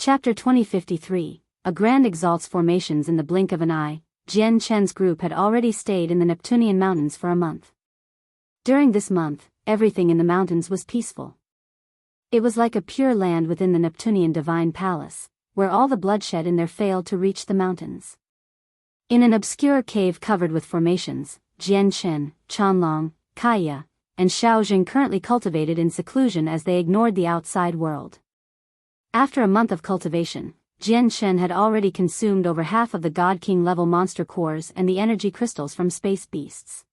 Chapter 2053, A Grand Exalt's Formations in the Blink of an Eye. Jian Chen's group had already stayed in the Neptunean mountains for a month. During this month, everything in the mountains was peaceful. It was like a pure land within the Neptunean divine palace, where all the bloodshed in there failed to reach the mountains. In an obscure cave covered with formations, Jian Chen, Chanlong, Kaya, and Xiaojing currently cultivated in seclusion as they ignored the outside world. After a month of cultivation, Jian Chen had already consumed over half of the God King level monster cores and the energy crystals from space beasts.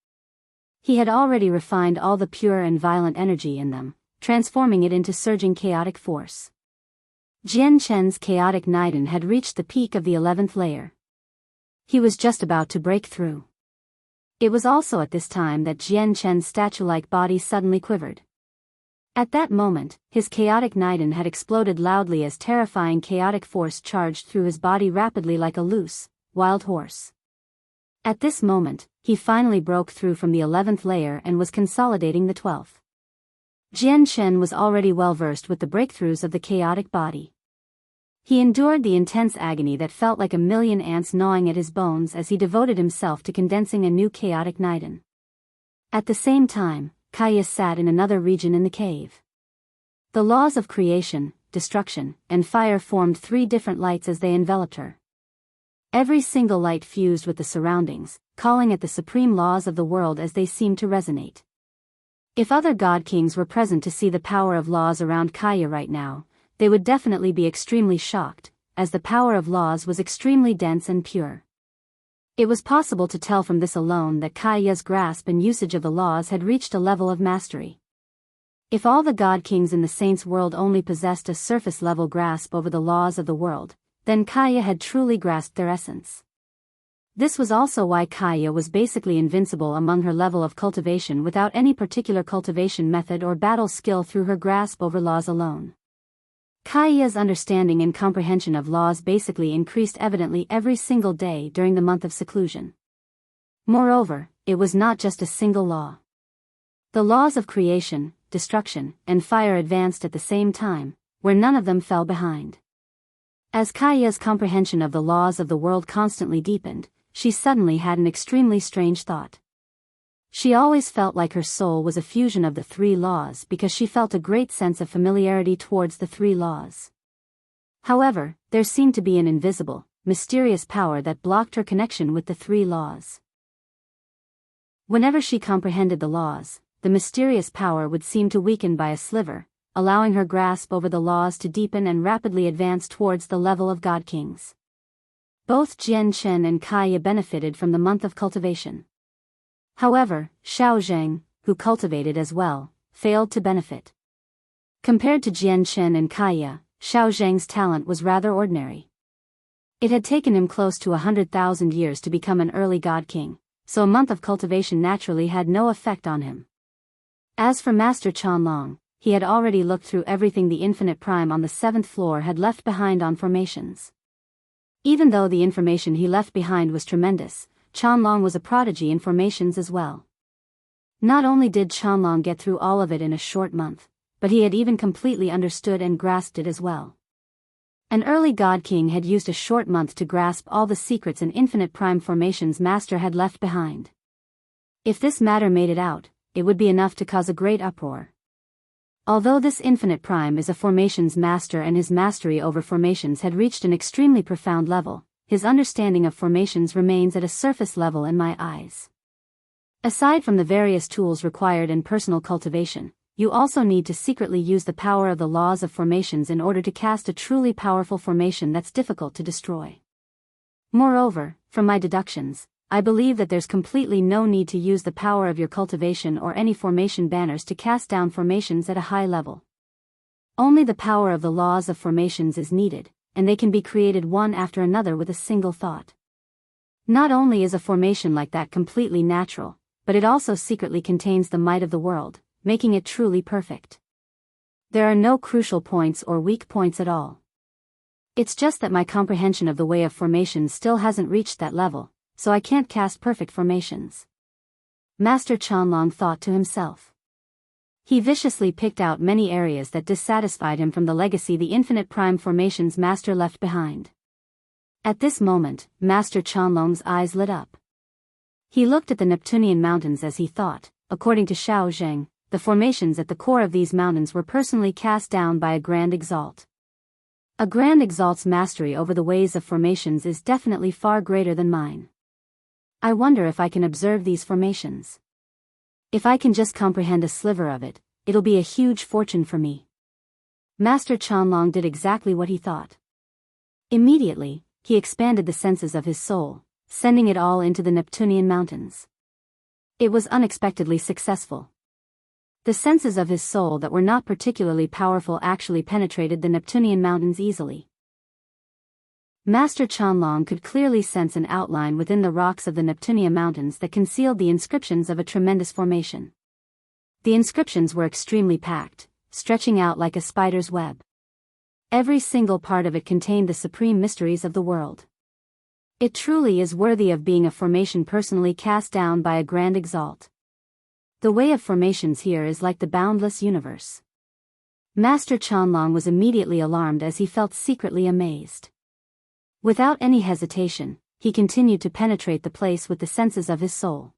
He had already refined all the pure and violent energy in them, transforming it into surging chaotic force. Jian Chen's chaotic Niden had reached the peak of the 11th layer. He was just about to break through. It was also at this time that Jian Chen's statue-like body suddenly quivered. At that moment, his chaotic Niden had exploded loudly as terrifying chaotic force charged through his body rapidly like a loose, wild horse. At this moment, he finally broke through from the 11th layer and was consolidating the 12th. Jian Chen was already well versed with the breakthroughs of the chaotic body. He endured the intense agony that felt like a million ants gnawing at his bones as he devoted himself to condensing a new chaotic Niden. At the same time, Kaya sat in another region in the cave. The laws of creation, destruction, and fire formed three different lights as they enveloped her. Every single light fused with the surroundings, calling at the supreme laws of the world as they seemed to resonate. If other god kings were present to see the power of laws around Kaya right now, they would definitely be extremely shocked, as the power of laws was extremely dense and pure. It was possible to tell from this alone that Kaya's grasp and usage of the laws had reached a level of mastery. If all the god kings in the saints' world only possessed a surface-level grasp over the laws of the world, then Kaya had truly grasped their essence. This was also why Kaya was basically invincible among her level of cultivation without any particular cultivation method or battle skill through her grasp over laws alone. Kaya's understanding and comprehension of laws basically increased evidently every single day during the month of seclusion. Moreover, it was not just a single law. The laws of creation, destruction, and fire advanced at the same time, where none of them fell behind. As Kaya's comprehension of the laws of the world constantly deepened, she suddenly had an extremely strange thought. She always felt like her soul was a fusion of the three laws because she felt a great sense of familiarity towards the three laws. However, there seemed to be an invisible, mysterious power that blocked her connection with the three laws. Whenever she comprehended the laws, the mysterious power would seem to weaken by a sliver, allowing her grasp over the laws to deepen and rapidly advance towards the level of god kings. Both Jian Chen and Kaya benefited from the month of cultivation. However, Xiaojing, who cultivated as well, failed to benefit. Compared to Jian Chen and Kaya, Xiaojing's talent was rather ordinary. It had taken him close to 100,000 years to become an early god king, so a month of cultivation naturally had no effect on him. As for Master Chanlong, he had already looked through everything the infinite prime on the 7th floor had left behind on formations. Even though the information he left behind was tremendous, Chanlong was a prodigy in formations as well. Not only did Chanlong get through all of it in a short month, but he had even completely understood and grasped it as well. An early god king had used a short month to grasp all the secrets and infinite prime formations Master had left behind. If this matter made it out, it would be enough to cause a great uproar. Although this infinite prime is a formations master and his mastery over formations had reached an extremely profound level, his understanding of formations remains at a surface level in my eyes. Aside from the various tools required in personal cultivation, you also need to secretly use the power of the laws of formations in order to cast a truly powerful formation that's difficult to destroy. Moreover, from my deductions, I believe that there's completely no need to use the power of your cultivation or any formation banners to cast down formations at a high level. Only the power of the laws of formations is needed, and they can be created one after another with a single thought. Not only is a formation like that completely natural, but it also secretly contains the might of the world, making it truly perfect. There are no crucial points or weak points at all. It's just that my comprehension of the way of formations still hasn't reached that level, so I can't cast perfect formations. Master Chanlong thought to himself. He viciously picked out many areas that dissatisfied him from the legacy the infinite prime formations master left behind. At this moment, Master Chanlong's eyes lit up. He looked at the Neptunean mountains as he thought. According to Xiao Zheng, the formations at the core of these mountains were personally cast down by a Grand Exalt. A Grand Exalt's mastery over the ways of formations is definitely far greater than mine. I wonder if I can observe these formations. If I can just comprehend a sliver of it, it'll be a huge fortune for me. Master Chanlong did exactly what he thought. Immediately, he expanded the senses of his soul, sending it all into the Neptunean mountains. It was unexpectedly successful. The senses of his soul that were not particularly powerful actually penetrated the Neptunean mountains easily. Master Chanlong could clearly sense an outline within the rocks of the Neptunean mountains that concealed the inscriptions of a tremendous formation. The inscriptions were extremely packed, stretching out like a spider's web. Every single part of it contained the supreme mysteries of the world. It truly is worthy of being a formation personally cast down by a Grand Exalt. The way of formations here is like the boundless universe. Master Chanlong was immediately alarmed as he felt secretly amazed. Without any hesitation, he continued to penetrate the place with the senses of his soul.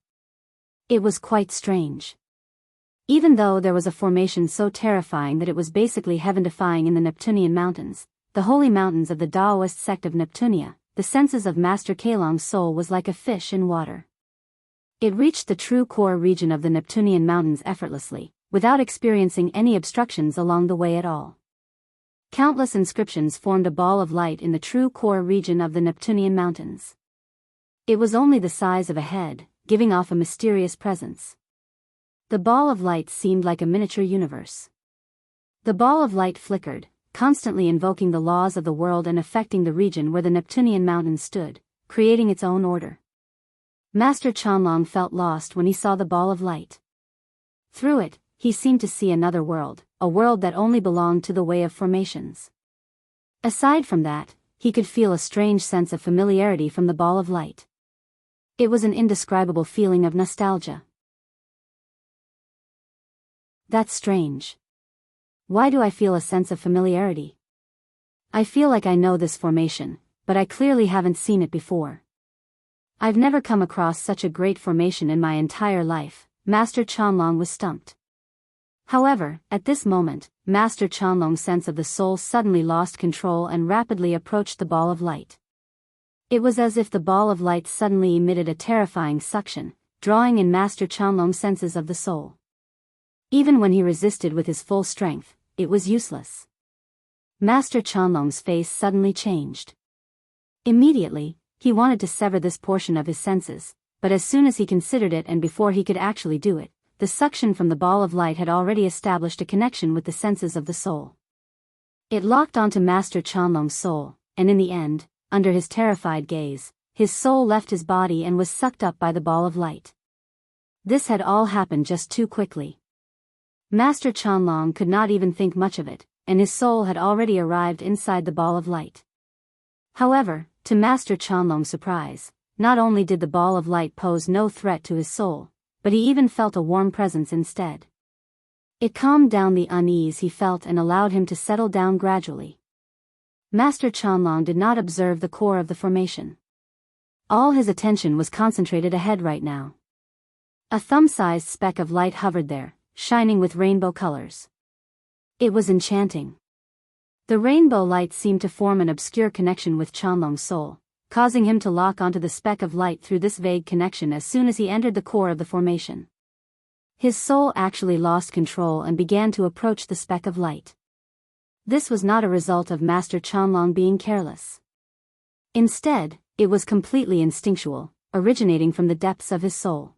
It was quite strange. Even though there was a formation so terrifying that it was basically heaven-defying in the Neptunean mountains, the holy mountains of the Taoist sect of Neptunia, the senses of Master Kalong's soul was like a fish in water. It reached the true core region of the Neptunean mountains effortlessly, without experiencing any obstructions along the way at all. Countless inscriptions formed a ball of light in the true core region of the Neptunean mountains. It was only the size of a head, giving off a mysterious presence. The ball of light seemed like a miniature universe. The ball of light flickered, constantly invoking the laws of the world and affecting the region where the Neptunean mountains stood, creating its own order. Master Chanlong felt lost when he saw the ball of light. Through it, he seemed to see another world, a world that only belonged to the way of formations. Aside from that, he could feel a strange sense of familiarity from the ball of light. It was an indescribable feeling of nostalgia. That's strange. Why do I feel a sense of familiarity? I feel like I know this formation, but I clearly haven't seen it before. I've never come across such a great formation in my entire life. Master Chanlong was stumped. However, at this moment, Master Chanlong's sense of the soul suddenly lost control and rapidly approached the ball of light. It was as if the ball of light suddenly emitted a terrifying suction, drawing in Master Chanlong's senses of the soul. Even when he resisted with his full strength, it was useless. Master Chanlong's face suddenly changed. Immediately, he wanted to sever this portion of his senses, but as soon as he considered it and before he could actually do it, the suction from the ball of light had already established a connection with the senses of the soul. It locked onto Master Chanlong's soul, and in the end, under his terrified gaze, his soul left his body and was sucked up by the ball of light. This had all happened just too quickly. Master Chanlong could not even think much of it, and his soul had already arrived inside the ball of light. However, to Master Chanlong's surprise, not only did the ball of light pose no threat to his soul, but he even felt a warm presence instead. It calmed down the unease he felt and allowed him to settle down gradually. Master Chanlong did not observe the core of the formation. All his attention was concentrated ahead right now. A thumb-sized speck of light hovered there, shining with rainbow colors. It was enchanting. The rainbow light seemed to form an obscure connection with Chanlong's soul, causing him to lock onto the speck of light through this vague connection as soon as he entered the core of the formation. His soul actually lost control and began to approach the speck of light. This was not a result of Master Chanlong being careless. Instead, it was completely instinctual, originating from the depths of his soul.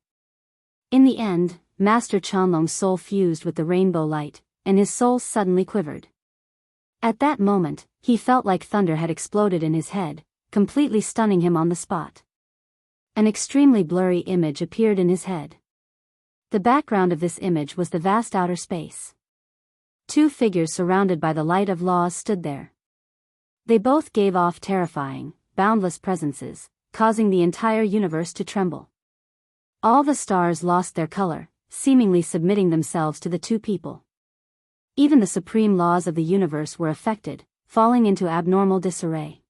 In the end, Master Chanlong's soul fused with the rainbow light, and his soul suddenly quivered. At that moment, he felt like thunder had exploded in his head, completely stunning him on the spot. An extremely blurry image appeared in his head. The background of this image was the vast outer space. Two figures surrounded by the light of laws stood there. They both gave off terrifying, boundless presences, causing the entire universe to tremble. All the stars lost their color, seemingly submitting themselves to the two people. Even the supreme laws of the universe were affected, falling into abnormal disarray.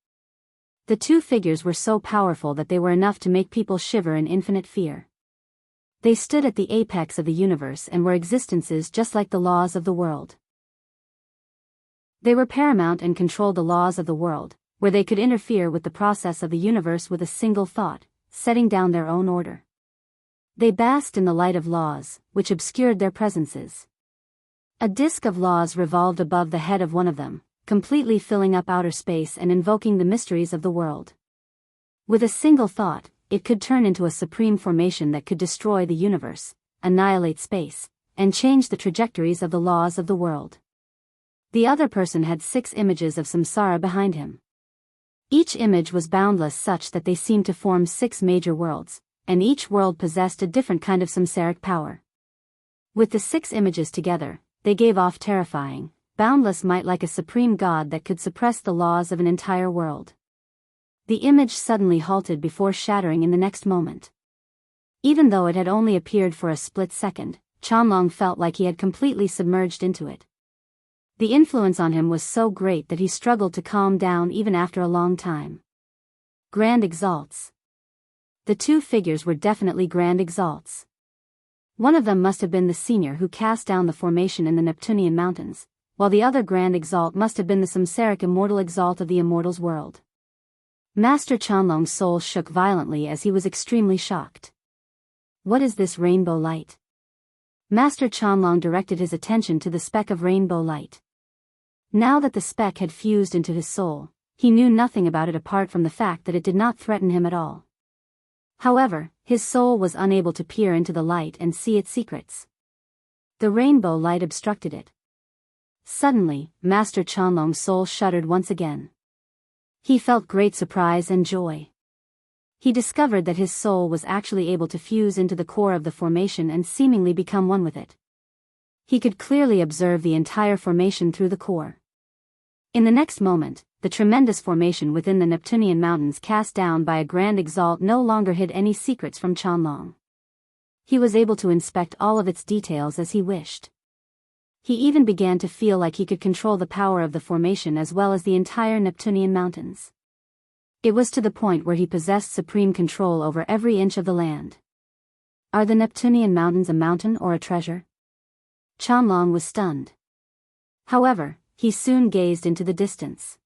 The two figures were so powerful that they were enough to make people shiver in infinite fear. They stood at the apex of the universe and were existences just like the laws of the world. They were paramount and controlled the laws of the world, where they could interfere with the process of the universe with a single thought, setting down their own order. They basked in the light of laws, which obscured their presences. A disk of laws revolved above the head of one of them, completely filling up outer space and invoking the mysteries of the world. With a single thought, it could turn into a supreme formation that could destroy the universe, annihilate space, and change the trajectories of the laws of the world. The other person had 6 images of samsara behind him. Each image was boundless such that they seemed to form 6 major worlds, and each world possessed a different kind of samsaric power. With the 6 images together, they gave off terrifying, boundless might like a supreme god that could suppress the laws of an entire world. The image suddenly halted before shattering in the next moment. Even though it had only appeared for a split second, Chanlong felt like he had completely submerged into it. The influence on him was so great that he struggled to calm down even after a long time. Grand Exalts. The two figures were definitely Grand Exalts. One of them must have been the senior who cast down the formation in the Neptunean mountains, while the other Grand Exalt must have been the samsaric immortal Exalt of the immortals world. Master Chanlong's soul shook violently as he was extremely shocked. What is this rainbow light? Master Chanlong directed his attention to the speck of rainbow light. Now that the speck had fused into his soul, he knew nothing about it apart from the fact that it did not threaten him at all. However, his soul was unable to peer into the light and see its secrets. The rainbow light obstructed it. Suddenly, Master Chanlong's soul shuddered once again. He felt great surprise and joy. He discovered that his soul was actually able to fuse into the core of the formation and seemingly become one with it. He could clearly observe the entire formation through the core. In the next moment, the tremendous formation within the Neptunean mountains cast down by a Grand Exalt no longer hid any secrets from Chanlong. He was able to inspect all of its details as he wished. He even began to feel like he could control the power of the formation as well as the entire Neptunean mountains. It was to the point where he possessed supreme control over every inch of the land. Are the Neptunean mountains a mountain or a treasure? Chanlong was stunned. However, he soon gazed into the distance.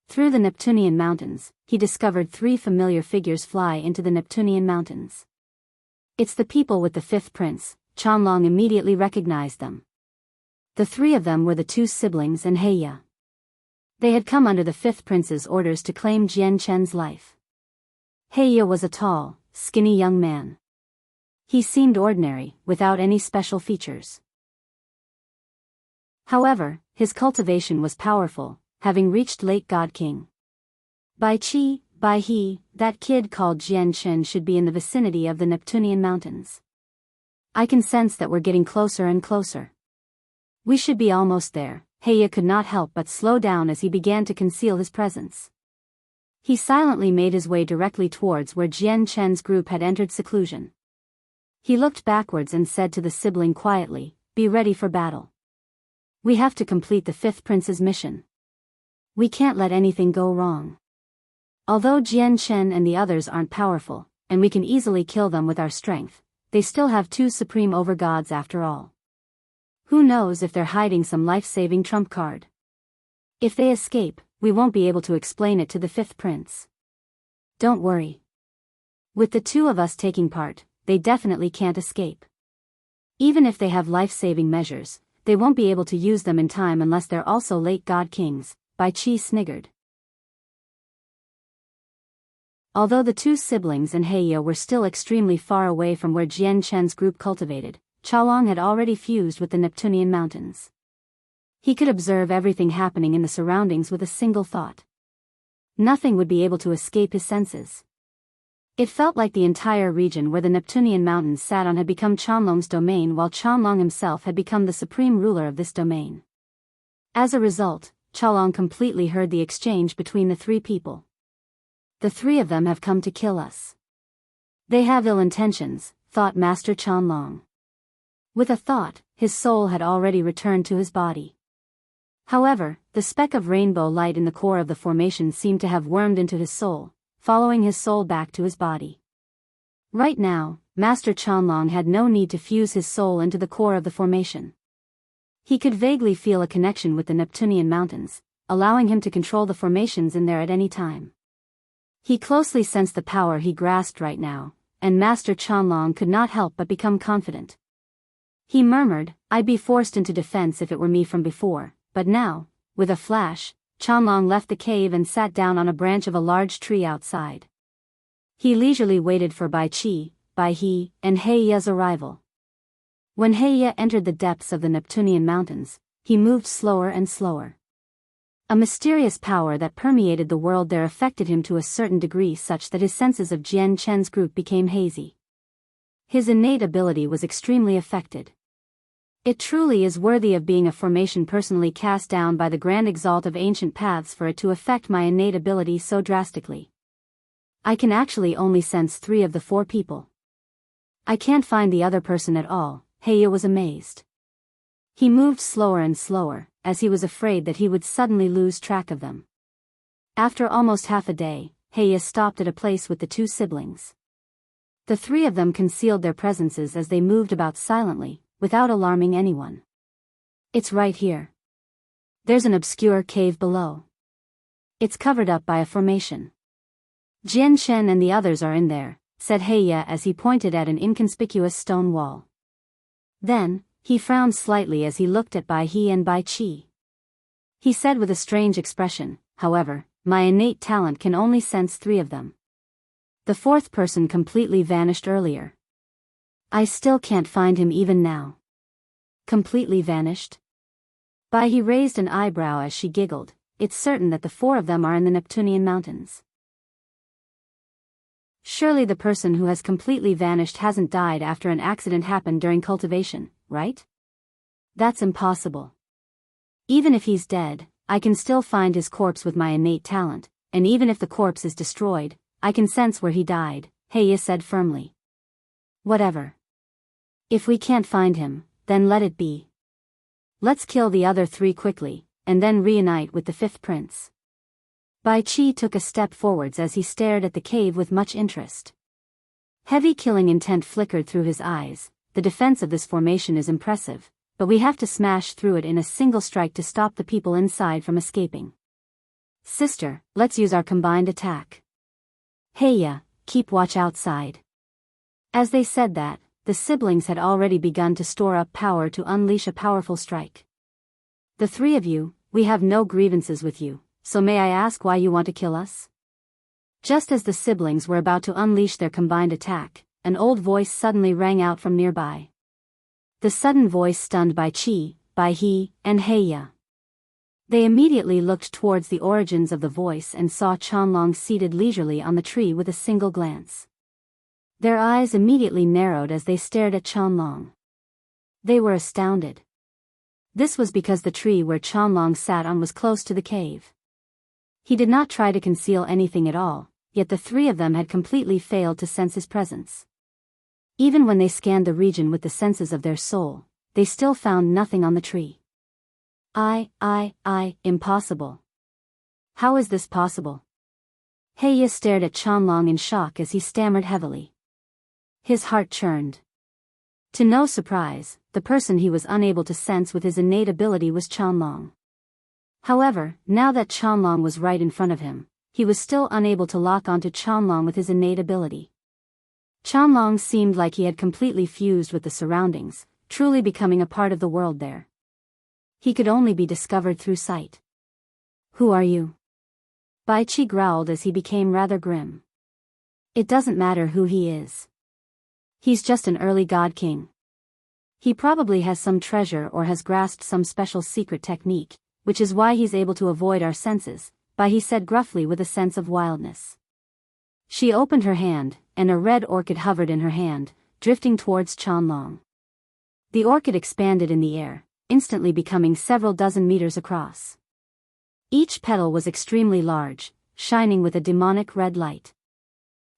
Through the Neptunean mountains, he discovered 3 familiar figures fly into the Neptunean mountains. It's the people with the 5th prince. Chanlong immediately recognized them. The 3 of them were the 2 siblings and Heya. They had come under the 5th prince's orders to claim Jian Chen's life. Heya was a tall, skinny young man. He seemed ordinary, without any special features. However, his cultivation was powerful, having reached late God King. By he, that kid called Jian Chen should be in the vicinity of the Neptunean mountains. I can sense that we're getting closer and closer. We should be almost there. Heya could not help but slow down as he began to conceal his presence. He silently made his way directly towards where Jian Chen's group had entered seclusion. He looked backwards and said to the sibling quietly, "Be ready for battle. We have to complete the 5th prince's mission. We can't let anything go wrong. Although Jian Chen and the others aren't powerful, and we can easily kill them with our strength, they still have 2 supreme overgods after all. Who knows if they're hiding some life-saving trump card? If they escape, we won't be able to explain it to the 5th prince. Don't worry. With the 2 of us taking part, they definitely can't escape. Even if they have life-saving measures, they won't be able to use them in time unless they're also late god kings," Bai Qi sniggered. Although the 2 siblings and Heya were still extremely far away from where Jian Chen's group cultivated, Chanlong had already fused with the Neptunean mountains. He could observe everything happening in the surroundings with a single thought. Nothing would be able to escape his senses. It felt like the entire region where the Neptunean mountains sat on had become Chanlong's domain, while Chanlong himself had become the supreme ruler of this domain. As a result, Chanlong completely heard the exchange between the 3 people. The 3 of them have come to kill us. They have ill intentions, thought Master Chanlong. With a thought, his soul had already returned to his body. However, the speck of rainbow light in the core of the formation seemed to have wormed into his soul, following his soul back to his body. Right now, Master Chanlong had no need to fuse his soul into the core of the formation. He could vaguely feel a connection with the Neptunean mountains, allowing him to control the formations in there at any time. He closely sensed the power he grasped right now, and Master Chanlong could not help but become confident. He murmured, "I'd be forced into defense if it were me from before, but now," with a flash, Chanlong left the cave and sat down on a branch of a large tree outside. He leisurely waited for Bai Qi, Bai He, and Heiya's arrival. When Heiya entered the depths of the Neptunean mountains, he moved slower and slower. A mysterious power that permeated the world there affected him to a certain degree, such that his senses of Jian Chen's group became hazy. His innate ability was extremely affected. It truly is worthy of being a formation personally cast down by the Grand Exalt of ancient paths for it to affect my innate ability so drastically. I can actually only sense 3 of the 4 people. I can't find the other person at all. Heiya was amazed. He moved slower and slower, as he was afraid that he would suddenly lose track of them. After almost half a day, Heiya stopped at a place with the 2 siblings. The 3 of them concealed their presences as they moved about silently, without alarming anyone. "It's right here. There's an obscure cave below. It's covered up by a formation. Jian Chen and the others are in there," said Heiya as he pointed at an inconspicuous stone wall. Then, he frowned slightly as he looked at Bai He and Bai Qi. He said with a strange expression, "However, my innate talent can only sense 3 of them. The 4th person completely vanished earlier. I still can't find him even now." "Completely vanished?" Bai He raised an eyebrow as she giggled. "It's certain that the 4 of them are in the Neptunean mountains. Surely the person who has completely vanished hasn't died after an accident happened during cultivation, right? That's impossible. Even if he's dead, I can still find his corpse with my innate talent, and even if the corpse is destroyed, I can sense where he died," Heiya said firmly. "Whatever. If we can't find him, then let it be. Let's kill the other 3 quickly, and then reunite with the 5th prince." Bai Qi took a step forwards as he stared at the cave with much interest. Heavy killing intent flickered through his eyes. "The defense of this formation is impressive, but we have to smash through it in a single strike to stop the people inside from escaping. Sister, let's use our combined attack. Heiya, keep watch outside." As they said that, the siblings had already begun to store up power to unleash a powerful strike. "The 3 of you, we have no grievances with you. So may I ask why you want to kill us?" Just as the siblings were about to unleash their combined attack, an old voice suddenly rang out from nearby. The sudden voice stunned Bai Qi, Bai He, and Heiya. They immediately looked towards the origins of the voice and saw Chanlong seated leisurely on the tree with a single glance. Their eyes immediately narrowed as they stared at Chanlong. They were astounded. This was because the tree where Chanlong sat on was close to the cave. He did not try to conceal anything at all, yet the 3 of them had completely failed to sense his presence. Even when they scanned the region with the senses of their soul, they still found nothing on the tree. Impossible. How is this possible?" Heiya stared at Chanlong in shock as he stammered heavily. His heart churned. To no surprise, the person he was unable to sense with his innate ability was Chanlong. However, now that Chanlong was right in front of him, he was still unable to lock onto Chanlong with his innate ability. Chanlong seemed like he had completely fused with the surroundings, truly becoming a part of the world there. He could only be discovered through sight. "Who are you?" Bai Qi growled as he became rather grim. "It doesn't matter who he is. He's just an early god king. He probably has some treasure or has grasped some special secret technique, which is why he's able to avoid our senses," Bai He said gruffly with a sense of wildness. She opened her hand, and a red orchid hovered in her hand, drifting towards Chanlong. The orchid expanded in the air, instantly becoming several dozen meters across. Each petal was extremely large, shining with a demonic red light.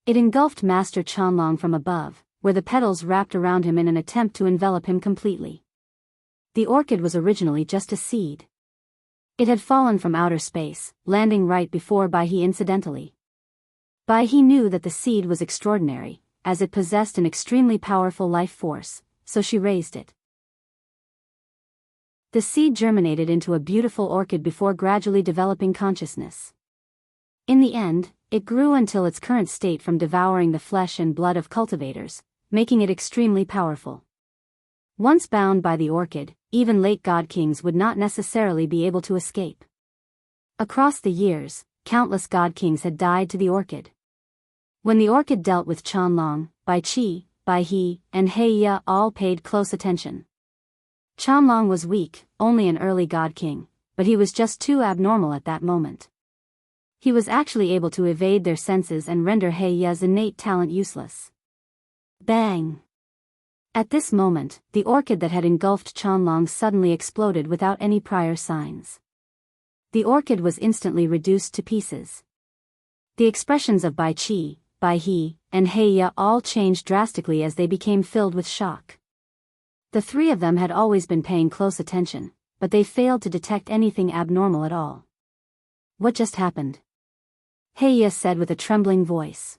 It engulfed Master Chanlong from above, where the petals wrapped around him in an attempt to envelop him completely. The orchid was originally just a seed. It had fallen from outer space, landing right before Biyao incidentally. Biyao knew that the seed was extraordinary, as it possessed an extremely powerful life force, so she raised it. The seed germinated into a beautiful orchid before gradually developing consciousness. In the end, it grew until its current state from devouring the flesh and blood of cultivators, making it extremely powerful. Once bound by the orchid, even late god kings would not necessarily be able to escape. Across the years, countless god kings had died to the orchid. When the orchid dealt with Qianlong, Biyao, and Heya all paid close attention. Qianlong was weak, only an early god king, but he was just too abnormal at that moment. He was actually able to evade their senses and render Heya's innate talent useless. Bang! At this moment, the orchid that had engulfed Qianlong suddenly exploded without any prior signs. The orchid was instantly reduced to pieces. The expressions of Biyao, and Heya all changed drastically as they became filled with shock. The three of them had always been paying close attention, but they failed to detect anything abnormal at all. What just happened? Heya said with a trembling voice.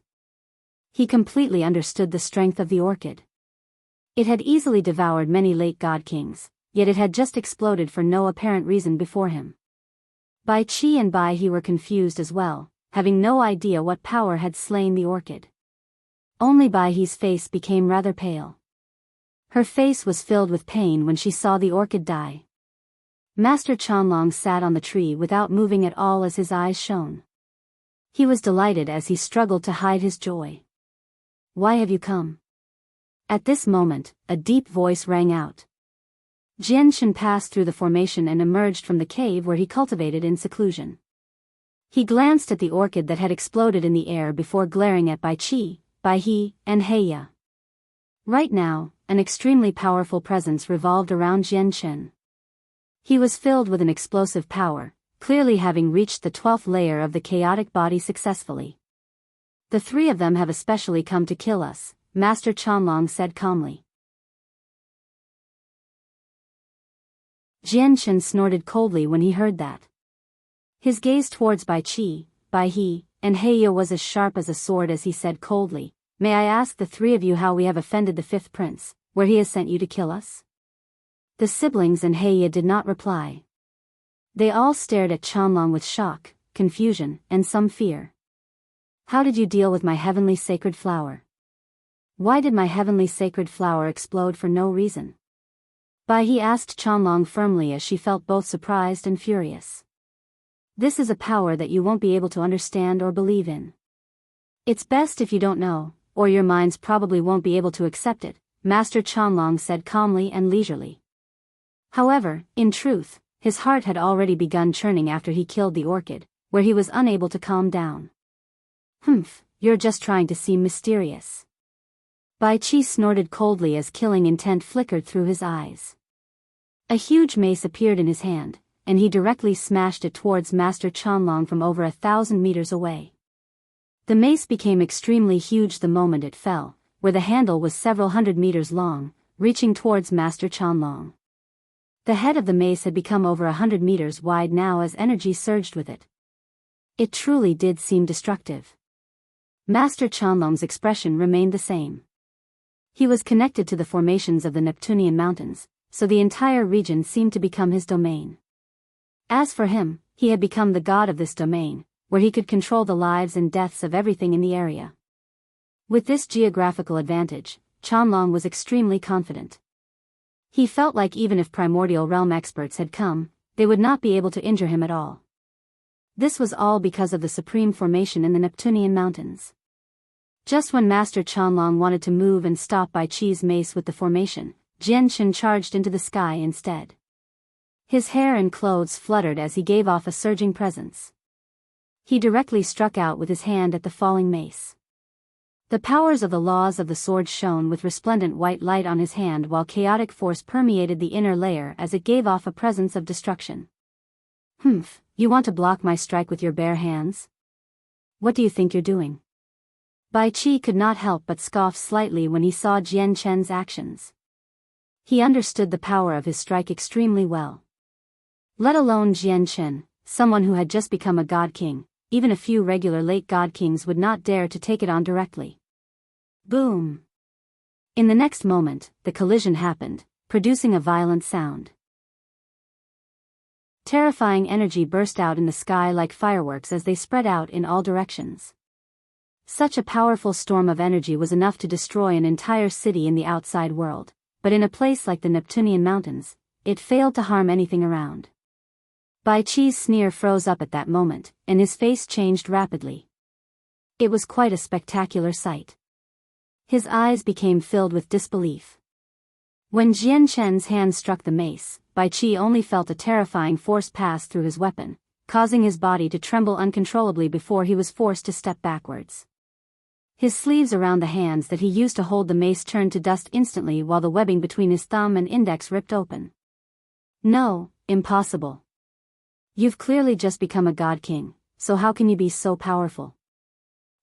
He completely understood the strength of the orchid. It had easily devoured many late god kings, yet it had just exploded for no apparent reason before him. Biyao and Biyao were confused as well, having no idea what power had slain the orchid. Only Biyao's face became rather pale. Her face was filled with pain when she saw the orchid die. Master Qianlong sat on the tree without moving at all as his eyes shone. He was delighted as he struggled to hide his joy. "Why have you come?" At this moment, a deep voice rang out. Jianshan passed through the formation and emerged from the cave where he cultivated in seclusion. He glanced at the orchid that had exploded in the air before glaring at Biyao, and Heya. Right now, an extremely powerful presence revolved around Jianshan. He was filled with an explosive power, clearly having reached the 12th layer of the chaotic body successfully. "The three of them have especially come to kill us," Master Qianlong said calmly. Jianshan snorted coldly when he heard that. His gaze towards Biyao, and Heya was as sharp as a sword as he said coldly, "May I ask the three of you how we have offended the fifth prince, where he has sent you to kill us?" The siblings and Heya did not reply. They all stared at Qianlong with shock, confusion, and some fear. "How did you deal with my heavenly sacred flower? Why did my heavenly sacred flower explode for no reason?" Biyao asked Qianlong firmly as she felt both surprised and furious. "This is a power that you won't be able to understand or believe in. It's best if you don't know, or your minds probably won't be able to accept it," Master Qianlong said calmly and leisurely. However, in truth, his heart had already begun churning after he killed the orchid, where he was unable to calm down. "Humph, you're just trying to seem mysterious." Biyao snorted coldly as killing intent flickered through his eyes. A huge mace appeared in his hand, and he directly smashed it towards Master Qianlong from over 1,000 meters away. The mace became extremely huge the moment it fell, where the handle was several hundred meters long, reaching towards Master Qianlong. The head of the mace had become over 100 meters wide now as energy surged with it. It truly did seem destructive. Master Qianlong's expression remained the same. He was connected to the formations of the Neptunean mountains, so the entire region seemed to become his domain. As for him, he had become the god of this domain, where he could control the lives and deaths of everything in the area. With this geographical advantage, Qianlong was extremely confident. He felt like even if primordial realm experts had come, they would not be able to injure him at all. This was all because of the supreme formation in the Neptunean mountains. Just when Master Qianlong wanted to move and stop Biyao's mace with the formation, Jianshan charged into the sky instead. His hair and clothes fluttered as he gave off a surging presence. He directly struck out with his hand at the falling mace. The powers of the laws of the sword shone with resplendent white light on his hand while chaotic force permeated the inner layer as it gave off a presence of destruction. "Humph, you want to block my strike with your bare hands? What do you think you're doing?" Bai Qi could not help but scoff slightly when he saw Jian Chen's actions. He understood the power of his strike extremely well. Let alone Jian Chen, someone who had just become a god king, even a few regular late god kings would not dare to take it on directly. Boom! In the next moment, the collision happened, producing a violent sound. Terrifying energy burst out in the sky like fireworks as they spread out in all directions. Such a powerful storm of energy was enough to destroy an entire city in the outside world, but in a place like the Neptunean mountains, it failed to harm anything around. Bai Qi's sneer froze up at that moment, and his face changed rapidly. It was quite a spectacular sight. His eyes became filled with disbelief. When Jian Chen's hand struck the mace, Bai Qi only felt a terrifying force pass through his weapon, causing his body to tremble uncontrollably before he was forced to step backwards. His sleeves around the hands that he used to hold the mace turned to dust instantly while the webbing between his thumb and index ripped open. No, impossible. You've clearly just become a god king, so how can you be so powerful?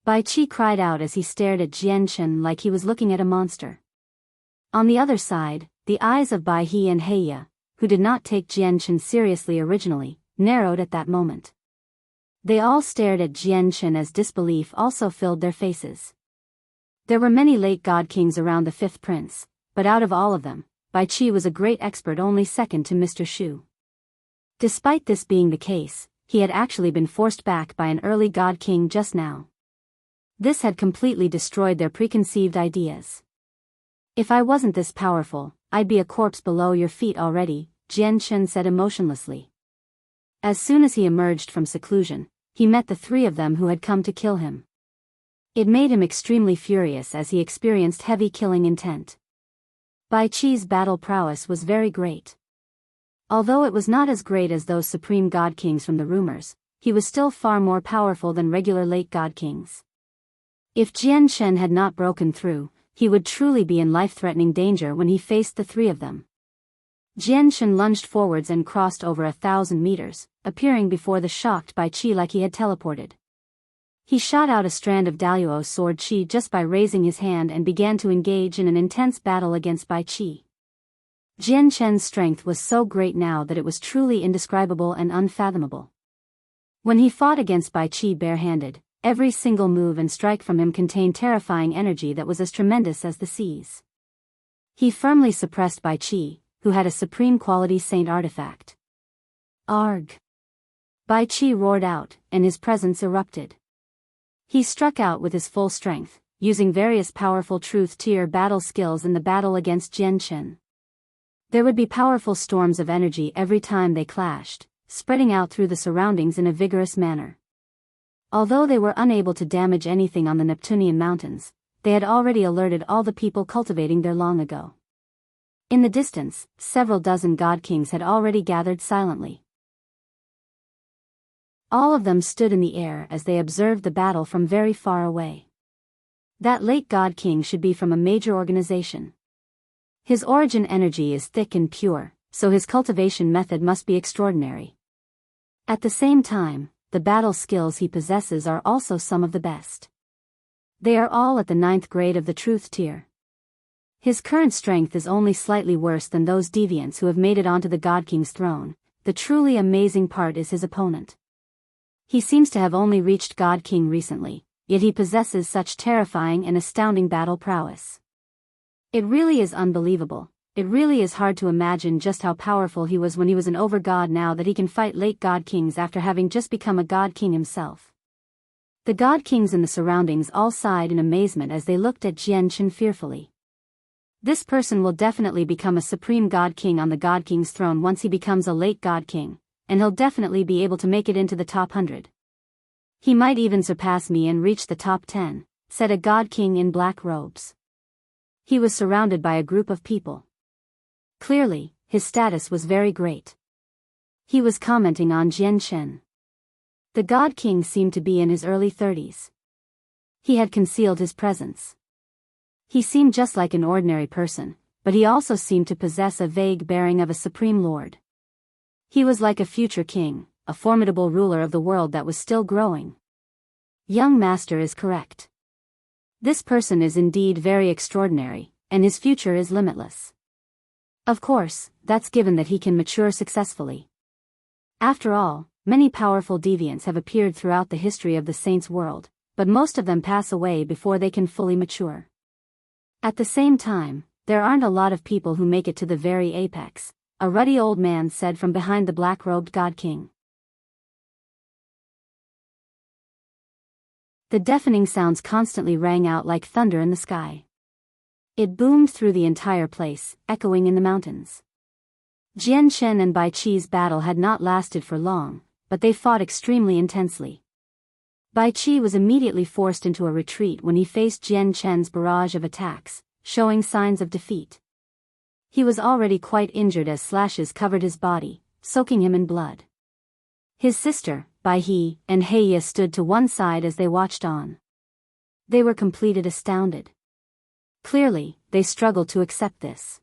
Bai Qi cried out as he stared at Jian Chen like he was looking at a monster. On the other side, the eyes of Bai He and Heya, who did not take Jian Chen seriously originally, narrowed at that moment. They all stared at Jian Chen as disbelief also filled their faces. There were many late god kings around the fifth prince, but out of all of them, Bai Qi was a great expert, only second to Mr. Shu. Despite this being the case, he had actually been forced back by an early god king just now. This had completely destroyed their preconceived ideas. If I wasn't this powerful, I'd be a corpse below your feet already, Jian Chen said emotionlessly. As soon as he emerged from seclusion, he met the three of them who had come to kill him. It made him extremely furious as he experienced heavy killing intent. Bai Qi's battle prowess was very great. Although it was not as great as those supreme god kings from the rumors, he was still far more powerful than regular late god kings. If Jian Chen had not broken through, he would truly be in life-threatening danger when he faced the three of them. Jian Chen lunged forwards and crossed over 1,000 meters, appearing before the shocked Bai Qi like he had teleported. He shot out a strand of Daluo's sword Qi just by raising his hand and began to engage in an intense battle against Bai Qi. Jian Chen's strength was so great now that it was truly indescribable and unfathomable. When he fought against Bai Qi barehanded, every single move and strike from him contained terrifying energy that was as tremendous as the seas. He firmly suppressed Bai Qi, who had a supreme quality saint artifact. Arg! Bai Qi roared out, and his presence erupted. He struck out with his full strength, using various powerful truth-tier battle skills in the battle against Jian Chen. There would be powerful storms of energy every time they clashed, spreading out through the surroundings in a vigorous manner. Although they were unable to damage anything on the Neptunean mountains, they had already alerted all the people cultivating there long ago. In the distance, several dozen god kings had already gathered silently. All of them stood in the air as they observed the battle from very far away. That late god king should be from a major organization. His origin energy is thick and pure, so his cultivation method must be extraordinary. At the same time, the battle skills he possesses are also some of the best. They are all at the 9th grade of the truth tier. His current strength is only slightly worse than those deviants who have made it onto the God King's throne. The truly amazing part is his opponent. He seems to have only reached God King recently, yet he possesses such terrifying and astounding battle prowess. It really is unbelievable. It really is hard to imagine just how powerful he was when he was an over-god now that he can fight late God Kings after having just become a God King himself. The God Kings in the surroundings all sighed in amazement as they looked at Jian Chen fearfully. This person will definitely become a supreme God King on the God King's throne once he becomes a late God King, and he'll definitely be able to make it into the top 100. He might even surpass me and reach the top 10, said a God King in black robes. He was surrounded by a group of people. Clearly, his status was very great. He was commenting on Jian Chen. The God King seemed to be in his early 30s. He had concealed his presence. He seemed just like an ordinary person, but he also seemed to possess a vague bearing of a supreme lord. He was like a future king, a formidable ruler of the world that was still growing. Young master is correct. This person is indeed very extraordinary, and his future is limitless. Of course, that's given that he can mature successfully. After all, many powerful deviants have appeared throughout the history of the saints' world, but most of them pass away before they can fully mature. At the same time, there aren't a lot of people who make it to the very apex, a ruddy old man said from behind the black-robed God King. The deafening sounds constantly rang out like thunder in the sky. It boomed through the entire place, echoing in the mountains. Jian Shen and Bai Qi's battle had not lasted for long, but they fought extremely intensely. Bai Qi was immediately forced into a retreat when he faced Jian Shen's barrage of attacks, showing signs of defeat. He was already quite injured as slashes covered his body, soaking him in blood. His sister, Bai He, and Heya stood to one side as they watched on. They were completely astounded. Clearly, they struggled to accept this.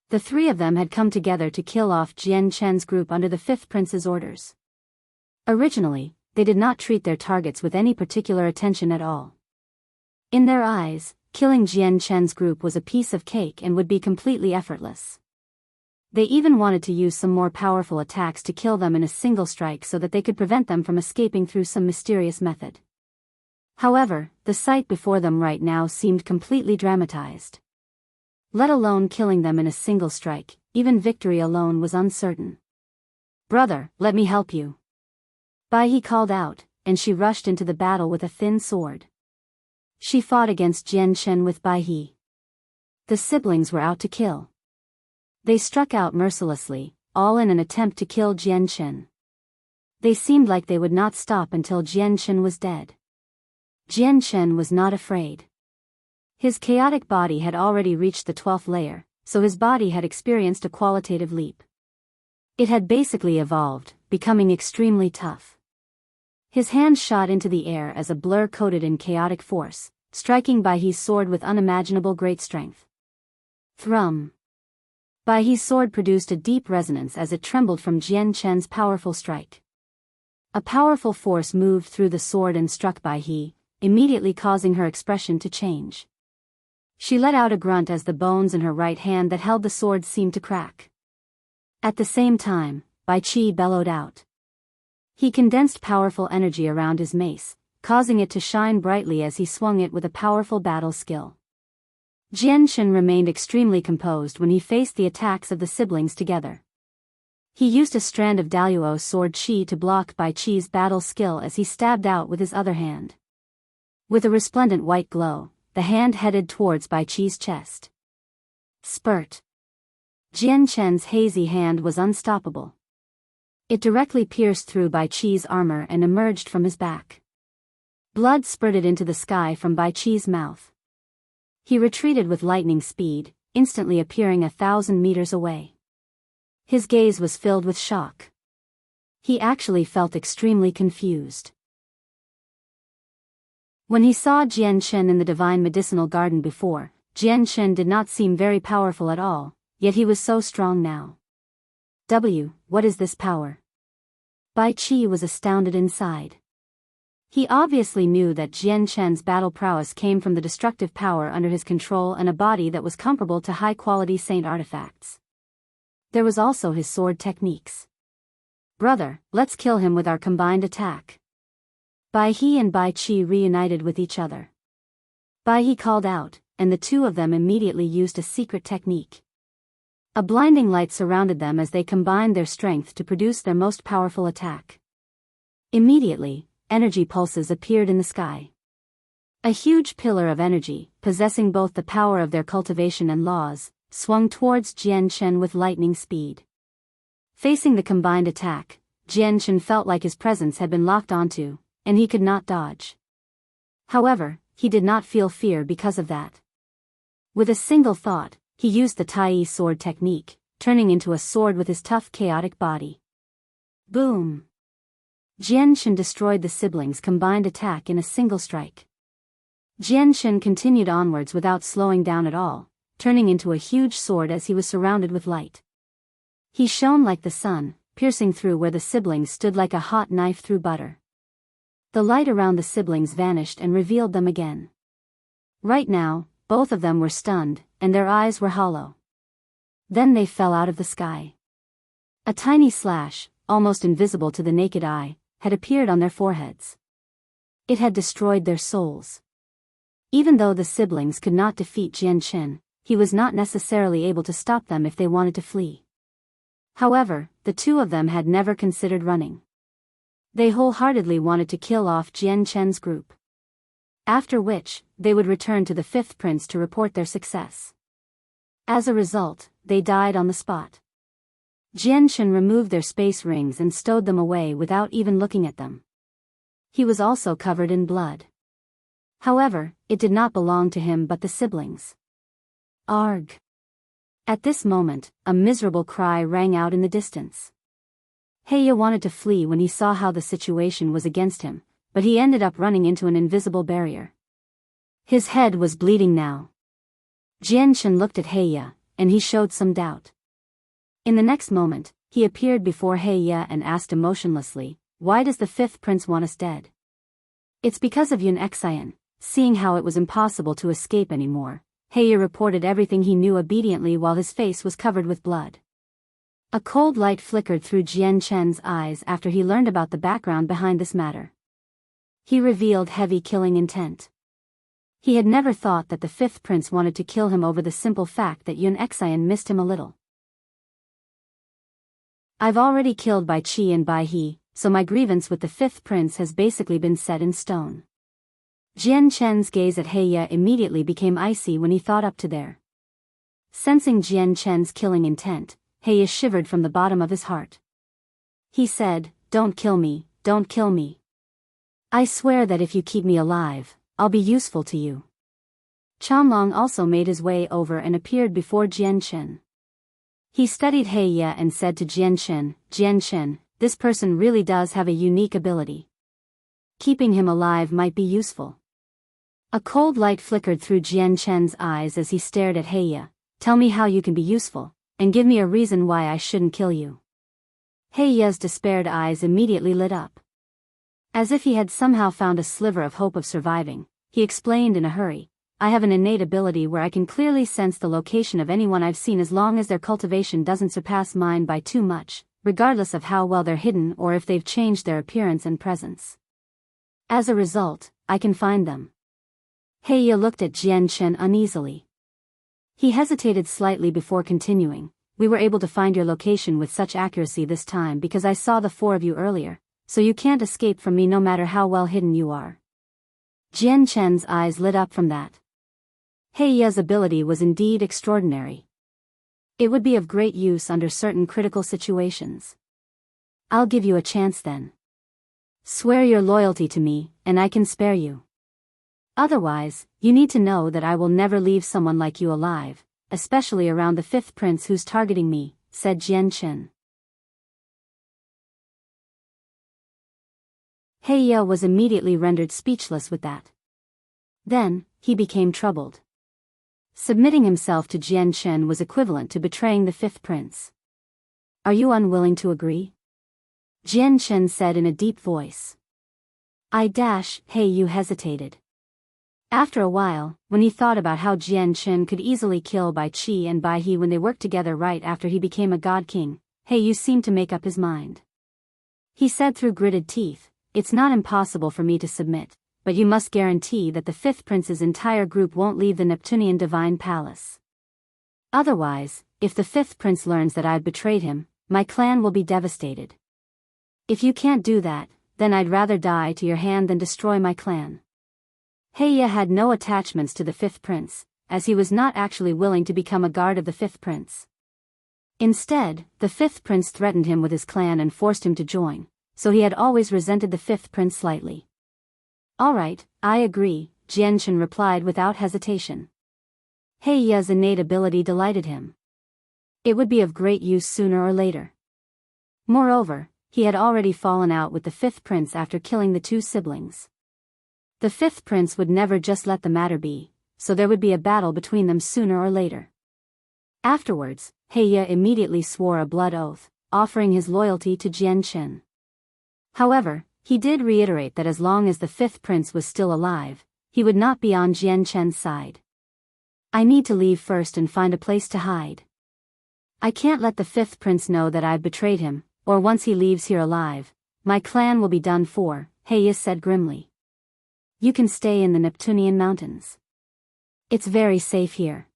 The three of them had come together to kill off Jian Shen's group under the Fifth Prince's orders. Originally, they did not treat their targets with any particular attention at all. In their eyes, killing Jian Shen's group was a piece of cake and would be completely effortless. They even wanted to use some more powerful attacks to kill them in a single strike so that they could prevent them from escaping through some mysterious method. However, the sight before them right now seemed completely dramatized. Let alone killing them in a single strike, even victory alone was uncertain. "Brother, let me help you." Bai He called out, and she rushed into the battle with a thin sword. She fought against Jian Shen with Bai He. The siblings were out to kill. They struck out mercilessly, all in an attempt to kill Jian Shen. They seemed like they would not stop until Jian Shen was dead. Jian Shen was not afraid. His chaotic body had already reached the 12th layer, so his body had experienced a qualitative leap. It had basically evolved, becoming extremely tough. His hand shot into the air as a blur coated in chaotic force, striking Bai He's sword with unimaginable great strength. Thrum. Bai He's sword produced a deep resonance as it trembled from Jian Shen's powerful strike. A powerful force moved through the sword and struck Bai He, immediately causing her expression to change. She let out a grunt as the bones in her right hand that held the sword seemed to crack. At the same time, Bai Qi bellowed out. He condensed powerful energy around his mace, causing it to shine brightly as he swung it with a powerful battle skill. Jian Shen remained extremely composed when he faced the attacks of the siblings together. He used a strand of Daluo's sword Qi to block Bai Qi's battle skill as he stabbed out with his other hand. With a resplendent white glow, the hand headed towards Bai Qi's chest. Spurt. Jian Shen's hazy hand was unstoppable. It directly pierced through Bai Qi's armor and emerged from his back. Blood spurted into the sky from Bai Qi's mouth. He retreated with lightning speed, instantly appearing 1,000 meters away. His gaze was filled with shock. He actually felt extremely confused. When he saw Jian Shen in the divine medicinal garden before, Jian Shen did not seem very powerful at all, yet he was so strong now. What is this power? Bai Qi was astounded inside. He obviously knew that Jian Shen's battle prowess came from the destructive power under his control and a body that was comparable to high-quality saint artifacts. There was also his sword techniques. "Brother, let's kill him with our combined attack." Bai He and Bai Qi reunited with each other. Bai He called out, and the two of them immediately used a secret technique. A blinding light surrounded them as they combined their strength to produce their most powerful attack. Immediately, energy pulses appeared in the sky. A huge pillar of energy, possessing both the power of their cultivation and laws, swung towards Jian Shen with lightning speed. Facing the combined attack, Jian Shen felt like his presence had been locked onto, and he could not dodge. However, he did not feel fear because of that. With a single thought, he used the Tai sword technique, turning into a sword with his tough chaotic body. Boom! Jian Shen destroyed the siblings' combined attack in a single strike. Jian Shen continued onwards without slowing down at all, turning into a huge sword as he was surrounded with light. He shone like the sun, piercing through where the siblings stood like a hot knife through butter. The light around the siblings vanished and revealed them again. Right now, both of them were stunned, and their eyes were hollow. Then they fell out of the sky. A tiny slash, almost invisible to the naked eye, had appeared on their foreheads. It had destroyed their souls. Even though the siblings could not defeat Jian Chen, he was not necessarily able to stop them if they wanted to flee. However, the two of them had never considered running. They wholeheartedly wanted to kill off Jian Chen's group. After which, they would return to the fifth prince to report their success. As a result, they died on the spot. Jian Chen removed their space rings and stowed them away without even looking at them. He was also covered in blood. However, it did not belong to him but the siblings. Arg! At this moment, a miserable cry rang out in the distance. Heya wanted to flee when he saw how the situation was against him, but he ended up running into an invisible barrier. His head was bleeding now. Jian Chen looked at Heya, and he showed some doubt. In the next moment, he appeared before Heya and asked emotionlessly, "Why does the fifth prince want us dead?" "It's because of Yun Xian." Seeing how it was impossible to escape anymore, Heya reported everything he knew obediently while his face was covered with blood. A cold light flickered through Jian Chen's eyes after he learned about the background behind this matter. He revealed heavy killing intent. He had never thought that the fifth prince wanted to kill him over the simple fact that Yun Xian missed him a little. "I've already killed Bai Qi and Bai He, so my grievance with the fifth prince has basically been set in stone." Jian Chen's gaze at Heya immediately became icy when he thought up to there. Sensing Jian Chen's killing intent, Heya shivered from the bottom of his heart. He said, "Don't kill me, don't kill me. I swear that if you keep me alive, I'll be useful to you." Chanlong also made his way over and appeared before Jian Chen. He studied Heya and said to Jian Chen, "This person really does have a unique ability. Keeping him alive might be useful." A cold light flickered through Jian Chen's eyes as he stared at Heya. "Tell me how you can be useful, and give me a reason why I shouldn't kill you." Heya's despaired eyes immediately lit up. As if he had somehow found a sliver of hope of surviving, he explained in a hurry, "I have an innate ability where I can clearly sense the location of anyone I've seen as long as their cultivation doesn't surpass mine by too much, regardless of how well they're hidden or if they've changed their appearance and presence. As a result, I can find them." Heya looked at Jian Chen uneasily. He hesitated slightly before continuing, "We were able to find your location with such accuracy this time because I saw the four of you earlier, so you can't escape from me no matter how well hidden you are." Jian Chen's eyes lit up from that. Heya's ability was indeed extraordinary. It would be of great use under certain critical situations. "I'll give you a chance then. Swear your loyalty to me, and I can spare you. Otherwise, you need to know that I will never leave someone like you alive, especially around the fifth prince who's targeting me," said Jian Chen. Heya was immediately rendered speechless with that. Then, he became troubled. Submitting himself to Jian Chen was equivalent to betraying the fifth prince. "Are you unwilling to agree?" Jian Chen said in a deep voice. Heya hesitated. After a while, when he thought about how Jian Chen could easily kill Bai Qi and Bai He when they worked together right after he became a god king, Heya seemed to make up his mind. He said through gritted teeth, "It's not impossible for me to submit, but you must guarantee that the fifth prince's entire group won't leave the Neptunean divine palace. Otherwise, if the fifth prince learns that I've betrayed him, my clan will be devastated. If you can't do that, then I'd rather die to your hand than destroy my clan." Heya had no attachments to the fifth prince, as he was not actually willing to become a guard of the fifth prince. Instead, the fifth prince threatened him with his clan and forced him to join, so he had always resented the fifth prince slightly. "All right, I agree," Jian Chen replied without hesitation. Heya's innate ability delighted him. It would be of great use sooner or later. Moreover, he had already fallen out with the fifth prince after killing the two siblings. The fifth prince would never just let the matter be, so there would be a battle between them sooner or later. Afterwards, Heya immediately swore a blood oath, offering his loyalty to Jian Chen. However, he did reiterate that as long as the fifth prince was still alive, he would not be on Jian Chen's side. I need to leave first and find a place to hide. I can't let the fifth prince know that I've betrayed him, or once he leaves here alive, my clan will be done for, Heya said grimly. You can stay in the Neptunean mountains. It's very safe here.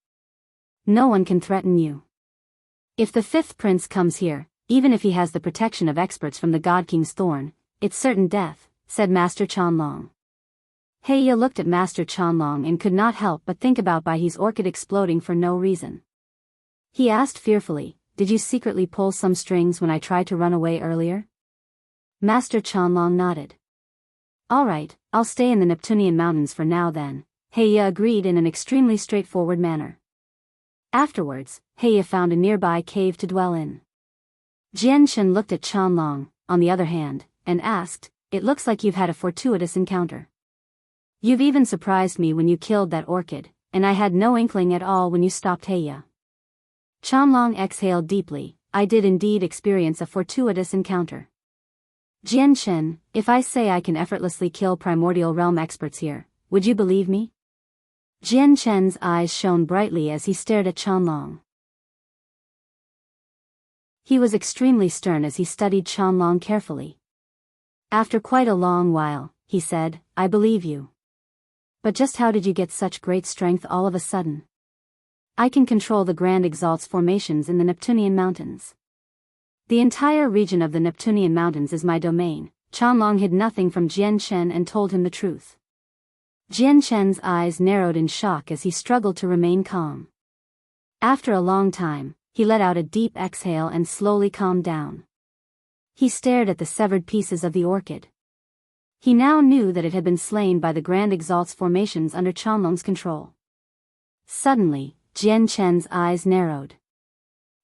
No one can threaten you. If the fifth prince comes here, even if he has the protection of experts from the God King's thorn, it's certain death, said Master Chanlong. Heya looked at Master Chanlong and could not help but think about Baihe's orchid exploding for no reason. He asked fearfully, did you secretly pull some strings when I tried to run away earlier? Master Chanlong nodded. All right, I'll stay in the Neptunean mountains for now then, Heya agreed in an extremely straightforward manner. Afterwards, Heya found a nearby cave to dwell in. Jian Chen looked at Chanlong, on the other hand, and asked, it looks like you've had a fortuitous encounter. You've even surprised me when you killed that orchid, and I had no inkling at all when you stopped Heya. Chanlong exhaled deeply, I did indeed experience a fortuitous encounter. Jian Chen, if I say I can effortlessly kill primordial realm experts here, would you believe me? Jian Chen's eyes shone brightly as he stared at Chanlong. He was extremely stern as he studied Chanlong carefully. After quite a long while, he said, I believe you. But just how did you get such great strength all of a sudden? I can control the Grand Exalt's formations in the Neptunean mountains. The entire region of the Neptunean mountains is my domain. Chanlong hid nothing from Jian Chen and told him the truth. Jian Chen's eyes narrowed in shock as he struggled to remain calm. After a long time, he let out a deep exhale and slowly calmed down. He stared at the severed pieces of the orchid. He now knew that it had been slain by the Grand Exalt's formations under Chanlong's control. Suddenly, Jian Chen's eyes narrowed.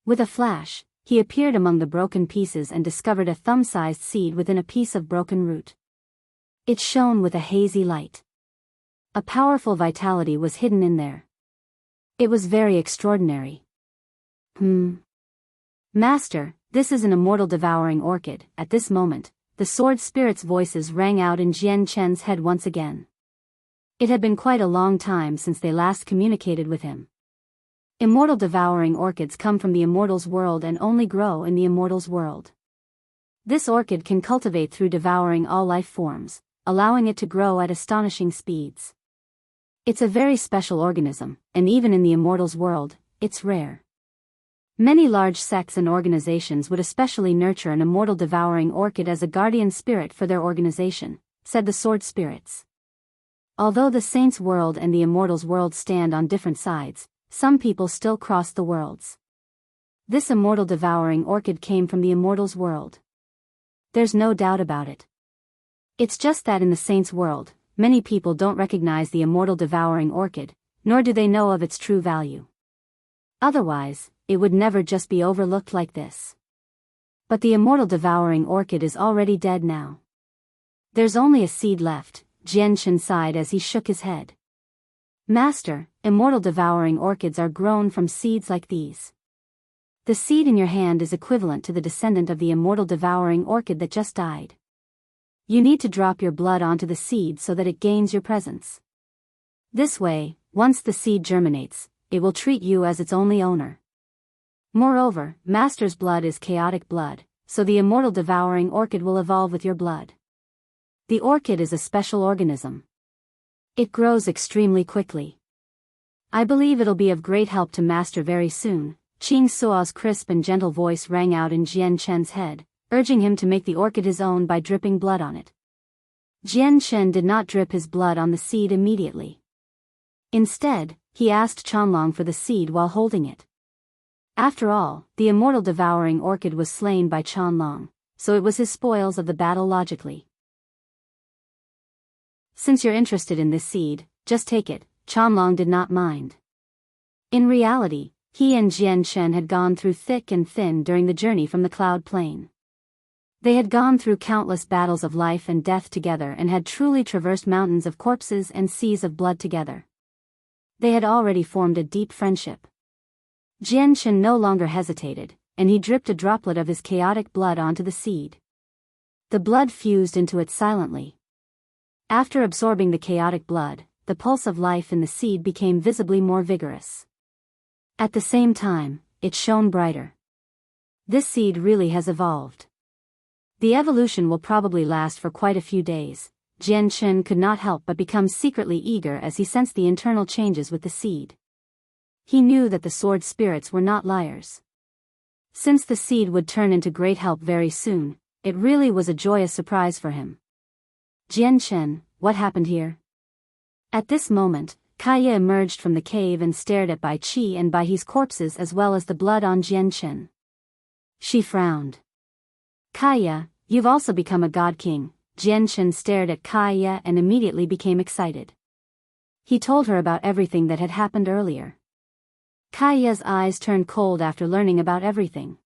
With a flash, he appeared among the broken pieces and discovered a thumb-sized seed within a piece of broken root. It shone with a hazy light. A powerful vitality was hidden in there. It was very extraordinary. Master, this is an immortal devouring orchid. At this moment, the sword spirit's voices rang out in Jian Chen's head once again. It had been quite a long time since they last communicated with him. Immortal devouring orchids come from the immortal's world and only grow in the immortal's world. This orchid can cultivate through devouring all life forms, allowing it to grow at astonishing speeds. It's a very special organism, and even in the immortal's world, it's rare. Many large sects and organizations would especially nurture an immortal devouring orchid as a guardian spirit for their organization, said the sword spirits. Although the saint's world and the immortal's world stand on different sides, some people still cross the worlds. This immortal devouring orchid came from the immortal's world. There's no doubt about it. It's just that in the saint's world, many people don't recognize the immortal devouring orchid, nor do they know of its true value. Otherwise, it would never just be overlooked like this. But the immortal devouring orchid is already dead now. There's only a seed left, Jian Chen sighed as he shook his head. Master, immortal devouring orchids are grown from seeds like these. The seed in your hand is equivalent to the descendant of the immortal devouring orchid that just died. You need to drop your blood onto the seed so that it gains your presence. This way, once the seed germinates, it will treat you as its only owner. Moreover, Master's blood is chaotic blood, so the immortal devouring orchid will evolve with your blood. The orchid is a special organism. It grows extremely quickly. I believe it'll be of great help to Master very soon. Qing Suo's crisp and gentle voice rang out in Jian Chen's head, urging him to make the orchid his own by dripping blood on it. Jian Chen did not drip his blood on the seed immediately. Instead, he asked Chanlong for the seed while holding it. After all, the immortal devouring orchid was slain by Chanlong, so it was his spoils of the battle logically. Since you're interested in this seed, just take it, Chanlong did not mind. In reality, he and Jian Chen had gone through thick and thin during the journey from the Cloud Plain. They had gone through countless battles of life and death together and had truly traversed mountains of corpses and seas of blood together. They had already formed a deep friendship. Jian Chen no longer hesitated, and he dripped a droplet of his chaotic blood onto the seed. The blood fused into it silently. After absorbing the chaotic blood, the pulse of life in the seed became visibly more vigorous. At the same time, it shone brighter. This seed really has evolved. The evolution will probably last for quite a few days. Jian Chen could not help but become secretly eager as he sensed the internal changes with the seed. He knew that the sword spirits were not liars. Since the seed would turn into great help very soon, it really was a joyous surprise for him. Jian Chen, what happened here? At this moment, Kaya emerged from the cave and stared at Bai Qi and Bai He's corpses as well as the blood on Jian Chen. She frowned. Kaya, you've also become a god king. Jian Chen stared at Kaya and immediately became excited. He told her about everything that had happened earlier. Kaya's eyes turned cold after learning about everything.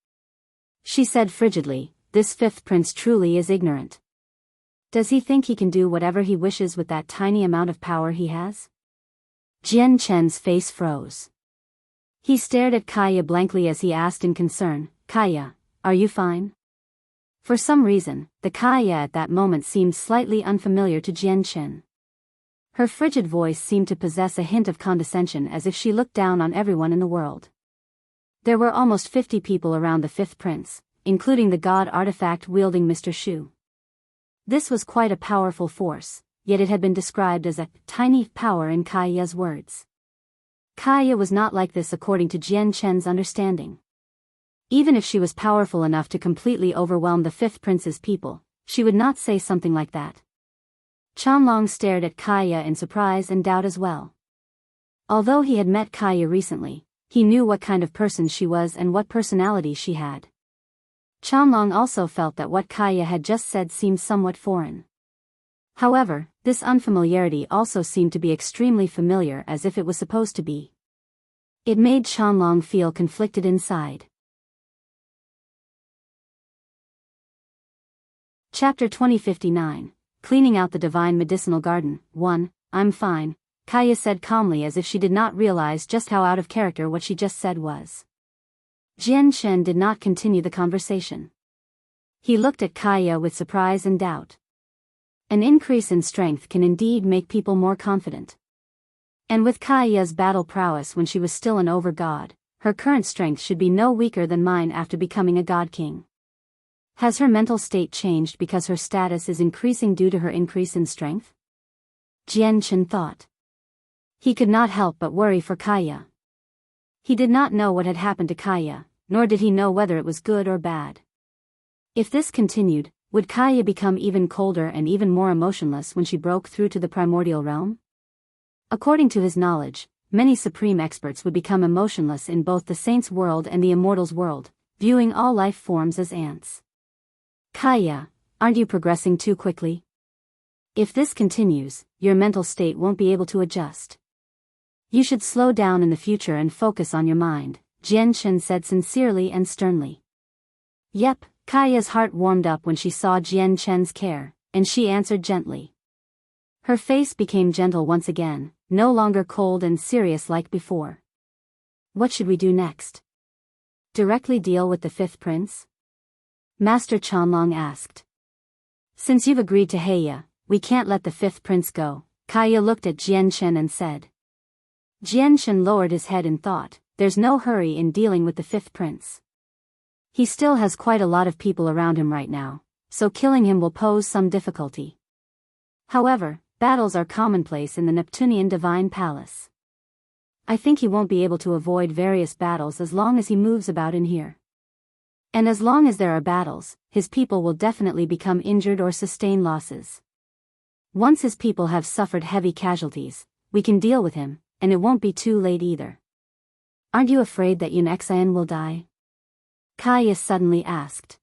She said frigidly, "This fifth prince truly is ignorant. Does he think he can do whatever he wishes with that tiny amount of power he has?" Jian Chen's face froze. He stared at Kaya blankly as he asked in concern, "Kaya, are you fine?" For some reason, the Kaya at that moment seemed slightly unfamiliar to Jian Chen. Her frigid voice seemed to possess a hint of condescension as if she looked down on everyone in the world. There were almost 50 people around the fifth prince, including the god artifact-wielding Mr. Shu. This was quite a powerful force, yet it had been described as a tiny power in Kaya's words. Kaya was not like this according to Jian Chen's understanding. Even if she was powerful enough to completely overwhelm the fifth prince's people, she would not say something like that. Chanlong stared at Kaya in surprise and doubt as well. Although he had met Kaya recently, he knew what kind of person she was and what personality she had. Chanlong also felt that what Kaya had just said seemed somewhat foreign. However, this unfamiliarity also seemed to be extremely familiar as if it was supposed to be. It made Chanlong feel conflicted inside. Chapter 2059, Cleaning Out the Divine Medicinal Garden. 1. I'm fine, Kaya said calmly as if she did not realize just how out of character what she just said was. Jian Chen did not continue the conversation. He looked at Kaya with surprise and doubt. An increase in strength can indeed make people more confident. And with Kaya's battle prowess when she was still an over-god, her current strength should be no weaker than mine after becoming a god king. Has her mental state changed because her status is increasing due to her increase in strength? Jian Chen thought. He could not help but worry for Kaya. He did not know what had happened to Kaya, nor did he know whether it was good or bad. If this continued, would Kaya become even colder and even more emotionless when she broke through to the primordial realm? According to his knowledge, many supreme experts would become emotionless in both the saints' world and the immortals' world, viewing all life forms as ants. Kaya, aren't you progressing too quickly? If this continues, your mental state won't be able to adjust. You should slow down in the future and focus on your mind, Jian Chen said sincerely and sternly. Yep, Kaya's heart warmed up when she saw Jian Chen's care, and she answered gently. Her face became gentle once again, no longer cold and serious like before. What should we do next? Directly deal with the fifth prince? Master Chanlong asked. Since you've agreed to Heya, we can't let the fifth prince go, Kaya looked at Jian Chen and said. Jian Chen lowered his head in thought, there's no hurry in dealing with the fifth prince. He still has quite a lot of people around him right now, so killing him will pose some difficulty. However, battles are commonplace in the Neptunean Divine Palace. I think he won't be able to avoid various battles as long as he moves about in here. And as long as there are battles, his people will definitely become injured or sustain losses. Once his people have suffered heavy casualties, we can deal with him, and it won't be too late either. Aren't you afraid that Yun Xian will die? Kaya suddenly asked.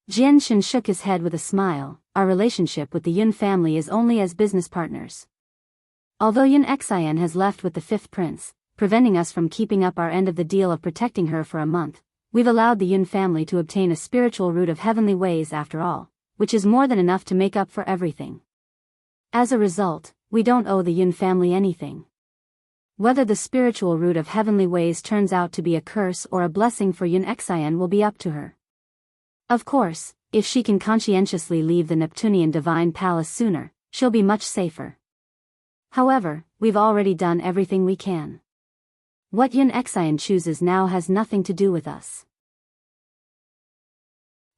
Jian Chen shook his head with a smile. Our relationship with the Yun family is only as business partners. Although Yun Xian has left with the fifth prince, preventing us from keeping up our end of the deal of protecting her for a month, we've allowed the Yun family to obtain a spiritual root of heavenly ways after all, which is more than enough to make up for everything. As a result, we don't owe the Yun family anything. Whether the spiritual root of heavenly ways turns out to be a curse or a blessing for Yun Xian will be up to her. Of course, if she can conscientiously leave the Neptunean Divine Palace sooner, she'll be much safer. However, we've already done everything we can. What Yun Xian chooses now has nothing to do with us.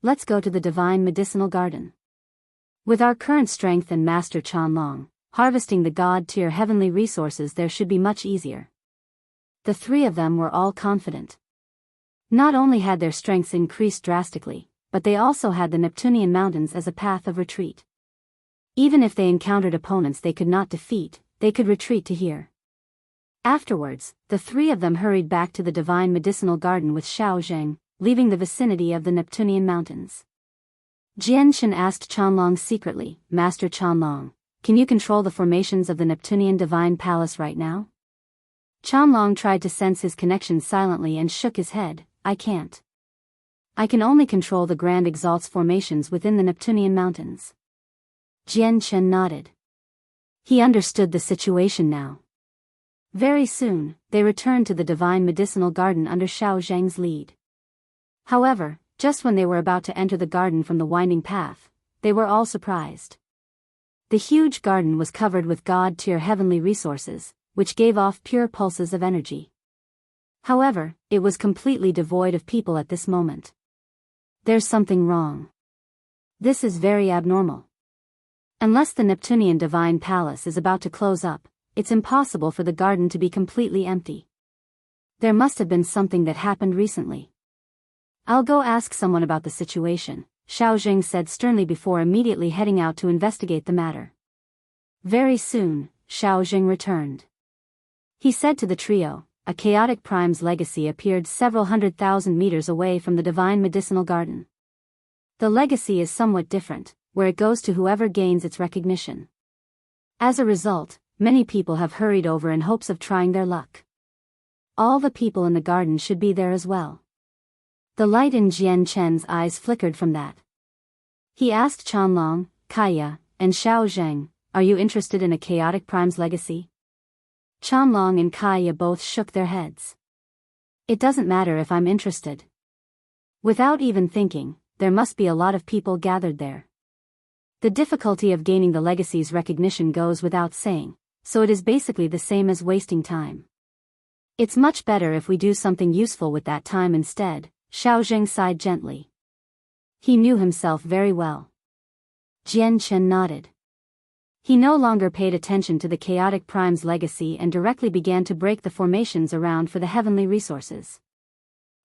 Let's go to the divine medicinal garden. With our current strength and Master Chanlong, harvesting the god-tier heavenly resources there should be much easier. The three of them were all confident. Not only had their strengths increased drastically, but they also had the Neptunean mountains as a path of retreat. Even if they encountered opponents they could not defeat, they could retreat to here. Afterwards, the three of them hurried back to the divine medicinal garden with Xiao Zheng, leaving the vicinity of the Neptunean mountains. Jian Shen asked Chanlong secretly, Master Chanlong, can you control the formations of the Neptunean divine palace right now? Chanlong tried to sense his connection silently and shook his head, I can't. I can only control the Grand Exalt's formations within the Neptunean mountains. Jian Shen nodded. He understood the situation now. Very soon, they returned to the divine medicinal garden under Xiao Zheng's lead. However, just when they were about to enter the garden from the winding path, they were all surprised. The huge garden was covered with god-tier heavenly resources, which gave off pure pulses of energy. However, it was completely devoid of people at this moment. There's something wrong. This is very abnormal. Unless the Neptunean divine palace is about to close up, it's impossible for the garden to be completely empty. There must have been something that happened recently. I'll go ask someone about the situation, Xiao Zheng said sternly before immediately heading out to investigate the matter. Very soon, Xiao Zheng returned. He said to the trio, a chaotic prime's legacy appeared several 100,000 meters away from the divine medicinal garden. The legacy is somewhat different, where it goes to whoever gains its recognition. As a result, many people have hurried over in hopes of trying their luck. All the people in the garden should be there as well. The light in Jian Chen's eyes flickered from that. He asked Chanlong, Kaya, and Xiao Zheng, are you interested in a chaotic prime's legacy? Chanlong and Kaya both shook their heads. It doesn't matter if I'm interested. Without even thinking, there must be a lot of people gathered there. The difficulty of gaining the legacy's recognition goes without saying, so it is basically the same as wasting time. It's much better if we do something useful with that time instead, Xiao Zheng sighed gently. He knew himself very well. Jian Chen nodded. He no longer paid attention to the chaotic prime's legacy and directly began to break the formations around for the heavenly resources.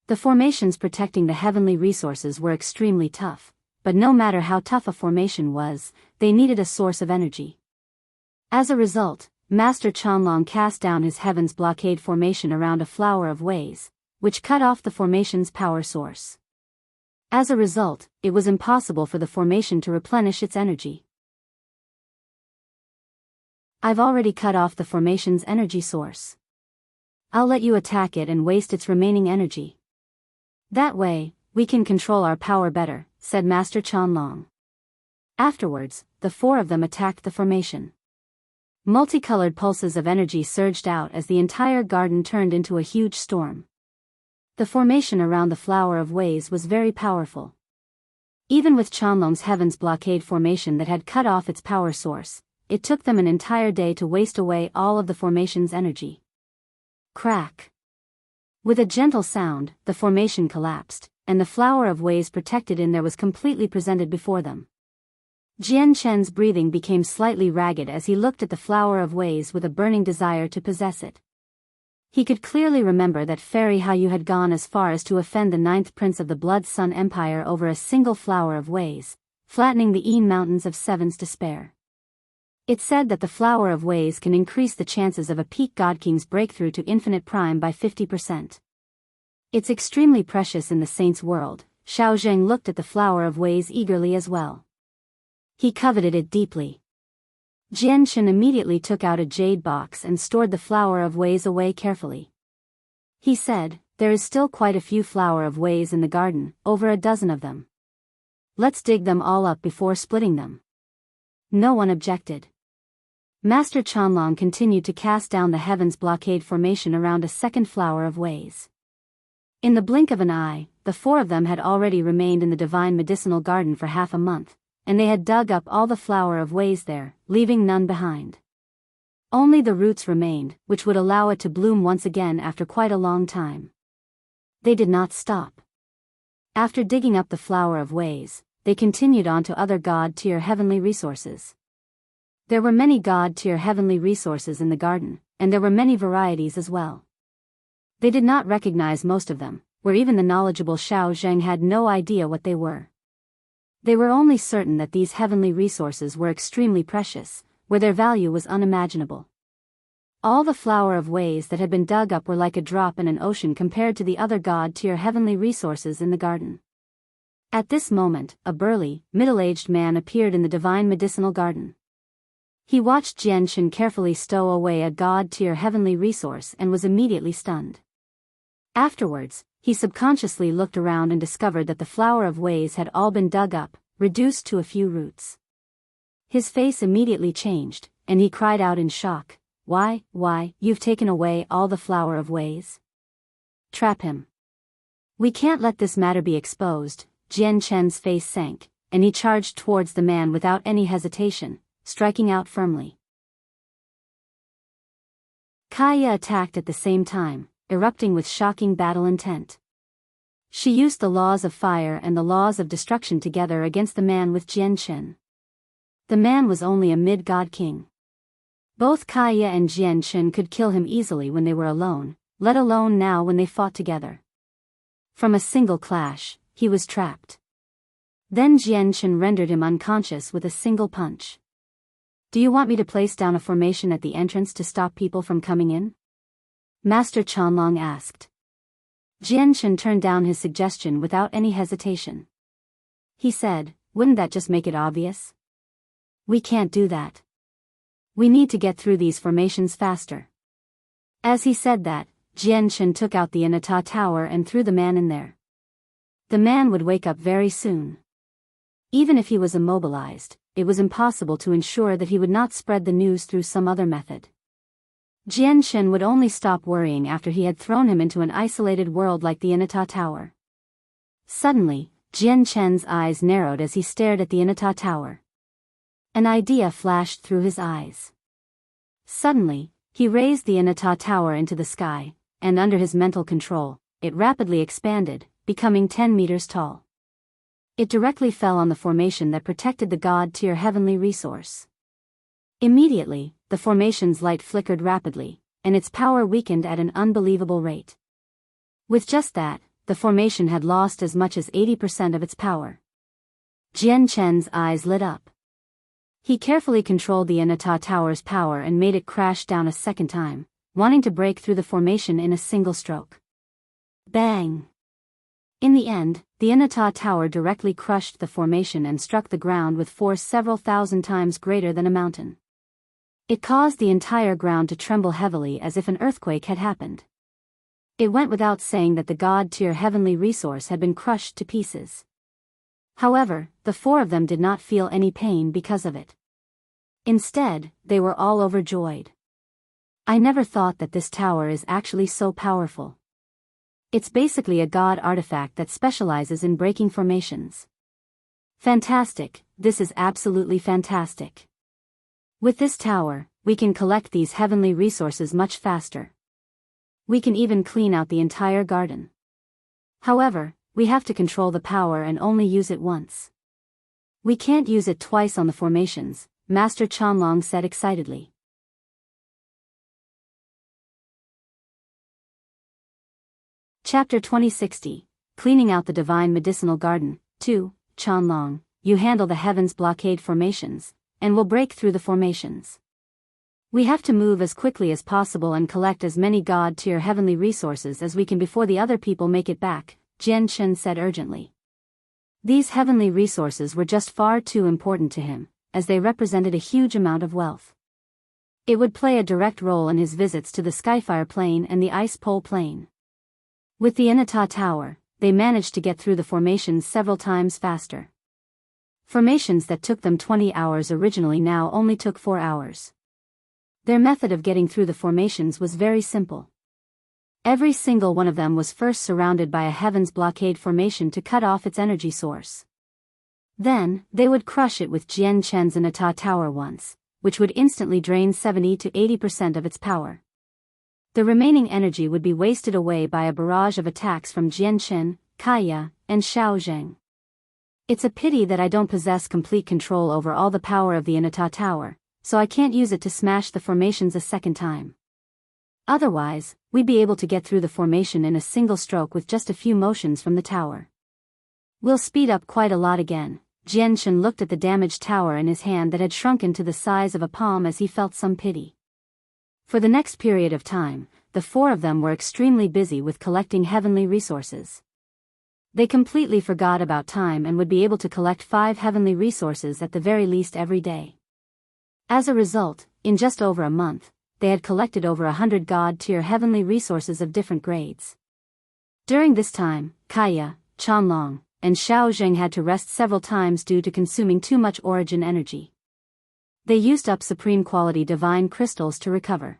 The formations protecting the heavenly resources were extremely tough, but no matter how tough a formation was, they needed a source of energy. As a result, Master Chanlong cast down his heaven's blockade formation around a flower of ways, which cut off the formation's power source. As a result, it was impossible for the formation to replenish its energy. I've already cut off the formation's energy source. I'll let you attack it and waste its remaining energy. That way, we can control our power better, said Master Chanlong. Afterwards, the four of them attacked the formation. Multicolored pulses of energy surged out as the entire garden turned into a huge storm. The formation around the Flower of Ways was very powerful. Even with Chanlong's Heaven's blockade formation that had cut off its power source, it took them an entire day to waste away all of the formation's energy. Crack! With a gentle sound, the formation collapsed, and the Flower of Ways protected in there was completely presented before them. Jian Chen's breathing became slightly ragged as he looked at the Flower of Ways with a burning desire to possess it. He could clearly remember that Fairy Hayu had gone as far as to offend the 9th Prince of the Blood Sun Empire over a single Flower of Ways, flattening the Een Mountains of Seven's despair. It said that the Flower of Ways can increase the chances of a peak God King's breakthrough to Infinite Prime by 50%. It's extremely precious in the Saint's world. Xiao Zheng looked at the Flower of Ways eagerly as well. He coveted it deeply. Jian Shen immediately took out a jade box and stored the Flower of Ways away carefully. He said, there is still quite a few Flower of Ways in the garden, over a dozen of them. Let's dig them all up before splitting them. No one objected. Master Chanlong continued to cast down the Heaven's blockade formation around a second Flower of Ways. In the blink of an eye, the four of them had already remained in the divine medicinal garden for half a month, and they had dug up all the Flower of Ways there, leaving none behind. Only the roots remained, which would allow it to bloom once again after quite a long time. They did not stop. After digging up the flower of ways, they continued on to other god-tier heavenly resources. There were many god-tier heavenly resources in the garden, and there were many varieties as well. They did not recognize most of them, where even the knowledgeable Xiao Zheng had no idea what they were. They were only certain that these heavenly resources were extremely precious, where their value was unimaginable. All the flower of ways that had been dug up were like a drop in an ocean compared to the other god-tier heavenly resources in the garden. At this moment, a burly, middle-aged man appeared in the divine medicinal garden. He watched Jian Shen carefully stow away a god-tier heavenly resource and was immediately stunned. Afterwards, he subconsciously looked around and discovered that the flower of ways had all been dug up, reduced to a few roots. His face immediately changed, and he cried out in shock, Why, you've taken away all the flower of ways? Trap him. We can't let this matter be exposed." Jian Chen's face sank, and he charged towards the man without any hesitation, striking out firmly. Kaya attacked at the same time, erupting with shocking battle intent. She used the laws of fire and the laws of destruction together against the man with Jian Chen. The man was only a mid-god king. Both Kaya and Jian Chen could kill him easily when they were alone, let alone now when they fought together. From a single clash, he was trapped. Then Jian Chen rendered him unconscious with a single punch. "Do you want me to place down a formation at the entrance to stop people from coming in?" Master Chanlong asked. Jian Chen turned down his suggestion without any hesitation. He said, "Wouldn't that just make it obvious? We can't do that. We need to get through these formations faster." As he said that, Jian Chen took out the Inata tower and threw the man in there. The man would wake up very soon. Even if he was immobilized, it was impossible to ensure that he would not spread the news through some other method. Jian Chen would only stop worrying after he had thrown him into an isolated world like the Inata tower. Suddenly, Jian Chen's eyes narrowed as he stared at the Inata tower. An idea flashed through his eyes. Suddenly, he raised the Inata tower into the sky, and under his mental control, it rapidly expanded, becoming 10 meters tall. It directly fell on the formation that protected the god-tier heavenly resource. Immediately, the formation's light flickered rapidly, and its power weakened at an unbelievable rate. With just that, the formation had lost as much as 80% of its power. Jian Chen's eyes lit up. He carefully controlled the Inata tower's power and made it crash down a second time, wanting to break through the formation in a single stroke. Bang! In the end, the Inata tower directly crushed the formation and struck the ground with force several thousand times greater than a mountain. It caused the entire ground to tremble heavily as if an earthquake had happened. It went without saying that the god-tier heavenly resource had been crushed to pieces. However, the four of them did not feel any pain because of it. Instead, they were all overjoyed. "I never thought that this tower is actually so powerful. It's basically a god artifact that specializes in breaking formations. Fantastic, this is absolutely fantastic. With this tower, we can collect these heavenly resources much faster. We can even clean out the entire garden. However, we have to control the power and only use it once. We can't use it twice on the formations," Master Chanlong said excitedly. Chapter 2060, Cleaning Out the Divine Medicinal Garden. 2. Chanlong, you handle the heavens blockade formations, and will break through the formations. We have to move as quickly as possible and collect as many god-tier heavenly resources as we can before the other people make it back, Jian Chen said urgently. These heavenly resources were just far too important to him, as they represented a huge amount of wealth. It would play a direct role in his visits to the Skyfire Plain and the Ice Pole Plain. With the Inata Tower, they managed to get through the formations several times faster. Formations that took them 20 hours originally now only took 4 hours. Their method of getting through the formations was very simple. Every single one of them was first surrounded by a heavens blockade formation to cut off its energy source. Then, they would crush it with Jian Chen's Inata Tower once, which would instantly drain 70 to 80% of its power. The remaining energy would be wasted away by a barrage of attacks from Jianchen, Kaya, and Shaozheng. It's a pity that I don't possess complete control over all the power of the Inata Tower, so I can't use it to smash the formations a second time. Otherwise, we'd be able to get through the formation in a single stroke with just a few motions from the tower. We'll speed up quite a lot again. Jianchen looked at the damaged tower in his hand that had shrunken to the size of a palm as he felt some pity. For the next period of time, the four of them were extremely busy with collecting heavenly resources. They completely forgot about time and would be able to collect 5 heavenly resources at the very least every day. As a result, in just over a month, they had collected over 100 god-tier heavenly resources of different grades. During this time, Kaya, Chanlong, and Shaozheng had to rest several times due to consuming too much origin energy. They used up supreme quality divine crystals to recover.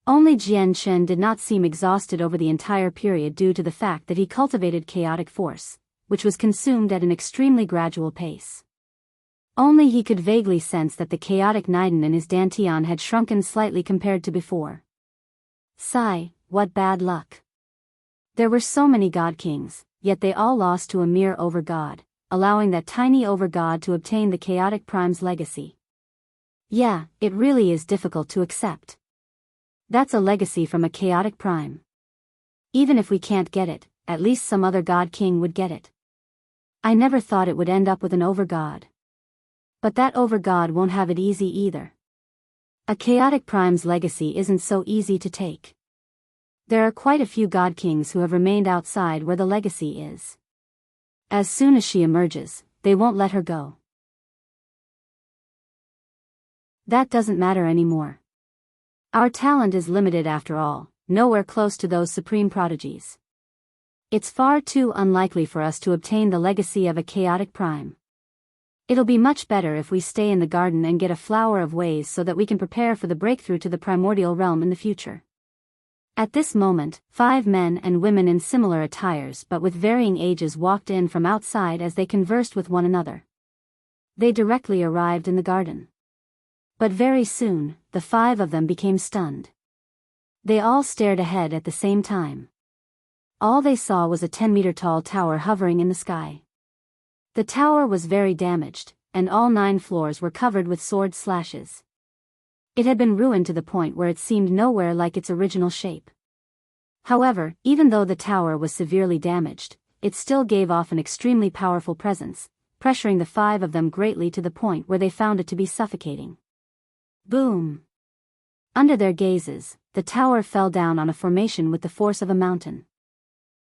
Only Jianchen did not seem exhausted over the entire period due to the fact that he cultivated chaotic force, which was consumed at an extremely gradual pace. Only he could vaguely sense that the chaotic Niden in his dantian had shrunken slightly compared to before. Sigh, what bad luck. There were so many god kings, yet they all lost to a mere overgod, allowing that tiny overgod to obtain the chaotic prime's legacy. Yeah, it really is difficult to accept. That's a legacy from a chaotic prime. Even if we can't get it, at least some other god king would get it. I never thought it would end up with an overgod. But that overgod won't have it easy either. A chaotic prime's legacy isn't so easy to take. There are quite a few god kings who have remained outside where the legacy is. As soon as she emerges, they won't let her go. That doesn't matter anymore. Our talent is limited after all, nowhere close to those supreme prodigies. It's far too unlikely for us to obtain the legacy of a chaotic prime. It'll be much better if we stay in the garden and get a flower of ways so that we can prepare for the breakthrough to the primordial realm in the future. At this moment, 5 men and women in similar attires but with varying ages walked in from outside as they conversed with one another. They directly arrived in the garden. But very soon, the 5 of them became stunned. They all stared ahead at the same time. All they saw was a 10-meter-tall tower hovering in the sky. The tower was very damaged, and all 9 floors were covered with sword slashes. It had been ruined to the point where it seemed nowhere like its original shape. However, even though the tower was severely damaged, it still gave off an extremely powerful presence, pressuring the 5 of them greatly to the point where they found it to be suffocating. Boom! Under their gazes, the tower fell down on a formation with the force of a mountain.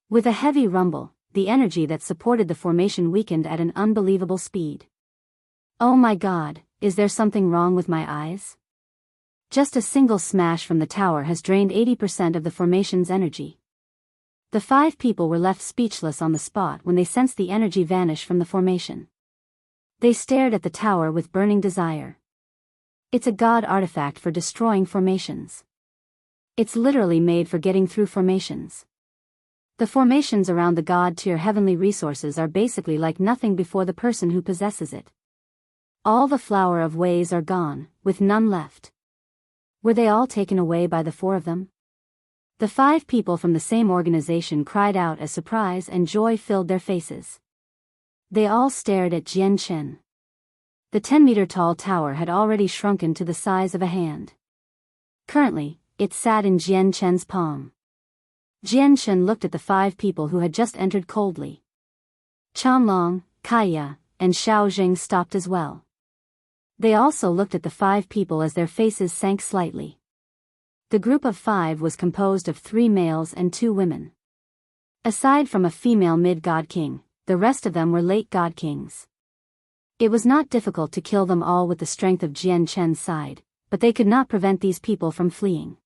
With a heavy rumble, the energy that supported the formation weakened at an unbelievable speed. Oh my God, is there something wrong with my eyes? Just a single smash from the tower has drained 80% of the formation's energy. The 5 people were left speechless on the spot when they sensed the energy vanish from the formation. They stared at the tower with burning desire. It's a god artifact for destroying formations. It's literally made for getting through formations. The formations around the god-tier heavenly resources are basically like nothing before the person who possesses it. All the flower of ways are gone, with none left. Were they all taken away by the 4 of them? The 5 people from the same organization cried out as surprise and joy filled their faces. They all stared at Jianchen. The 10-meter-tall tower had already shrunken to the size of a hand. Currently, it sat in Jianchen's palm. Jianchen looked at the 5 people who had just entered coldly. Chanlong, Kaya, and Shaozheng stopped as well. They also looked at the 5 people as their faces sank slightly. The group of 5 was composed of 3 males and 2 women. Aside from a female mid-god king, the rest of them were late god kings. It was not difficult to kill them all with the strength of Jianchen's side, but they could not prevent these people from fleeing.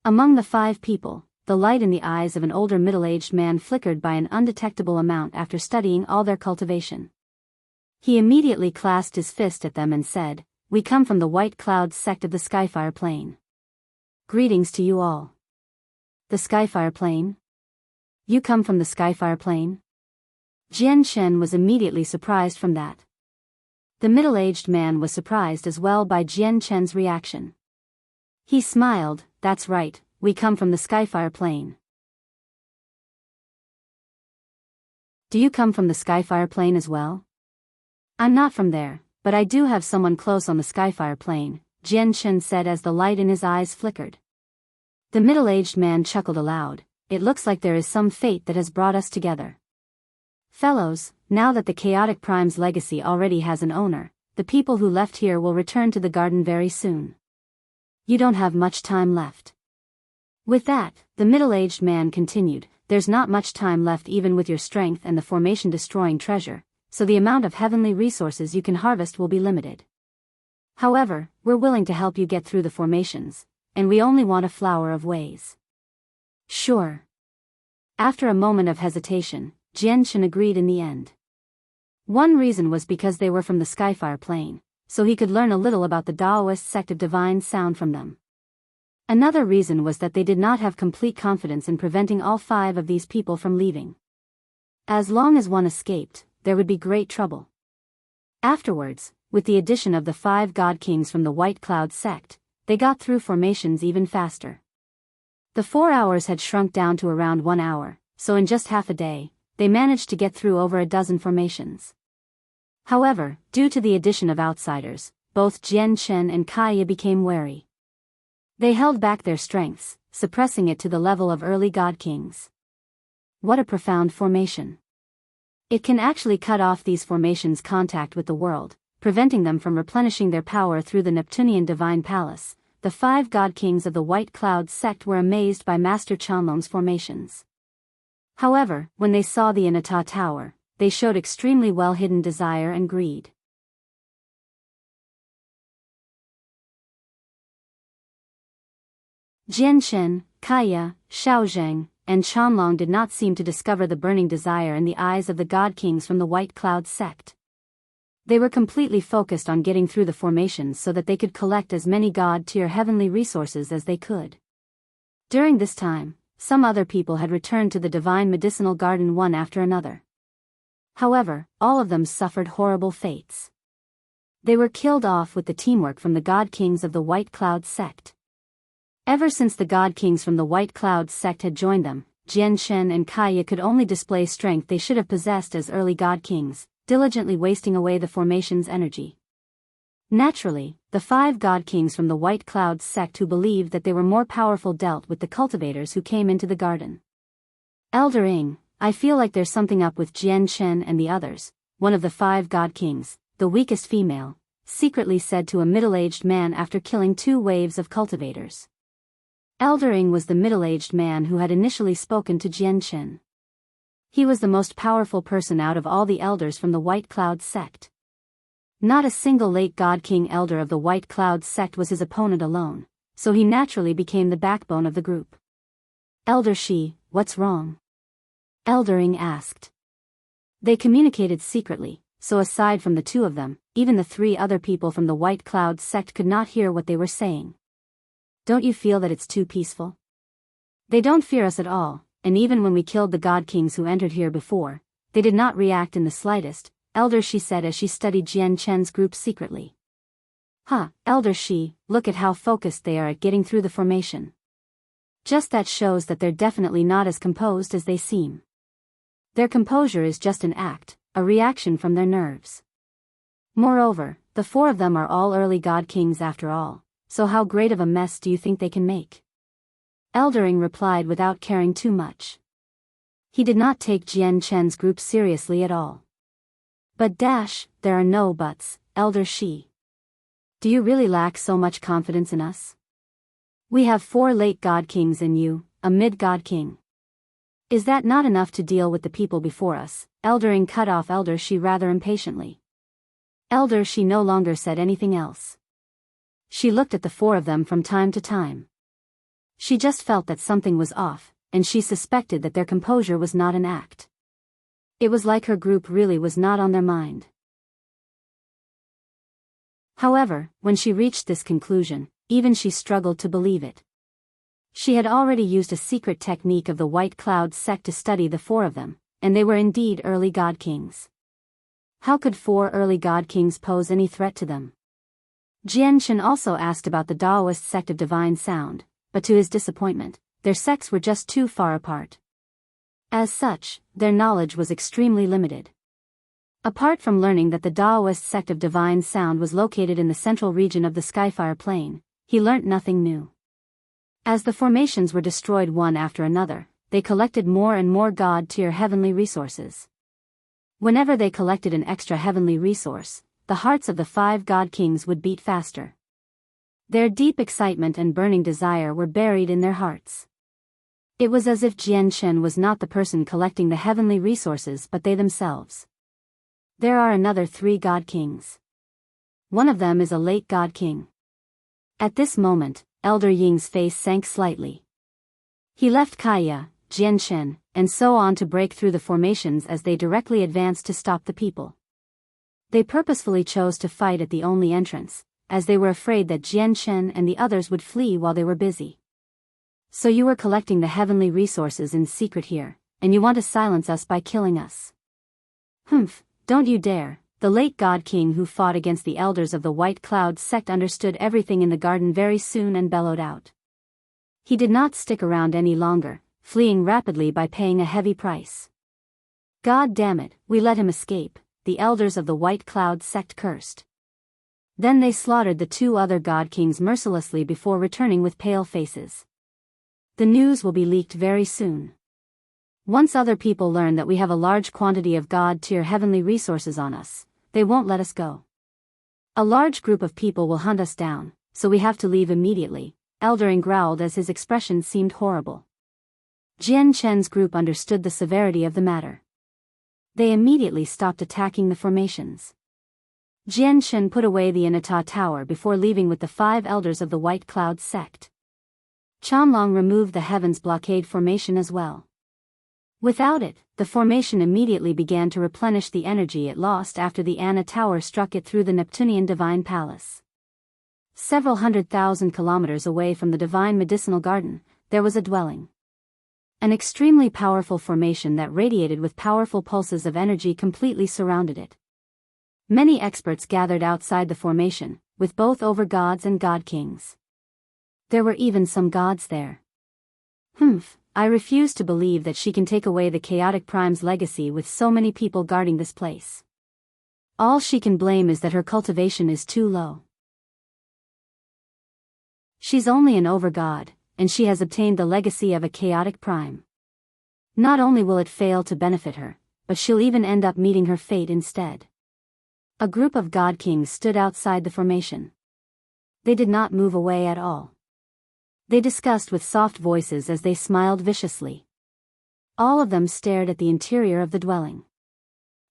Among the 5 people, the light in the eyes of an older middle-aged man flickered by an undetectable amount after studying all their cultivation. He immediately clasped his fist at them and said, "We come from the White Cloud sect of the Skyfire Plane. Greetings to you all." The Skyfire Plane? You come from the Skyfire Plane? Jianchen was immediately surprised from that. The middle-aged man was surprised as well by Jian Chen's reaction. He smiled, "That's right, we come from the Skyfire Plain." "Do you come from the Skyfire Plain as well?" "I'm not from there, but I do have someone close on the Skyfire Plain," Jian Chen said as the light in his eyes flickered. The middle-aged man chuckled aloud. "It looks like there is some fate that has brought us together. Fellows, now that the Chaotic Prime's legacy already has an owner, the people who left here will return to the garden very soon. You don't have much time left." With that, the middle-aged man continued, "There's not much time left even with your strength and the formation-destroying treasure, so the amount of heavenly resources you can harvest will be limited. However, we're willing to help you get through the formations, and we only want a flower of ways." "Sure." After a moment of hesitation, Jian Chen agreed in the end. One reason was because they were from the Skyfire Plain, so he could learn a little about the Daoist sect of divine sound from them. Another reason was that they did not have complete confidence in preventing all 5 of these people from leaving. As long as one escaped, there would be great trouble. Afterwards, with the addition of the 5 god kings from the White Cloud sect, they got through formations even faster. The 4 hours had shrunk down to around 1 hour, so in just half a day, they managed to get through over a dozen formations. However, due to the addition of outsiders, both Jian Chen and Kaya became wary. They held back their strengths, suppressing it to the level of early god kings. What a profound formation. It can actually cut off these formations' contact with the world, preventing them from replenishing their power through the Neptunean divine palace. The 5 god kings of the White Cloud sect were amazed by Master Chanlong's formations. However, when they saw the Inata tower, they showed extremely well-hidden desire and greed. Jian Chen, Kaya, Xiaozheng, and Chanlong did not seem to discover the burning desire in the eyes of the god kings from the White Cloud sect. They were completely focused on getting through the formations so that they could collect as many god-tier heavenly resources as they could. During this time, some other people had returned to the divine medicinal garden one after another. However, all of them suffered horrible fates. They were killed off with the teamwork from the god kings of the White Cloud sect. Ever since the god kings from the White Cloud sect had joined them, Jian Chen and Kaya could only display strength they should have possessed as early god kings, diligently wasting away the formation's energy. Naturally, the 5 god kings from the White Cloud sect who believed that they were more powerful dealt with the cultivators who came into the garden. "Elder Ing, I feel like there's something up with Jian Chen and the others," one of the 5 god kings, the weakest female, secretly said to a middle-aged man after killing 2 waves of cultivators. Elder Ing was the middle-aged man who had initially spoken to Jian Chen. He was the most powerful person out of all the elders from the White Cloud sect. Not a single late god king elder of the White Cloud sect was his opponent alone, so he naturally became the backbone of the group. "Elder Shi, what's wrong?" Elder Ing asked. They communicated secretly, so aside from the 2 of them, even the 3 other people from the White Cloud sect could not hear what they were saying. "Don't you feel that it's too peaceful? They don't fear us at all, and even when we killed the god kings who entered here before, they did not react in the slightest," Elder Shi said as she studied Jian Chen's group secretly. "Huh, Elder Shi, look at how focused they are at getting through the formation. Just that shows that they're definitely not as composed as they seem. Their composure is just an act, a reaction from their nerves. Moreover, the 4 of them are all early god kings after all, so how great of a mess do you think they can make?" Eldering replied without caring too much. He did not take Jian Chen's group seriously at all. "But there are no buts, Elder Shi. Do you really lack so much confidence in us? We have 4 late god kings and you, a mid-god king. Is that not enough to deal with the people before us?" Eldering cut off Elder Shi rather impatiently. Elder Shi no longer said anything else. She looked at the 4 of them from time to time. She just felt that something was off, and she suspected that their composure was not an act. It was like her group really was not on their mind. However, when she reached this conclusion, even she struggled to believe it. She had already used a secret technique of the White Cloud sect to study the 4 of them, and they were indeed early god kings. How could 4 early god kings pose any threat to them? Jian Chen also asked about the Daoist sect of divine sound, but to his disappointment, their sects were just too far apart. As such, their knowledge was extremely limited. Apart from learning that the Daoist sect of divine sound was located in the central region of the Skyfire Plain, he learnt nothing new. As the formations were destroyed one after another, they collected more and more god-tier heavenly resources. Whenever they collected an extra heavenly resource, the hearts of the 5 god kings would beat faster. Their deep excitement and burning desire were buried in their hearts. It was as if Jian Chen was not the person collecting the heavenly resources but they themselves. There are another 3 god kings. One of them is a late god king. At this moment, Elder Ying's face sank slightly. He left Kaya, Jian Chen, and so on to break through the formations as they directly advanced to stop the people. They purposefully chose to fight at the only entrance, as they were afraid that Jian Chen and the others would flee while they were busy. So you were collecting the heavenly resources in secret here, and you want to silence us by killing us. Humph, don't you dare. The late god king who fought against the elders of the White Cloud sect understood everything in the garden very soon and bellowed out. He did not stick around any longer, fleeing rapidly by paying a heavy price. God damn it, we let him escape, the elders of the White Cloud sect cursed. Then they slaughtered the 2 other god kings mercilessly before returning with pale faces. The news will be leaked very soon. Once other people learn that we have a large quantity of god-tier heavenly resources on us, they won't let us go. A large group of people will hunt us down, so we have to leave immediately, Elder Ying growled as his expression seemed horrible. Jian Chen's group understood the severity of the matter. They immediately stopped attacking the formations. Jian Chen put away the Inata tower before leaving with the 5 elders of the White Cloud sect. Chanlong removed the Heavens Blockade formation as well. Without it, the formation immediately began to replenish the energy it lost after the Anna Tower struck it through the Neptunean Divine Palace. Several 100,000 kilometers away from the Divine Medicinal Garden, there was a dwelling. An extremely powerful formation that radiated with powerful pulses of energy completely surrounded it. Many experts gathered outside the formation, with both over-gods and god-kings. There were even some gods there. Humph, I refuse to believe that she can take away the Chaotic Prime's legacy with so many people guarding this place. All she can blame is that her cultivation is too low. She's only an over-god, and she has obtained the legacy of a Chaotic Prime. Not only will it fail to benefit her, but she'll even end up meeting her fate instead. A group of god kings stood outside the formation. They did not move away at all. They discussed with soft voices as they smiled viciously. All of them stared at the interior of the dwelling.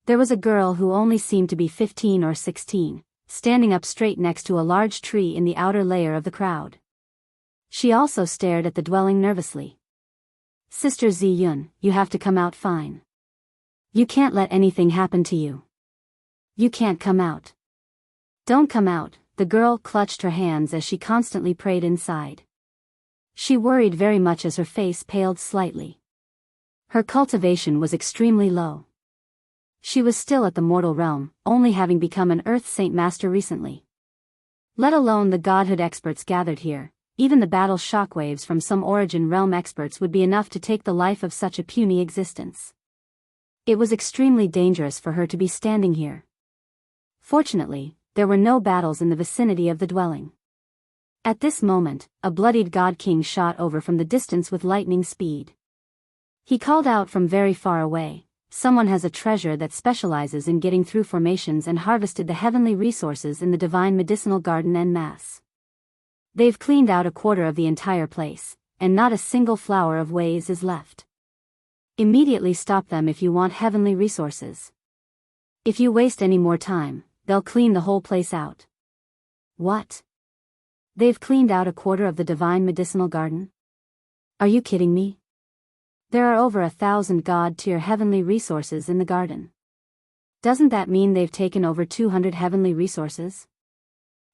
There was a girl who only seemed to be 15 or 16, standing up straight next to a large tree in the outer layer of the crowd. She also stared at the dwelling nervously. Sister Ziyun, you have to come out fine. You can't let anything happen to you. You can't come out. Don't come out, the girl clutched her hands as she constantly prayed inside. She worried very much as her face paled slightly. Her cultivation was extremely low. She was still at the mortal realm, only having become an Earth Saint Master recently. Let alone the godhood experts gathered here, even the battle shockwaves from some origin realm experts would be enough to take the life of such a puny existence. It was extremely dangerous for her to be standing here. Fortunately, there were no battles in the vicinity of the dwelling. At this moment, a bloodied god king shot over from the distance with lightning speed. He called out from very far away, "Someone has a treasure that specializes in getting through formations and harvested the heavenly resources in the Divine Medicinal Garden en masse. They've cleaned out a quarter of the entire place, and not a single flower of ways is left. Immediately stop them if you want heavenly resources. If you waste any more time, they'll clean the whole place out." What? They've cleaned out a quarter of the Divine Medicinal Garden? Are you kidding me? There are over 1,000 god-tier heavenly resources in the garden. Doesn't that mean they've taken over 200 heavenly resources?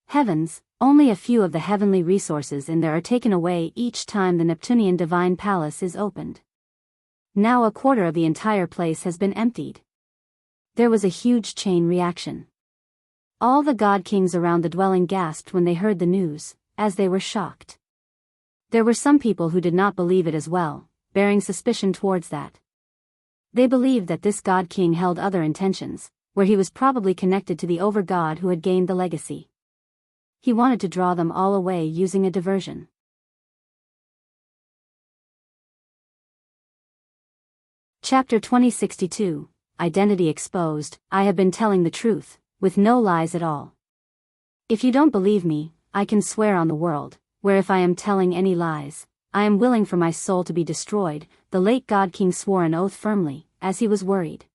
Heavens, only a few of the heavenly resources in there are taken away each time the Neptunean Divine Palace is opened. Now a quarter of the entire place has been emptied. There was a huge chain reaction. All the god kings around the dwelling gasped when they heard the news, as they were shocked. There were some people who did not believe it as well, bearing suspicion towards that. They believed that this god king held other intentions, where he was probably connected to the over-god who had gained the legacy. He wanted to draw them all away using a diversion. Chapter 2062, Identity Exposed. I have been telling the truth, with no lies at all. If you don't believe me, I can swear on the world, where if I am telling any lies, I am willing for my soul to be destroyed. The late god king swore an oath firmly, as he was worried.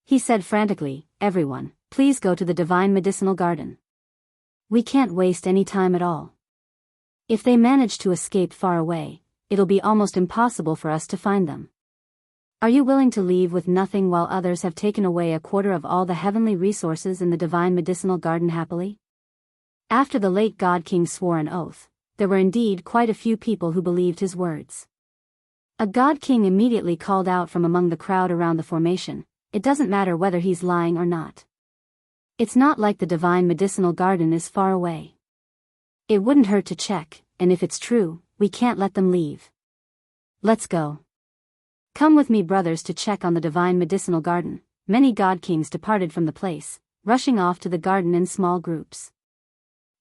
He said frantically, "Everyone, please go to the divine medicinal garden. We can't waste any time at all. If they manage to escape far away, it'll be almost impossible for us to find them. Are you willing to leave with nothing while others have taken away a quarter of all the heavenly resources in the divine medicinal garden happily?" After the late god king swore an oath, there were indeed quite a few people who believed his words. A god king immediately called out from among the crowd around the formation, "It doesn't matter whether he's lying or not. It's not like the divine medicinal garden is far away. It wouldn't hurt to check, and if it's true, we can't let them leave. Let's go. Come with me, brothers, to check on the divine medicinal garden." Many god kings departed from the place, rushing off to the garden in small groups.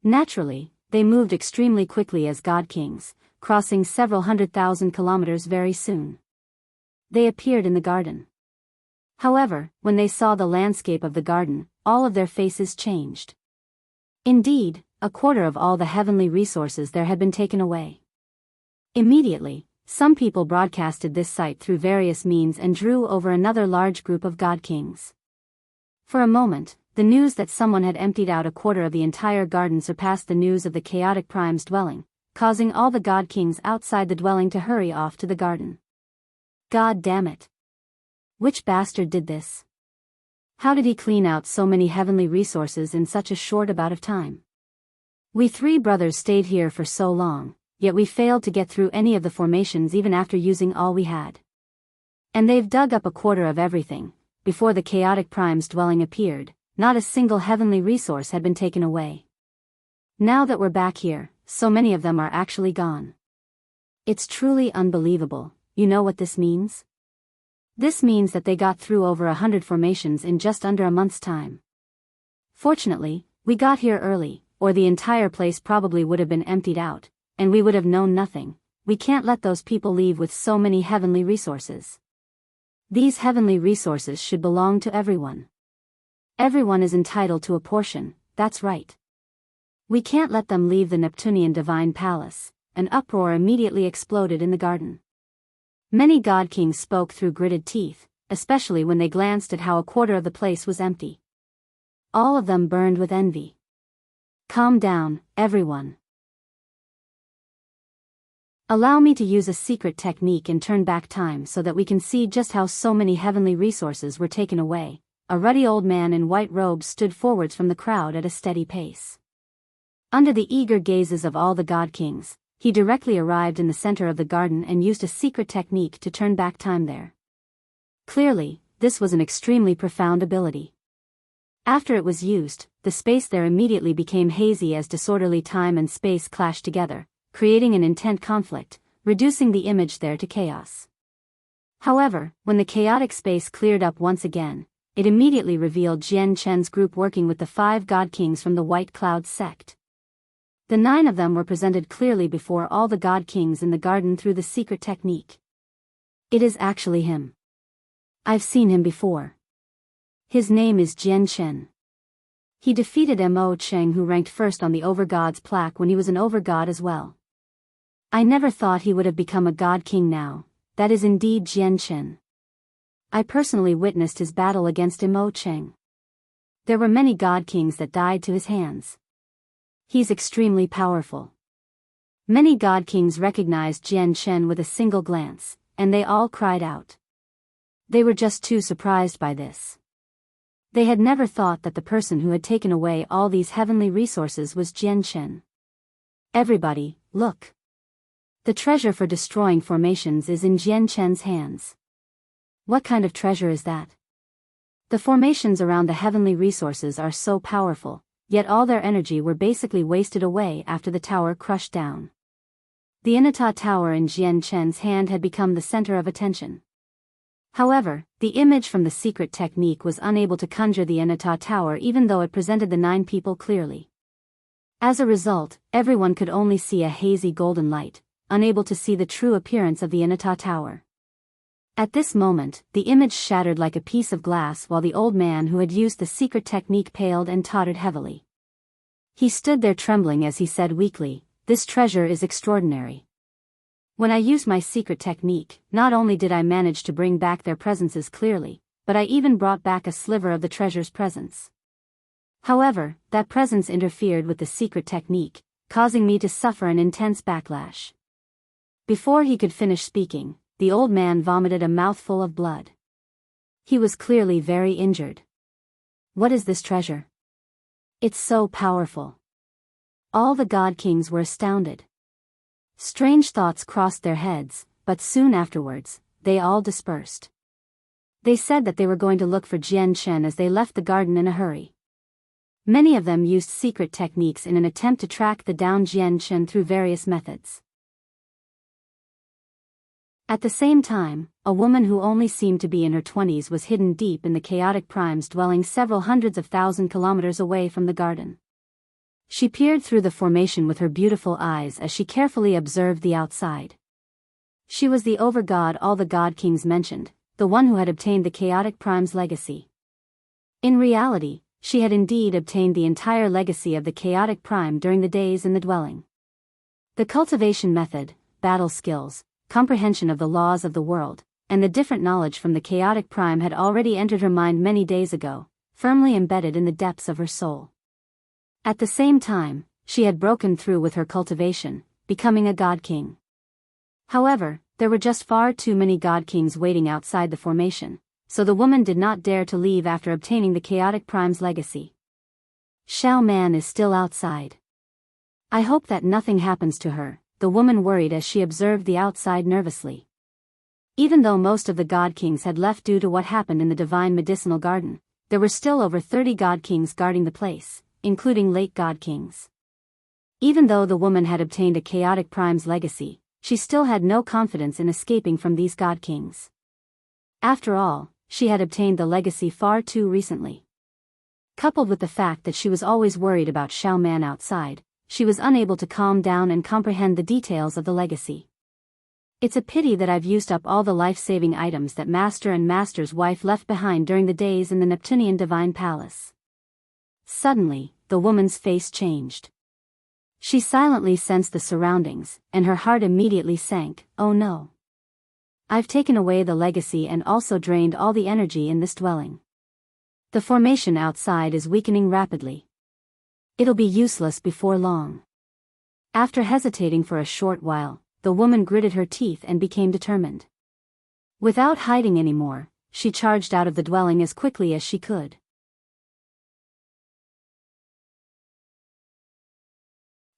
Naturally, they moved extremely quickly as god kings, crossing several 100,000 kilometers very soon. They appeared in the garden. However, when they saw the landscape of the garden, all of their faces changed. Indeed, a quarter of all the heavenly resources there had been taken away. Immediately, some people broadcasted this sight through various means and drew over another large group of god kings. For a moment, the news that someone had emptied out a quarter of the entire garden surpassed the news of the chaotic prime's dwelling, causing all the god kings outside the dwelling to hurry off to the garden. God damn it. Which bastard did this? How did he clean out so many heavenly resources in such a short amount of time? We three brothers stayed here for so long, yet we failed to get through any of the formations even after using all we had. And they've dug up a quarter of everything. Before the chaotic prime's dwelling appeared, not a single heavenly resource had been taken away. Now that we're back here, so many of them are actually gone. It's truly unbelievable. You know what this means? This means that they got through over 100 formations in just under a month's time. Fortunately, we got here early, or the entire place probably would have been emptied out, and we would have known nothing. We can't let those people leave with so many heavenly resources. These heavenly resources should belong to everyone. Everyone is entitled to a portion, that's right. We can't let them leave the Neptunean divine palace. An uproar immediately exploded in the garden. Many god kings spoke through gritted teeth, especially when they glanced at how a quarter of the place was empty. All of them burned with envy. Calm down, everyone. Allow me to use a secret technique and turn back time so that we can see just how so many heavenly resources were taken away. A ruddy old man in white robes stood forwards from the crowd at a steady pace. Under the eager gazes of all the god kings, he directly arrived in the center of the garden and used a secret technique to turn back time there. Clearly, this was an extremely profound ability. After it was used, the space there immediately became hazy as disorderly time and space clashed together, creating an intent conflict, reducing the image there to chaos. However, when the chaotic space cleared up once again, it immediately revealed Jian Chen's group working with the 5 god kings from the White Cloud sect. The 9 of them were presented clearly before all the god kings in the garden through the secret technique. It is actually him. I've seen him before. His name is Jian Chen. He defeated Mo Cheng, who ranked first on the Overgod's plaque when he was an Overgod as well. I never thought he would have become a god king now. That is indeed Jian Chen. I personally witnessed his battle against Mo Cheng. There were many god kings that died to his hands. He's extremely powerful. Many god kings recognized Jian Chen with a single glance, and they all cried out. They were just too surprised by this. They had never thought that the person who had taken away all these heavenly resources was Jian Chen. Everybody, look. The treasure for destroying formations is in Jian Chen's hands. What kind of treasure is that? The formations around the heavenly resources are so powerful, yet all their energy were basically wasted away after the tower crushed down. The Inata Tower in Jian Chen's hand had become the center of attention. However, the image from the secret technique was unable to conjure the Inata Tower even though it presented the 9 people clearly. As a result, everyone could only see a hazy golden light, unable to see the true appearance of the Inata Tower. At this moment, the image shattered like a piece of glass while the old man who had used the secret technique paled and tottered heavily. He stood there trembling as he said weakly, "This treasure is extraordinary. When I used my secret technique, not only did I manage to bring back their presences clearly, but I even brought back a sliver of the treasure's presence. However, that presence interfered with the secret technique, causing me to suffer an intense backlash." Before he could finish speaking, the old man vomited a mouthful of blood. He was clearly very injured. "What is this treasure? It's so powerful." All the god kings were astounded. Strange thoughts crossed their heads, but soon afterwards, they all dispersed. They said that they were going to look for Jian Chen as they left the garden in a hurry. Many of them used secret techniques in an attempt to track down Jian Chen through various methods. At the same time, a woman who only seemed to be in her 20s was hidden deep in the chaotic prime's dwelling several hundreds of thousand kilometers away from the garden. She peered through the formation with her beautiful eyes as she carefully observed the outside. She was the over-god all the god kings mentioned, the one who had obtained the chaotic prime's legacy. In reality, she had indeed obtained the entire legacy of the chaotic prime during the days in the dwelling. The cultivation method, battle skills, comprehension of the laws of the world, and the different knowledge from the chaotic prime had already entered her mind many days ago, firmly embedded in the depths of her soul. At the same time, she had broken through with her cultivation, becoming a god king. However, there were just far too many god kings waiting outside the formation, so the woman did not dare to leave after obtaining the chaotic prime's legacy. "Xiao Man is still outside. I hope that nothing happens to her," the woman worried as she observed the outside nervously. Even though most of the god kings had left due to what happened in the divine medicinal garden, there were still over 30 god kings guarding the place, including late god kings. Even though the woman had obtained a chaotic prime's legacy, she still had no confidence in escaping from these god kings. After all, she had obtained the legacy far too recently. Coupled with the fact that she was always worried about Xiao Man outside, she was unable to calm down and comprehend the details of the legacy. "It's a pity that I've used up all the life-saving items that Master and Master's wife left behind during the days in the Neptunean Divine Palace." Suddenly, the woman's face changed. She silently sensed the surroundings, and her heart immediately sank. "Oh no. I've taken away the legacy and also drained all the energy in this dwelling. The formation outside is weakening rapidly. It'll be useless before long." After hesitating for a short while, the woman gritted her teeth and became determined. Without hiding anymore, she charged out of the dwelling as quickly as she could.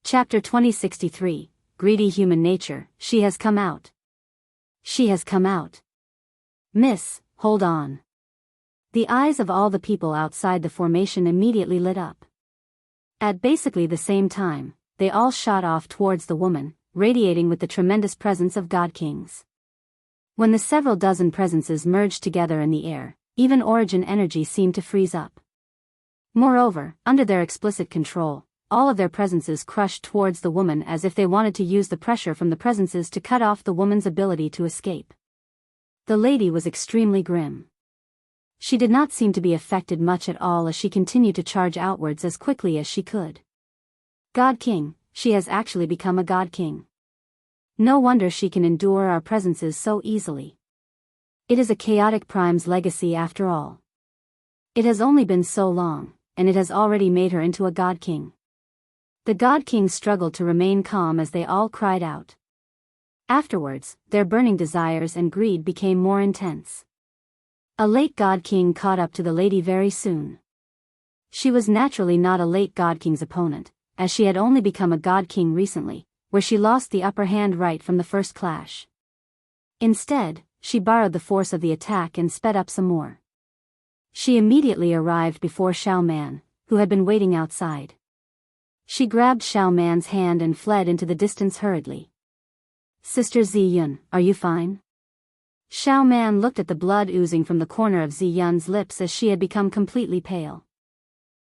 Chapter 2063, Greedy Human Nature. She has come out. She has come out. "Miss, hold on." The eyes of all the people outside the formation immediately lit up. At basically the same time, they all shot off towards the woman, radiating with the tremendous presence of god kings. When the several dozen presences merged together in the air, even origin energy seemed to freeze up. Moreover, under their explicit control, all of their presences crushed towards the woman as if they wanted to use the pressure from the presences to cut off the woman's ability to escape. The lady was extremely grim. She did not seem to be affected much at all as she continued to charge outwards as quickly as she could. "God King, she has actually become a god king. No wonder she can endure our presences so easily. It is a chaotic prime's legacy after all. It has only been so long, and it has already made her into a god king." The god kings struggled to remain calm as they all cried out. Afterwards, their burning desires and greed became more intense. A late god king caught up to the lady very soon. She was naturally not a late god king's opponent, as she had only become a god king recently, where she lost the upper hand right from the first clash. Instead, she borrowed the force of the attack and sped up some more. She immediately arrived before Xiao Man, who had been waiting outside. She grabbed Xiao Man's hand and fled into the distance hurriedly. Sister Ziyun, are you fine? Xiao Man looked at the blood oozing from the corner of Ziyun's lips as she had become completely pale.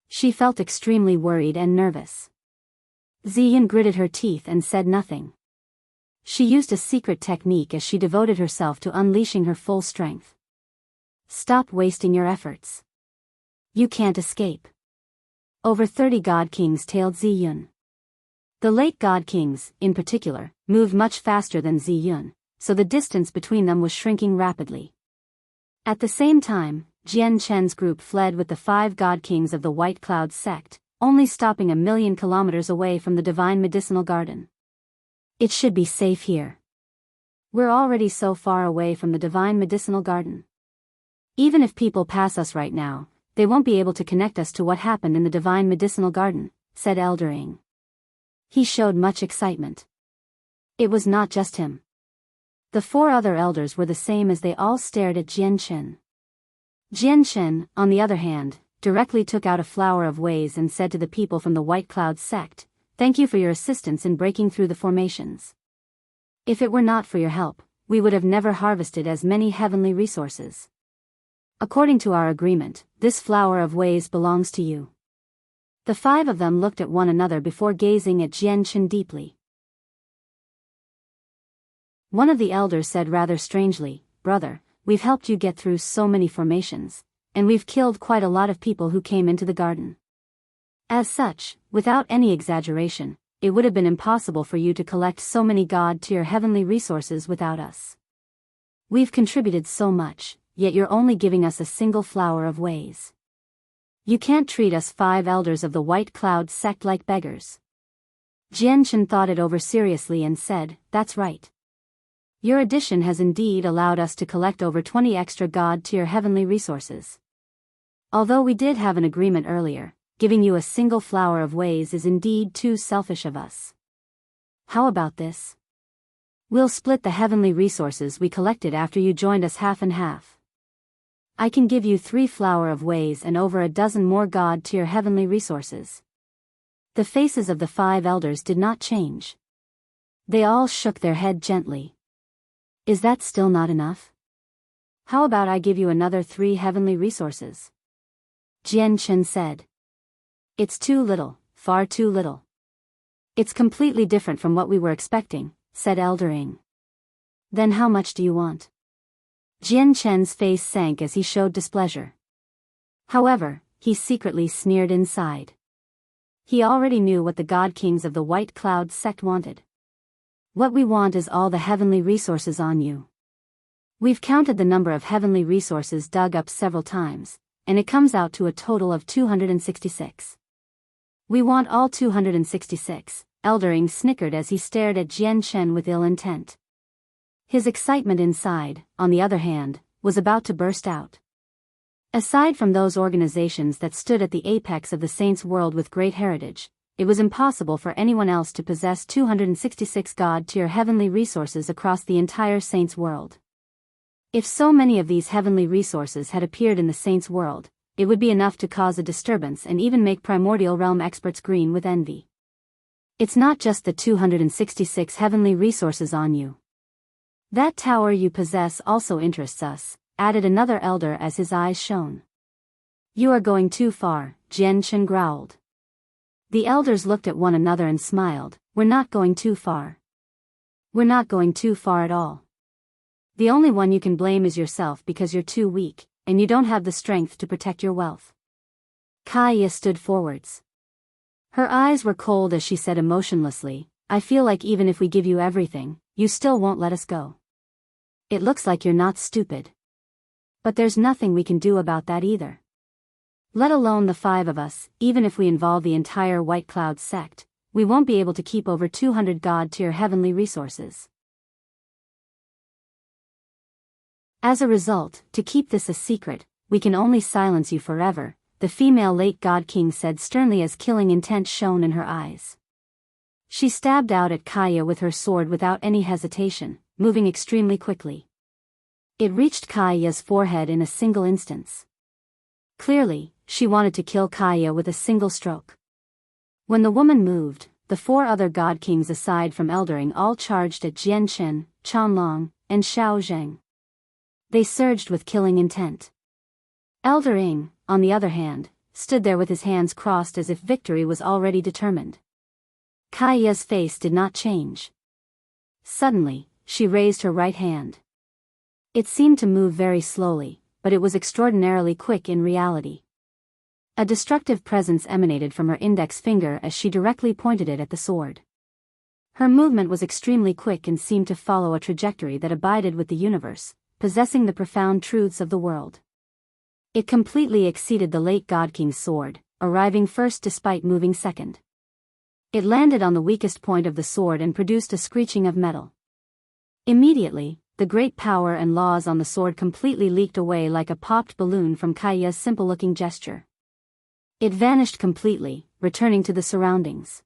She felt extremely worried and nervous. Ziyun gritted her teeth and said nothing. She used a secret technique as she devoted herself to unleashing her full strength. Stop wasting your efforts. You can't escape. Over 30 God Kings tailed Ziyun. The late God Kings, in particular, moved much faster than Ziyun, so the distance between them was shrinking rapidly. At the same time, Jian Chen's group fled with the 5 God Kings of the White Cloud sect, only stopping 1,000,000 kilometers away from the Divine Medicinal Garden. It should be safe here. We're already so far away from the Divine Medicinal Garden. Even if people pass us right now, they won't be able to connect us to what happened in the Divine Medicinal Garden, said Elder Ying. He showed much excitement. It was not just him. The 4 other elders were the same as they all stared at Jian Chen. Jian Chen, on the other hand, directly took out a flower of ways and said to the people from the White Cloud sect, "Thank you for your assistance in breaking through the formations. If it were not for your help, we would have never harvested as many heavenly resources. According to our agreement, this flower of ways belongs to you." The 5 of them looked at one another before gazing at Jian Chen deeply. One of the elders said rather strangely, "Brother, we've helped you get through so many formations, and we've killed quite a lot of people who came into the garden. As such, without any exaggeration, it would have been impossible for you to collect so many God-tier heavenly resources without us. We've contributed so much, yet you're only giving us a single flower of ways. You can't treat us 5 elders of the White Cloud sect like beggars." Jian Chen thought it over seriously and said, "That's right. Your addition has indeed allowed us to collect over 20 extra God-tier heavenly resources. Although we did have an agreement earlier, giving you a single flower of ways is indeed too selfish of us. How about this? We'll split the heavenly resources we collected after you joined us half and half. I can give you 3 flower of ways and over a dozen more God-tier heavenly resources." The faces of the 5 elders did not change. They all shook their head gently. "Is that still not enough? How about I give you another 3 heavenly resources?" Jian Chen said. "It's too little, far too little. It's completely different from what we were expecting," said Elder Ying. "Then how much do you want?" Jian Chen's face sank as he showed displeasure. However, he secretly sneered inside. He already knew what the God Kings of the White Cloud sect wanted. "What we want is all the heavenly resources on you. We've counted the number of heavenly resources dug up several times, and it comes out to a total of 266. We want all 266, Elder Ying snickered as he stared at Jian Chen with ill intent. His excitement inside, on the other hand, was about to burst out. Aside from those organizations that stood at the apex of the Saints' world with great heritage, it was impossible for anyone else to possess 266 God-tier heavenly resources across the entire Saints' world. If so many of these heavenly resources had appeared in the Saints' world, it would be enough to cause a disturbance and even make primordial realm experts green with envy. It's not just the 266 heavenly resources on you. That tower you possess also interests us, added another elder as his eyes shone. You are going too far, Jian Chen growled. The elders looked at one another and smiled. We're not going too far. We're not going too far at all. The only one you can blame is yourself because you're too weak, and you don't have the strength to protect your wealth. Kaya stood forwards. Her eyes were cold as she said emotionlessly, I feel like even if we give you everything, you still won't let us go. It looks like you're not stupid. But there's nothing we can do about that either. Let alone the 5 of us, even if we involve the entire White Cloud sect, we won't be able to keep over 200 God-tier heavenly resources. As a result, to keep this a secret, we can only silence you forever, the female late God King said sternly as killing intent shone in her eyes. She stabbed out at Kaya with her sword without any hesitation, moving extremely quickly. It reached Kaya's forehead in a single instance. Clearly, she wanted to kill Kaya with a single stroke. When the woman moved, the 4 other god kings aside from Eldering all charged at Jian Chen, Chanlong, and Xiao Zheng. They surged with killing intent. Eldering, on the other hand, stood there with his hands crossed as if victory was already determined. Kaya's face did not change. Suddenly, she raised her right hand. It seemed to move very slowly, but it was extraordinarily quick in reality. A destructive presence emanated from her index finger as she directly pointed it at the sword. Her movement was extremely quick and seemed to follow a trajectory that abided with the universe, possessing the profound truths of the world. It completely exceeded the late God King's sword, arriving first despite moving second. It landed on the weakest point of the sword and produced a screeching of metal. Immediately, the great power and laws on the sword completely leaked away like a popped balloon from Kaya's simple-looking gesture. It vanished completely, returning to the surroundings.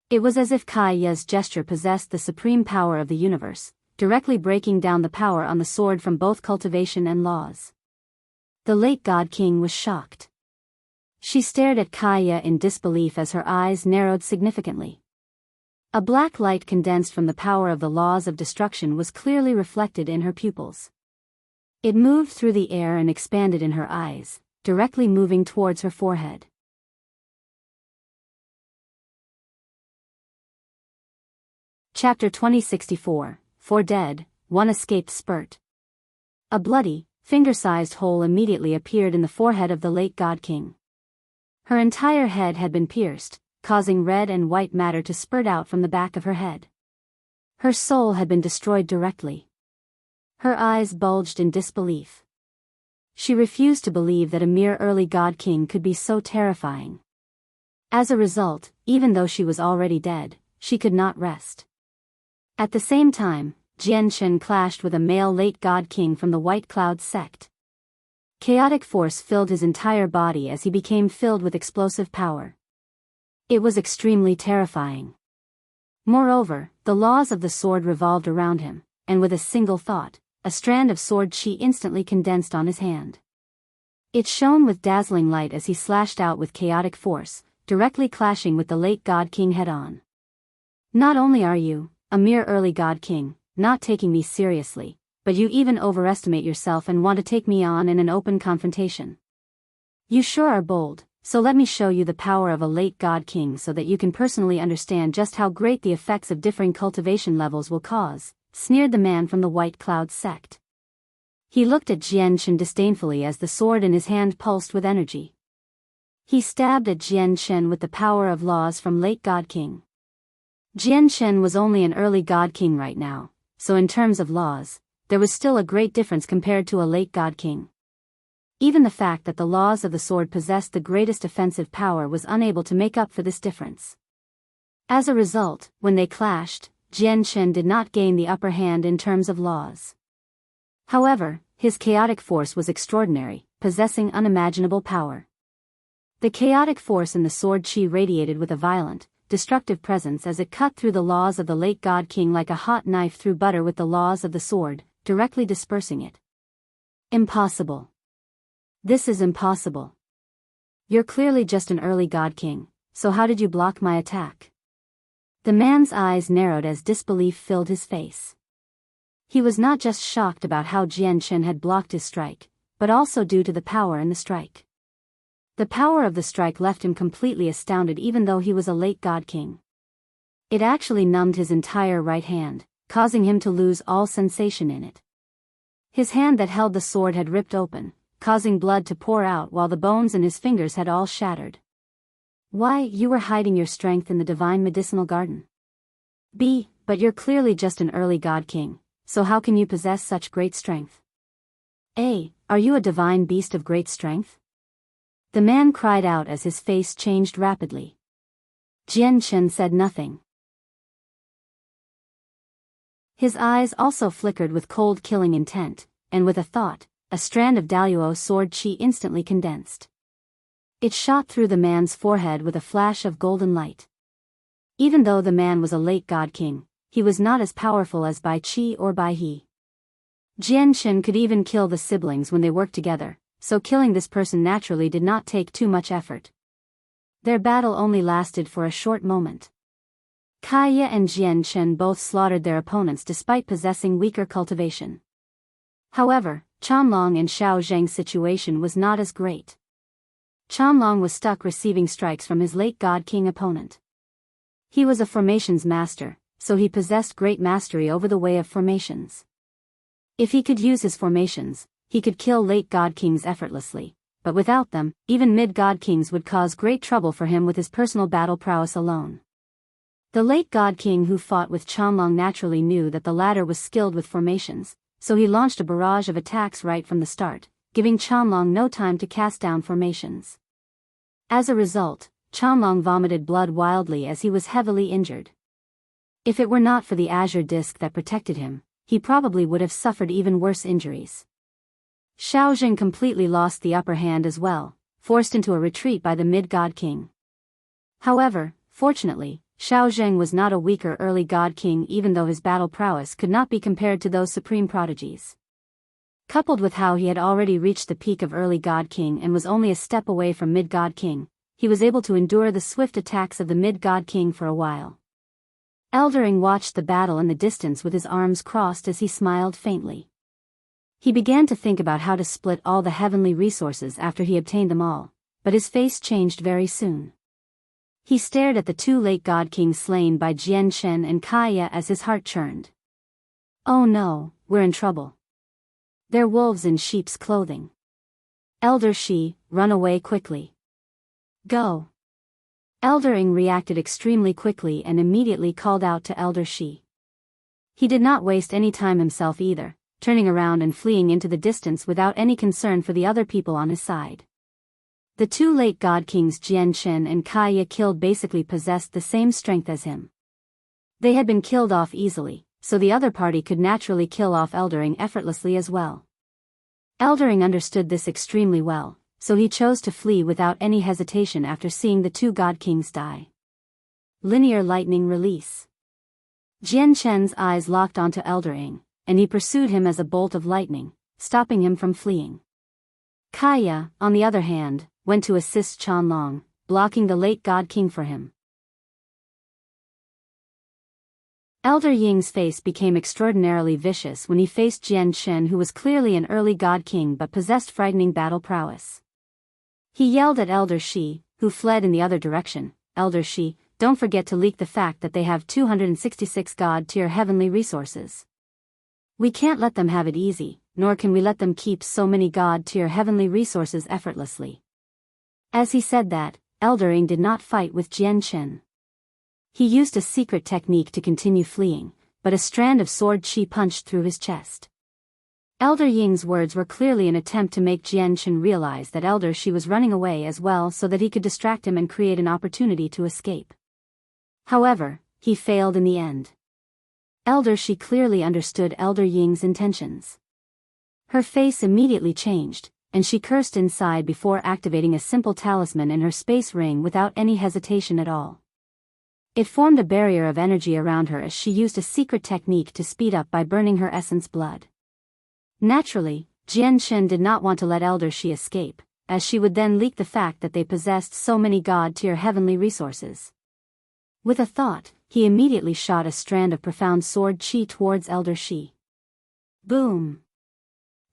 It was as if Kaya's gesture possessed the supreme power of the universe, directly breaking down the power on the sword from both cultivation and laws. The late God King was shocked. She stared at Kaya in disbelief as her eyes narrowed significantly. A black light condensed from the power of the laws of destruction was clearly reflected in her pupils. It moved through the air and expanded in her eyes, directly moving towards her forehead. Chapter 2064, 4 Dead, 1 Escaped Spurt. A bloody, finger-sized hole immediately appeared in the forehead of the late God King. Her entire head had been pierced, causing red and white matter to spurt out from the back of her head. Her soul had been destroyed directly. Her eyes bulged in disbelief. She refused to believe that a mere early God King could be so terrifying. As a result, even though she was already dead, she could not rest. At the same time, Jian Chen clashed with a male late God King from the White Cloud sect. Chaotic force filled his entire body as he became filled with explosive power. It was extremely terrifying. Moreover, the laws of the sword revolved around him, and with a single thought, a strand of sword chi instantly condensed on his hand. It shone with dazzling light as he slashed out with chaotic force, directly clashing with the late God King head-on. Not only are you, a mere early God King, not taking me seriously, but you even overestimate yourself and want to take me on in an open confrontation. You sure are bold, so let me show you the power of a late God King so that you can personally understand just how great the effects of differing cultivation levels will cause, sneered the man from the White Cloud sect. He looked at Jian Chen disdainfully as the sword in his hand pulsed with energy. He stabbed at Jian Chen with the power of laws from late God King. Jian Chen was only an early God King right now, so in terms of laws, there was still a great difference compared to a late God King. Even the fact that the laws of the sword possessed the greatest offensive power was unable to make up for this difference. As a result, when they clashed, Jian Chen did not gain the upper hand in terms of laws. However, his chaotic force was extraordinary, possessing unimaginable power. The chaotic force in the sword chi radiated with a violent, destructive presence as it cut through the laws of the late God King like a hot knife through butter with the laws of the sword, directly dispersing it. Impossible. This is impossible. You're clearly just an early God King, so how did you block my attack? The man's eyes narrowed as disbelief filled his face. He was not just shocked about how Jian Chen had blocked his strike, but also due to the power in the strike. The power of the strike left him completely astounded even though he was a late God King. It actually numbed his entire right hand, causing him to lose all sensation in it. His hand that held the sword had ripped open, causing blood to pour out while the bones in his fingers had all shattered. Why, you were hiding your strength in the divine medicinal garden. But you're clearly just an early God King, so how can you possess such great strength? Are you a divine beast of great strength? The man cried out as his face changed rapidly. Jian Chen said nothing. His eyes also flickered with cold killing intent, and with a thought, a strand of Daluo sword chi instantly condensed. It shot through the man's forehead with a flash of golden light. Even though the man was a late God King, he was not as powerful as Bai Qi or Bai He. Jian Chen could even kill the siblings when they worked together, so killing this person naturally did not take too much effort. Their battle only lasted for a short moment. Kaya and Jian Chen both slaughtered their opponents despite possessing weaker cultivation. However, Chanlong and Xiao Zheng's situation was not as great. Chanlong was stuck receiving strikes from his late God King opponent. He was a formations master, so he possessed great mastery over the way of formations. If he could use his formations, he could kill late God Kings effortlessly, but without them, even mid-God Kings would cause great trouble for him with his personal battle prowess alone. The late God King who fought with Chanlong naturally knew that the latter was skilled with formations, so he launched a barrage of attacks right from the start, giving Chanlong no time to cast down formations. As a result, Chanlong vomited blood wildly as he was heavily injured. If it were not for the azure disc that protected him, he probably would have suffered even worse injuries. Xiao Zheng completely lost the upper hand as well, forced into a retreat by the mid-God King. However, fortunately, Xiao Zheng was not a weaker early God King even though his battle prowess could not be compared to those supreme prodigies. Coupled with how he had already reached the peak of early God King and was only a step away from mid-God King, he was able to endure the swift attacks of the mid-God King for a while. Eldering watched the battle in the distance with his arms crossed as he smiled faintly. He began to think about how to split all the heavenly resources after he obtained them all, but his face changed very soon. He stared at the two late God Kings slain by Jian Chen and Kaya as his heart churned. Oh no, we're in trouble. They're wolves in sheep's clothing. Elder Shi, run away quickly. Go. Elder Ing reacted extremely quickly and immediately called out to Elder Shi. He did not waste any time himself either, turning around and fleeing into the distance without any concern for the other people on his side. The two late God Kings Jian Chen and Kaya killed basically possessed the same strength as him. They had been killed off easily, so the other party could naturally kill off Eldering effortlessly as well. Eldering understood this extremely well, so he chose to flee without any hesitation after seeing the two God Kings die. Linear lightning release. Jian Chen's eyes locked onto Eldering, and he pursued him as a bolt of lightning, stopping him from fleeing. Kaya, on the other hand, went to assist Chanlong, blocking the late God King for him. Elder Ying's face became extraordinarily vicious when he faced Jian Chen, who was clearly an early God King but possessed frightening battle prowess. He yelled at Elder Shi, who fled in the other direction, "Elder Shi, don't forget to leak the fact that they have 266 God-tier heavenly resources. We can't let them have it easy, nor can we let them keep so many God-tier heavenly resources effortlessly." As he said that, Elder Ing did not fight with Jian Chen. He used a secret technique to continue fleeing, but a strand of sword chi punched through his chest. Elder Ying's words were clearly an attempt to make Jian Chen realize that Elder Shi was running away as well so that he could distract him and create an opportunity to escape. However, he failed in the end. Elder Shi clearly understood Elder Ying's intentions. Her face immediately changed, and she cursed inside before activating a simple talisman in her space ring without any hesitation at all. It formed a barrier of energy around her as she used a secret technique to speed up by burning her essence blood. Naturally, Jian Chen did not want to let Elder Shi escape, as she would then leak the fact that they possessed so many God-tier heavenly resources. With a thought, he immediately shot a strand of profound sword chi towards Elder Shi. Boom!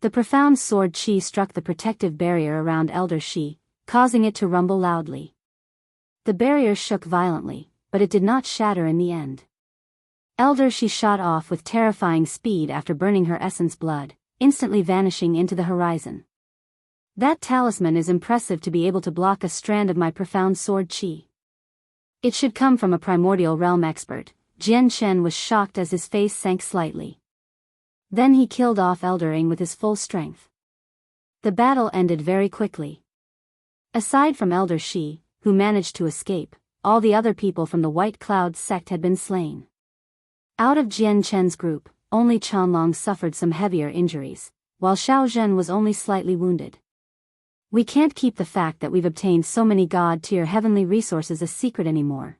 The profound sword chi struck the protective barrier around Elder Shi, causing it to rumble loudly. The barrier shook violently, but it did not shatter in the end. Elder Shi shot off with terrifying speed after burning her essence blood, instantly vanishing into the horizon. That talisman is impressive to be able to block a strand of my profound sword chi. It should come from a primordial realm expert. Jian Chen was shocked as his face sank slightly. Then he killed off Elder Ing with his full strength. The battle ended very quickly. Aside from Elder Shi, who managed to escape, all the other people from the White Cloud sect had been slain. Out of Jian Chen's group, only Chanlong suffered some heavier injuries, while Xiao Zhen was only slightly wounded. We can't keep the fact that we've obtained so many God-tier heavenly resources a secret anymore.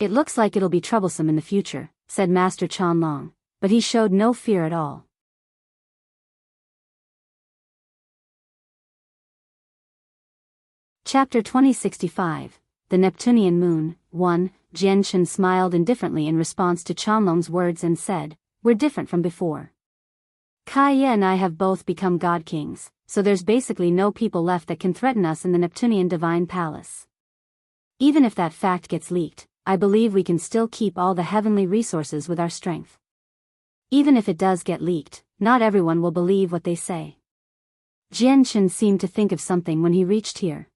It looks like it'll be troublesome in the future, said Master Chanlong, but he showed no fear at all. Chapter 2065, The Neptunean Moon. 1. Jianchen smiled indifferently in response to Chanlong's words and said, "We're different from before. Kaya and I have both become god kings, so there's basically no people left that can threaten us in the Neptunean divine palace. Even if that fact gets leaked, I believe we can still keep all the heavenly resources with our strength. Even if it does get leaked, not everyone will believe what they say." Jianchen seemed to think of something when he reached here.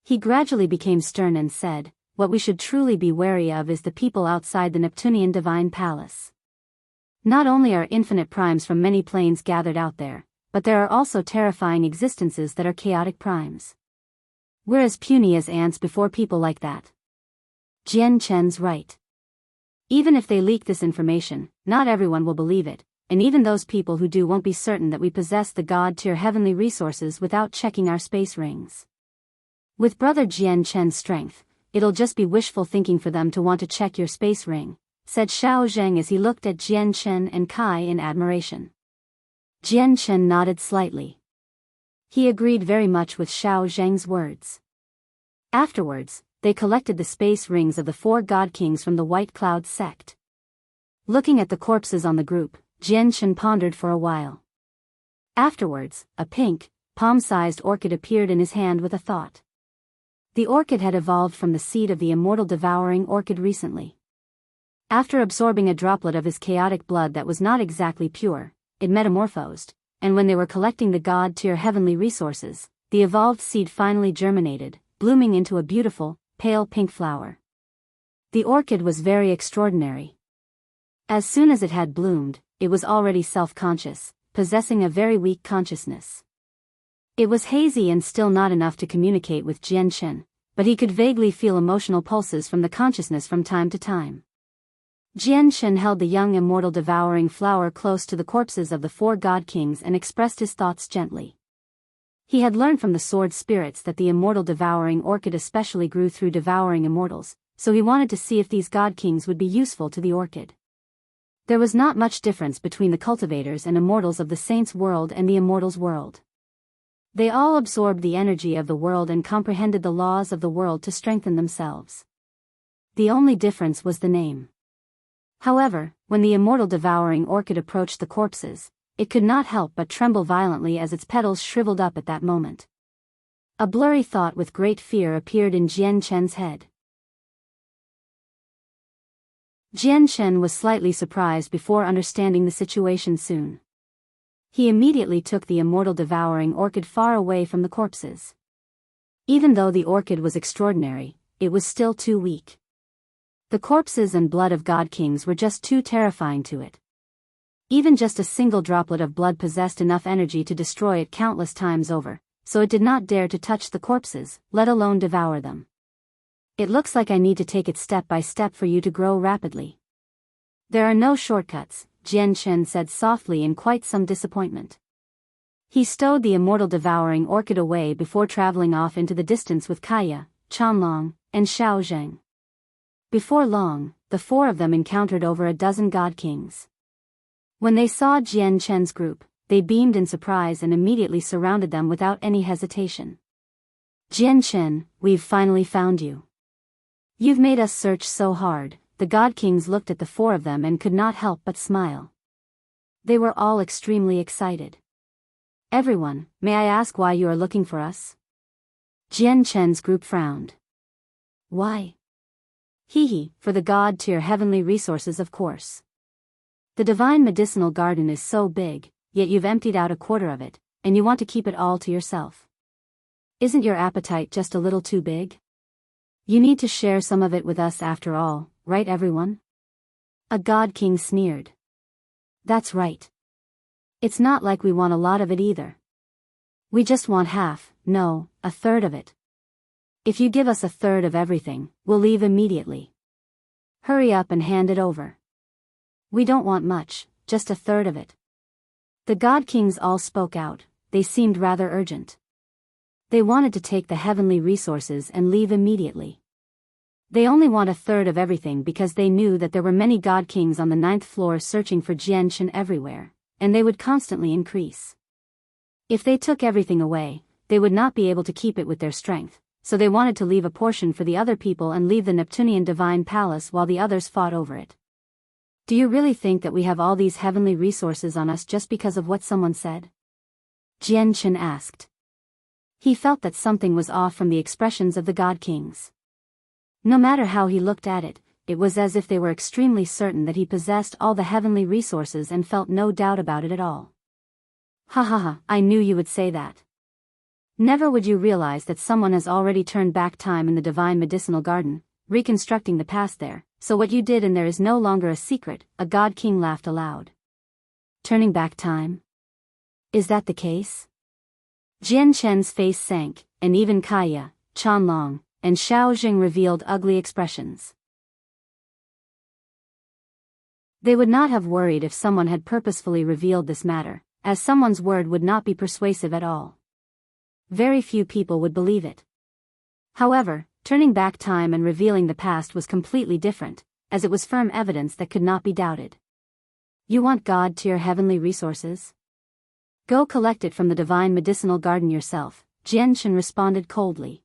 He gradually became stern and said, "What we should truly be wary of is the people outside the Neptunean divine palace. Not only are infinite primes from many planes gathered out there, but there are also terrifying existences that are chaotic primes. We're as puny as ants before people like that." Jianchen's right. Even if they leak this information, not everyone will believe it, and even those people who do won't be certain that we possess the god-tier heavenly resources without checking our space rings. With Brother Jianchen's strength, it'll just be wishful thinking for them to want to check your space ring, said Xiao Zheng as he looked at Jianchen and Kai in admiration. Jianchen nodded slightly. He agreed very much with Xiao Zheng's words. Afterwards, they collected the space rings of the 4 god kings from the White Cloud sect. Looking at the corpses on the group, Jianchen pondered for a while. Afterwards, a pink, palm-sized orchid appeared in his hand with a thought. The orchid had evolved from the seed of the immortal devouring orchid recently. After absorbing a droplet of his chaotic blood that was not exactly pure, it metamorphosed, and when they were collecting the god-tier heavenly resources, the evolved seed finally germinated, blooming into a beautiful, pale pink flower. The orchid was very extraordinary. As soon as it had bloomed, it was already self-conscious, possessing a very weak consciousness. It was hazy and still not enough to communicate with Jianchen, but he could vaguely feel emotional pulses from the consciousness from time to time. Jianchen held the young immortal devouring flower close to the corpses of the 4 god kings and expressed his thoughts gently. He had learned from the sword spirits that the immortal devouring orchid especially grew through devouring immortals, so he wanted to see if these god kings would be useful to the orchid. There was not much difference between the cultivators and immortals of the saints' world and the immortals' world. They all absorbed the energy of the world and comprehended the laws of the world to strengthen themselves. The only difference was the name. However, when the immortal devouring orchid approached the corpses, it could not help but tremble violently as its petals shriveled up at that moment. A blurry thought with great fear appeared in Jianchen's head. Jianchen was slightly surprised before understanding the situation soon. He immediately took the immortal devouring orchid far away from the corpses. Even though the orchid was extraordinary, it was still too weak. The corpses and blood of god kings were just too terrifying to it. Even just a single droplet of blood possessed enough energy to destroy it countless times over, so it did not dare to touch the corpses, let alone devour them. "It looks like I need to take it step by step for you to grow rapidly. There are no shortcuts," Jianchen said softly in quite some disappointment. He stowed the immortal devouring orchid away before traveling off into the distance with Kaya, Chanlong, and Xiao Zheng. Before long, the 4 of them encountered over a dozen god kings. When they saw Jianchen's group, they beamed in surprise and immediately surrounded them without any hesitation. "Jianchen, we've finally found you. You've made us search so hard." The god kings looked at the 4 of them and could not help but smile. They were all extremely excited. "Everyone, may I ask why you are looking for us?" Jianchen's group frowned. "Why?" "Hee, for the god-tier heavenly resources, of course. The divine medicinal garden is so big, yet you've emptied out a quarter of it, and you want to keep it all to yourself. Isn't your appetite just a little too big? You need to share some of it with us after all, right everyone?" A god king sneered. "That's right. It's not like we want a lot of it either. We just want half, no, a third of it. If you give us a third of everything, we'll leave immediately. Hurry up and hand it over. We don't want much, just a third of it." The god kings all spoke out. They seemed rather urgent. They wanted to take the heavenly resources and leave immediately. They only want a third of everything because they knew that there were many god kings on the 9th floor searching for Jianchen everywhere, and they would constantly increase. If they took everything away, they would not be able to keep it with their strength, so they wanted to leave a portion for the other people and leave the Neptunean divine palace while the others fought over it. Do you really think that we have all these heavenly resources on us just because of what someone said? Jian Chen asked. He felt that something was off from the expressions of the god kings. No matter how he looked at it, it was as if they were extremely certain that he possessed all the heavenly resources and felt no doubt about it at all. Ha ha ha, I knew you would say that. Never would you realize that someone has already turned back time in the divine medicinal garden, reconstructing the past there, so what you did in there is no longer a secret, a god king laughed aloud. Turning back time? Is that the case? Jian Chen's face sank, and even Kaya, Chanlong, and Xiao Jing revealed ugly expressions. They would not have worried if someone had purposefully revealed this matter, as someone's word would not be persuasive at all. Very few people would believe it. However, turning back time and revealing the past was completely different, as it was firm evidence that could not be doubted. You want God to your heavenly resources? Go collect it from the divine medicinal garden yourself, Jian Chen responded coldly.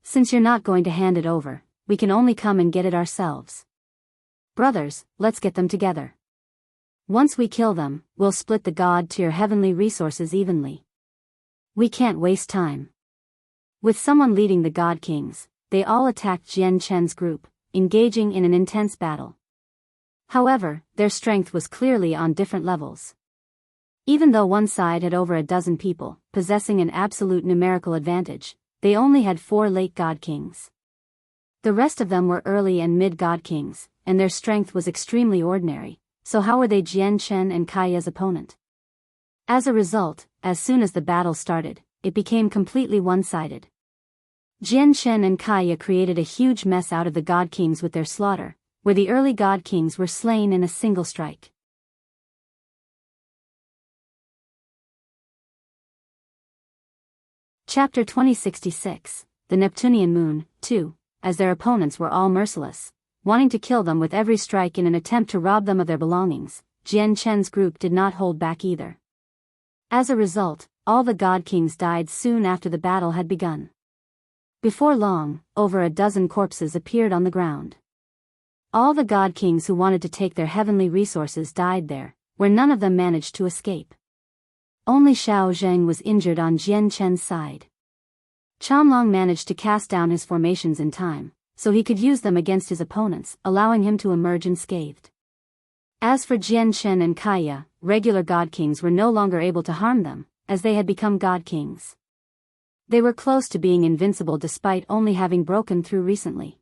Since you're not going to hand it over, we can only come and get it ourselves. Brothers, let's get them together. Once we kill them, we'll split the God to your heavenly resources evenly. We can't waste time. With someone leading the god kings, they all attacked Jian Chen's group, engaging in an intense battle. However, their strength was clearly on different levels. Even though one side had over a dozen people, possessing an absolute numerical advantage, they only had 4 late god kings. The rest of them were early and mid god kings, and their strength was extremely ordinary, so how were they Jian Chen and Kaya's opponent? As a result, as soon as the battle started, it became completely one-sided. Jian Chen and Kaya created a huge mess out of the god kings with their slaughter, where the early god kings were slain in a single strike. Chapter 2066, The Neptunean Moon, 2, as their opponents were all merciless, wanting to kill them with every strike in an attempt to rob them of their belongings, Jian Chen's group did not hold back either. As a result, all the god kings died soon after the battle had begun. Before long, over a dozen corpses appeared on the ground. All the god kings who wanted to take their heavenly resources died there, where none of them managed to escape. Only Xiao Zheng was injured on Jian Chen's side. Chanlong managed to cast down his formations in time, so he could use them against his opponents, allowing him to emerge unscathed. As for Jian Chen and Kaya, regular god kings were no longer able to harm them, as they had become god kings. They were close to being invincible despite only having broken through recently.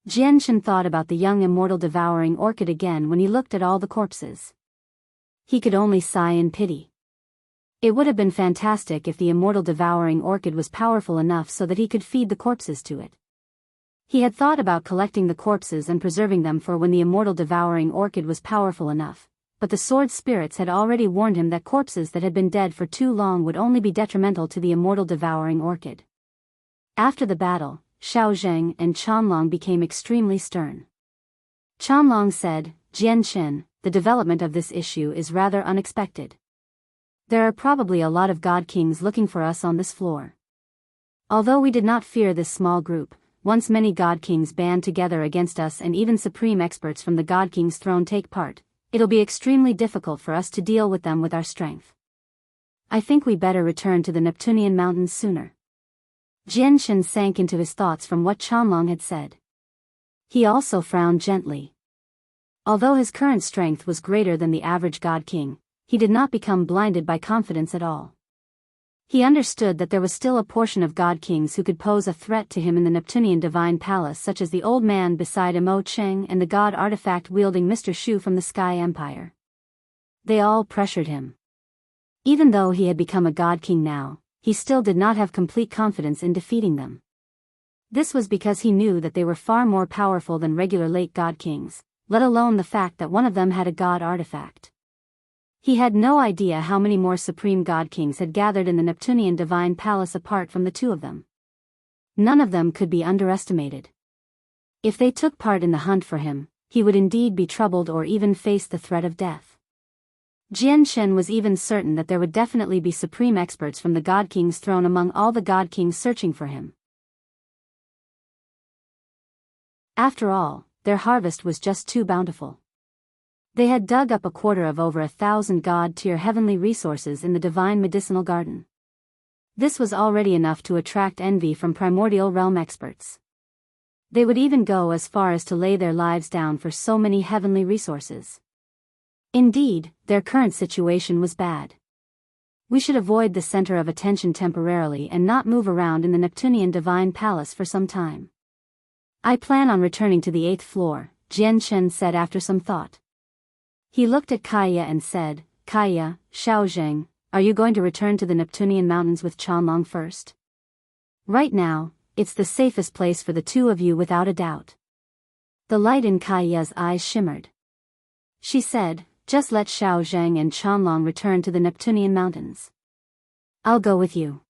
Jian Chen thought about the young immortal devouring orchid again when he looked at all the corpses. He could only sigh in pity. It would have been fantastic if the immortal devouring orchid was powerful enough so that he could feed the corpses to it. He had thought about collecting the corpses and preserving them for when the immortal devouring orchid was powerful enough, but the sword spirits had already warned him that corpses that had been dead for too long would only be detrimental to the immortal devouring orchid. After the battle, Xiao Zheng and Chanlong became extremely stern. Chanlong said, Jian Chen, the development of this issue is rather unexpected. There are probably a lot of god kings looking for us on this floor. Although we did not fear this small group, once many god kings band together against us and even supreme experts from the god king's throne take part, it'll be extremely difficult for us to deal with them with our strength. I think we better return to the Neptunean mountains sooner. Jian Chen sank into his thoughts from what Chanlong had said. He also frowned gently. Although his current strength was greater than the average god king, he did not become blinded by confidence at all. He understood that there was still a portion of god kings who could pose a threat to him in the Neptunean divine palace, such as the old man beside Mo Cheng and the god artifact-wielding Mr. Shu from the Sky Empire. They all pressured him. Even though he had become a god king now, he still did not have complete confidence in defeating them. This was because he knew that they were far more powerful than regular late god kings, let alone the fact that one of them had a god artifact. He had no idea how many more supreme god kings had gathered in the Neptunean divine palace apart from the two of them. None of them could be underestimated. If they took part in the hunt for him, he would indeed be troubled or even face the threat of death. Jian Chen was even certain that there would definitely be supreme experts from the god king's throne among all the god kings searching for him, After all, their harvest was just too bountiful. They had dug up a quarter of over 1,000 god-tier heavenly resources in the divine medicinal garden. This was already enough to attract envy from primordial realm experts. They would even go as far as to lay their lives down for so many heavenly resources. Indeed, their current situation was bad. We should avoid the center of attention temporarily and not move around in the Neptunean divine palace for some time. I plan on returning to the 8th floor, Jian Chen said after some thought. He looked at Kaya and said, Kaya, Xiaozheng, are you going to return to the Neptunean mountains with Chanlong first? Right now, it's the safest place for the two of you without a doubt. The light in Kaya's eyes shimmered. She said, just let Xiaozheng and Chanlong return to the Neptunean mountains. I'll go with you.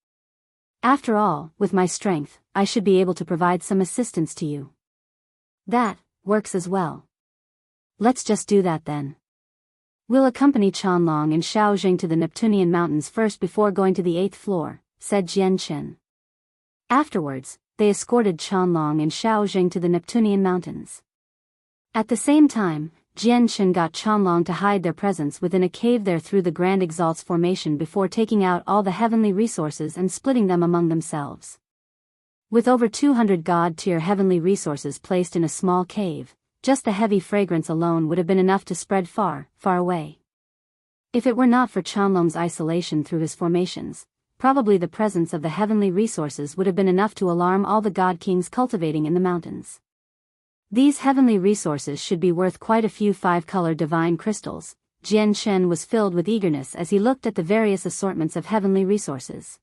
After all, with my strength, I should be able to provide some assistance to you. That works as well. Let's just do that then. We'll accompany Chanlong and Xiaozheng to the Neptunean mountains first before going to the 8th floor, said Jian Chen. Afterwards, they escorted Chanlong and Xiaozheng to the Neptunean mountains. At the same time, Jian Chen got Chanlong to hide their presence within a cave there through the Grand Exalt's formation before taking out all the heavenly resources and splitting them among themselves. With over 200 god-tier heavenly resources placed in a small cave, just the heavy fragrance alone would have been enough to spread far, far away. If it were not for Chanlong's isolation through his formations, probably the presence of the heavenly resources would have been enough to alarm all the god kings cultivating in the mountains. These heavenly resources should be worth quite a few 5-colored divine crystals. Jian Chen was filled with eagerness as he looked at the various assortments of heavenly resources.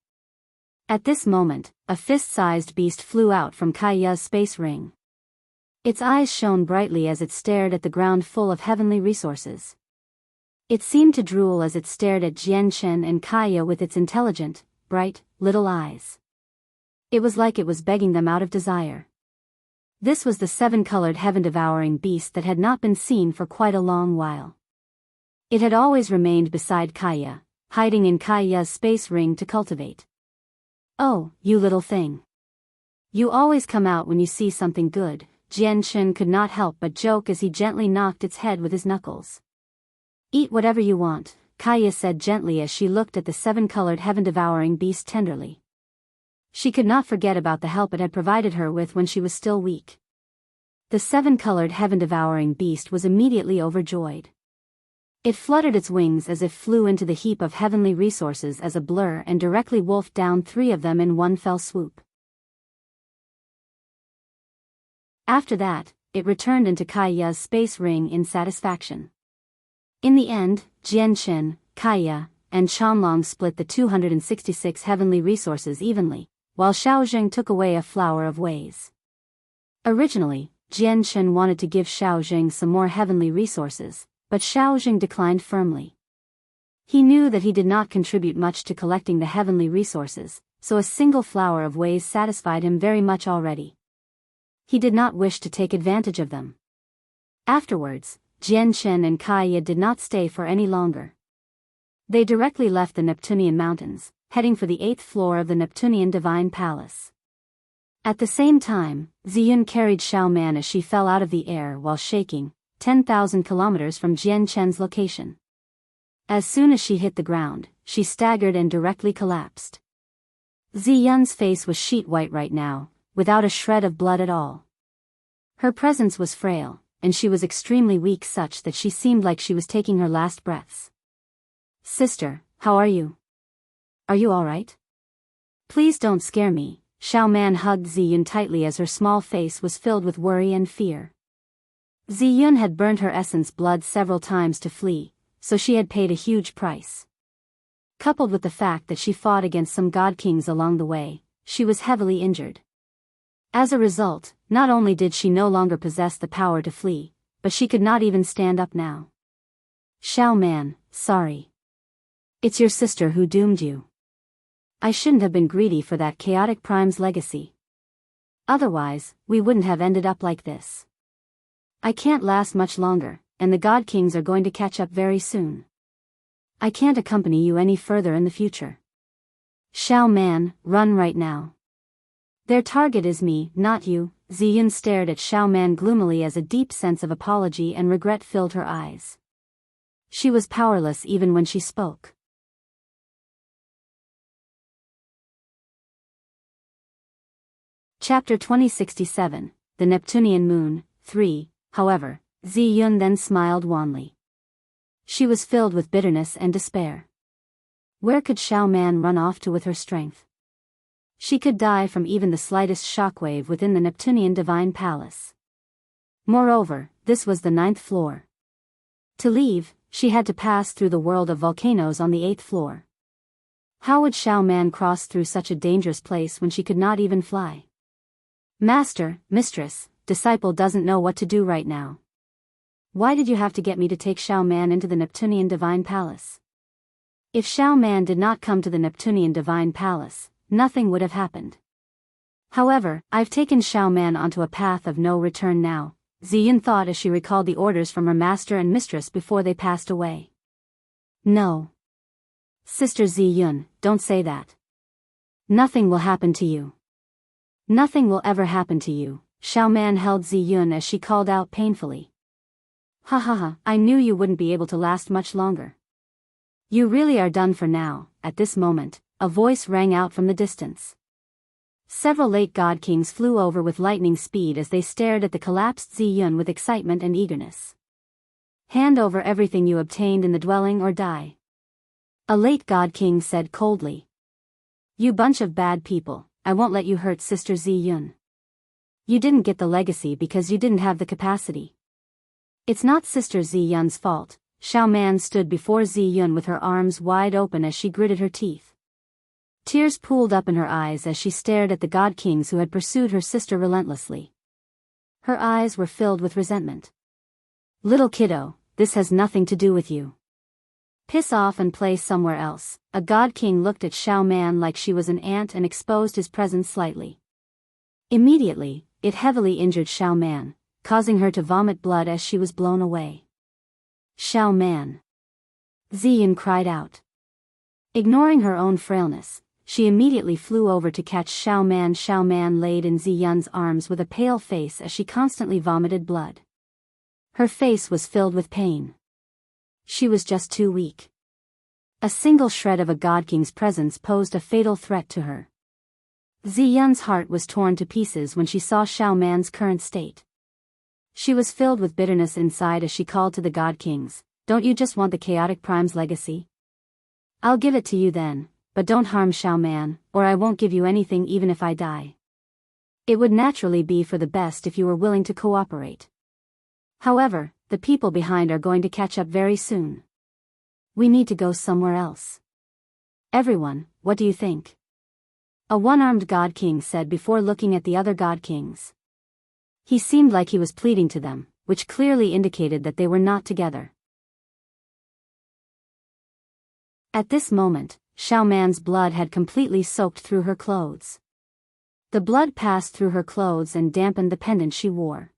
At this moment, a fist-sized beast flew out from Kaya's space ring. Its eyes shone brightly as it stared at the ground full of heavenly resources. It seemed to drool as it stared at Jian Chen and Kaya with its intelligent, bright, little eyes. It was like it was begging them out of desire. This was the 7-colored heaven-devouring beast that had not been seen for quite a long while. It had always remained beside Kaya, hiding in Kaya's space ring to cultivate. Oh, you little thing. You always come out when you see something good, Jian Chen could not help but joke as he gently knocked its head with his knuckles. Eat whatever you want, Kaya said gently as she looked at the 7-colored heaven-devouring beast tenderly. She could not forget about the help it had provided her with when she was still weak. The 7-colored heaven-devouring beast was immediately overjoyed. It fluttered its wings as if flew into the heap of heavenly resources as a blur and directly wolfed down 3 of them in one fell swoop. After that, it returned into Kaya's space ring in satisfaction. In the end, Jian Chen, Kaya, and Chanlong split the 266 heavenly resources evenly, while Xiaozheng took away a flower of ways. Originally, Jian Chen wanted to give Xiaozheng some more heavenly resources, but Xiaozheng declined firmly. He knew that he did not contribute much to collecting the heavenly resources, so a single flower of ways satisfied him very much already. He did not wish to take advantage of them. Afterwards, Jian Chen and Kaya did not stay for any longer. They directly left the Neptunean mountains, heading for the 8th floor of the Neptunean divine palace. At the same time, Ziyun carried Xiaoman as she fell out of the air while shaking, 10,000 kilometers from Jian Chen's location. As soon as she hit the ground, she staggered and directly collapsed. Ziyun's face was sheet white right now, without a shred of blood at all. Her presence was frail, and she was extremely weak such that she seemed like she was taking her last breaths. Sister, how are you? Are you all right? Please don't scare me. Xiaoman hugged Ziyun tightly as her small face was filled with worry and fear. Ziyun had burned her essence blood several times to flee, so she had paid a huge price. Coupled with the fact that she fought against some god kings along the way, she was heavily injured. As a result, not only did she no longer possess the power to flee, but she could not even stand up now. Xiaoman, sorry. It's your sister who doomed you. I shouldn't have been greedy for that chaotic prime's legacy. Otherwise, we wouldn't have ended up like this. I can't last much longer, and the god kings are going to catch up very soon. I can't accompany you any further in the future. Xiaoman, run right now. Their target is me, not you, Ziyun stared at Xiaoman gloomily as a deep sense of apology and regret filled her eyes. She was powerless even when she spoke. Chapter 2067, The Neptunian Moon, 3. However, Ziyun then smiled wanly. She was filled with bitterness and despair. Where could Xiaoman run off to with her strength? She could die from even the slightest shockwave within the Neptunian Divine Palace. Moreover, this was the 9th floor. To leave, she had to pass through the world of volcanoes on the 8th floor. How would Xiaoman cross through such a dangerous place when she could not even fly? Master, mistress, disciple doesn't know what to do right now. Why did you have to get me to take Xiaoman into the Neptunian Divine Palace? If Xiaoman did not come to the Neptunian Divine Palace, nothing would have happened. However, I've taken Xiaoman onto a path of no return now, Ziyun thought as she recalled the orders from her master and mistress before they passed away. No. Sister Ziyun, don't say that. Nothing will happen to you. Nothing will ever happen to you, Xiaoman held Ziyun as she called out painfully. Ha ha ha, I knew you wouldn't be able to last much longer. You really are done for now. At this moment, a voice rang out from the distance. Several late god kings flew over with lightning speed as they stared at the collapsed Ziyun with excitement and eagerness. Hand over everything you obtained in the dwelling or die. A late god king said coldly. You bunch of bad people, I won't let you hurt Sister Ziyun. You didn't get the legacy because you didn't have the capacity. It's not Sister Ziyun's fault. Xiaoman stood before Ziyun with her arms wide open as she gritted her teeth. Tears pooled up in her eyes as she stared at the god kings who had pursued her sister relentlessly. Her eyes were filled with resentment. Little kiddo, this has nothing to do with you. Piss off and play somewhere else. A god king looked at Xiaoman like she was an ant and exposed his presence slightly. Immediately, it heavily injured Xiaoman, causing her to vomit blood as she was blown away. Xiaoman! Ziyun cried out. Ignoring her own frailness, she immediately flew over to catch Xiaoman. Xiaoman laid in Ziyun's arms with a pale face as she constantly vomited blood. Her face was filled with pain. She was just too weak. A single shred of a god king's presence posed a fatal threat to her. Ziyun's heart was torn to pieces when she saw Xiaoman's current state. She was filled with bitterness inside as she called to the god kings, "Don't you just want the chaotic prime's legacy? I'll give it to you then, but don't harm Xiaoman, or I won't give you anything even if I die. It would naturally be for the best if you were willing to cooperate. However, the people behind are going to catch up very soon. We need to go somewhere else. Everyone, what do you think?" A one-armed god king said before looking at the other god kings. He seemed like he was pleading to them, which clearly indicated that they were not together. At this moment, Xiaoman's blood had completely soaked through her clothes. The blood passed through her clothes and dampened the pendant she wore.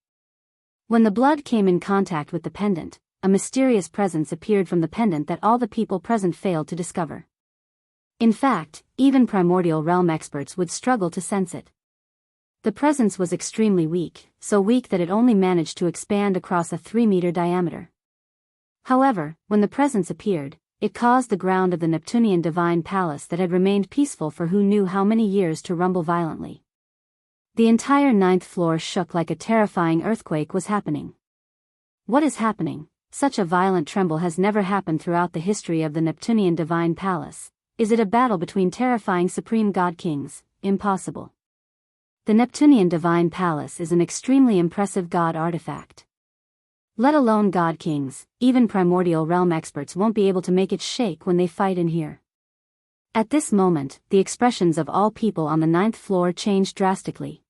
When the blood came in contact with the pendant, a mysterious presence appeared from the pendant that all the people present failed to discover. In fact, even primordial realm experts would struggle to sense it. The presence was extremely weak, so weak that it only managed to expand across a 3-meter diameter. However, when the presence appeared, it caused the ground of the Neptunian Divine Palace that had remained peaceful for who knew how many years to rumble violently. The entire 9th floor shook like a terrifying earthquake was happening. What is happening? Such a violent tremble has never happened throughout the history of the Neptunian Divine Palace. Is it a battle between terrifying supreme god kings? Impossible. The Neptunian Divine Palace is an extremely impressive god artifact. Let alone god kings, even primordial realm experts won't be able to make it shake when they fight in here. At this moment, the expressions of all people on the 9th floor changed drastically.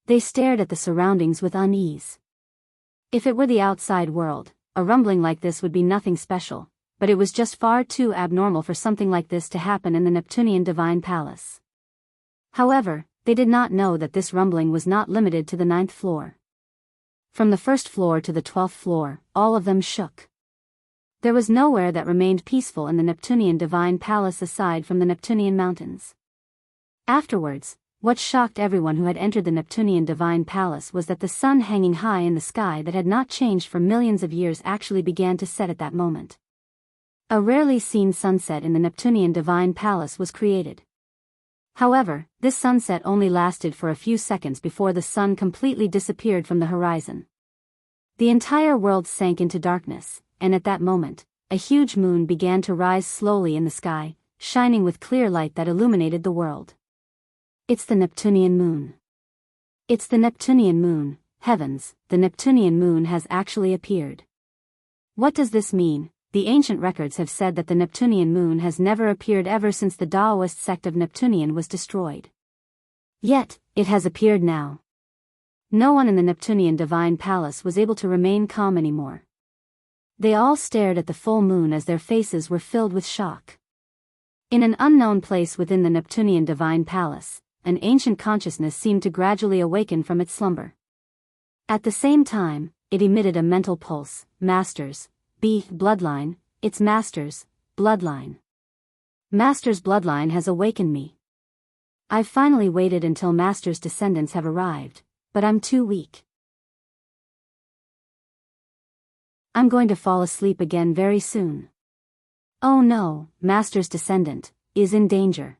They stared at the surroundings with unease. If it were the outside world, a rumbling like this would be nothing special, but it was just far too abnormal for something like this to happen in the Neptunian Divine Palace. However, they did not know that this rumbling was not limited to the 9th floor. From the 1st floor to the 12th floor, all of them shook. There was nowhere that remained peaceful in the Neptunian Divine Palace aside from the Neptunian Mountains. Afterwards, What shocked everyone who had entered the Neptunean divine palace was that the sun hanging high in the sky that had not changed for millions of years actually began to set at that moment. A rarely seen sunset in the Neptunean divine palace was created. However, this sunset only lasted for a few seconds before the sun completely disappeared from the horizon. The entire world sank into darkness, and at that moment, a huge moon began to rise slowly in the sky, shining with clear light that illuminated the world. It's the Neptunean moon. It's the Neptunean moon. Heavens, the Neptunean moon has actually appeared. What does this mean? The ancient records have said that the Neptunean moon has never appeared ever since the Taoist sect of Neptunian was destroyed. Yet, it has appeared now. No one in the Neptunean divine palace was able to remain calm anymore. They all stared at the full moon as their faces were filled with shock. In an unknown place within the Neptunean divine palace, an ancient consciousness seemed to gradually awaken from its slumber. At the same time, it emitted a mental pulse. Masters, bloodline, it's Master's bloodline. Master's bloodline has awakened me. I've finally waited until Master's descendants have arrived, but I'm too weak. I'm going to fall asleep again very soon. Oh no, Master's descendant is in danger.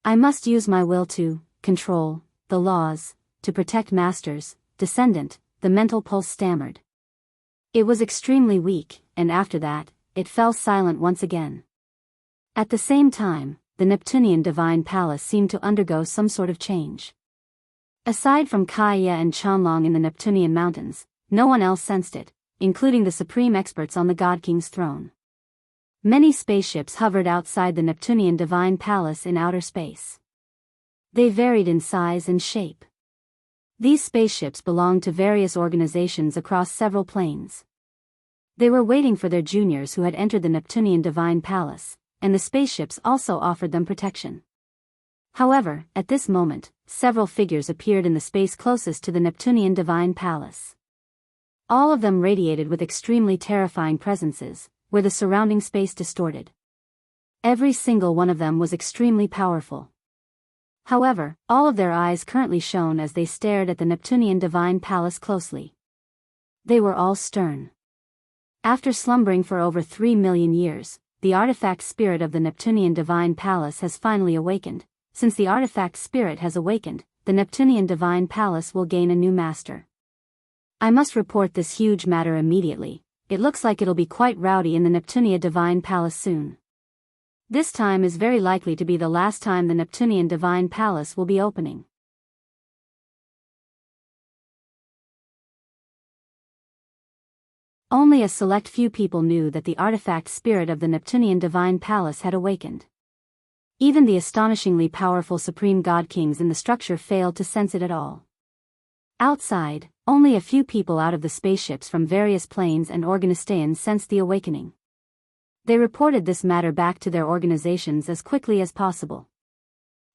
I must use my will to control the laws, to protect Master's descendant, the mental pulse stammered. It was extremely weak, and after that, it fell silent once again. At the same time, the Neptunean divine palace seemed to undergo some sort of change. Aside from Kaya and Chanlong in the Neptunean mountains, no one else sensed it, including the supreme experts on the God King's throne. Many spaceships hovered outside the Neptunean divine palace in outer space. They varied in size and shape. These spaceships belonged to various organizations across several planes. They were waiting for their juniors who had entered the Neptunean divine palace, and the spaceships also offered them protection. However, at this moment, several figures appeared in the space closest to the Neptunean divine palace. All of them radiated with extremely terrifying presences, where the surrounding space distorted. Every single one of them was extremely powerful. However, all of their eyes currently shone as they stared at the Neptunean divine palace closely. They were all stern. After slumbering for over 3 million years, the artifact spirit of the Neptunean divine palace has finally awakened. Since the artifact spirit has awakened, the Neptunean divine palace will gain a new master. I must report this huge matter immediately. It looks like it'll be quite rowdy in the Neptunia divine palace soon. This time is very likely to be the last time the Neptunean divine palace will be opening. Only a select few people knew that the artifact spirit of the Neptunean divine palace had awakened. Even the astonishingly powerful supreme god kings in the structure failed to sense it at all. Outside, only a few people out of the spaceships from various planes and Organisteans sensed the awakening. They reported this matter back to their organizations as quickly as possible.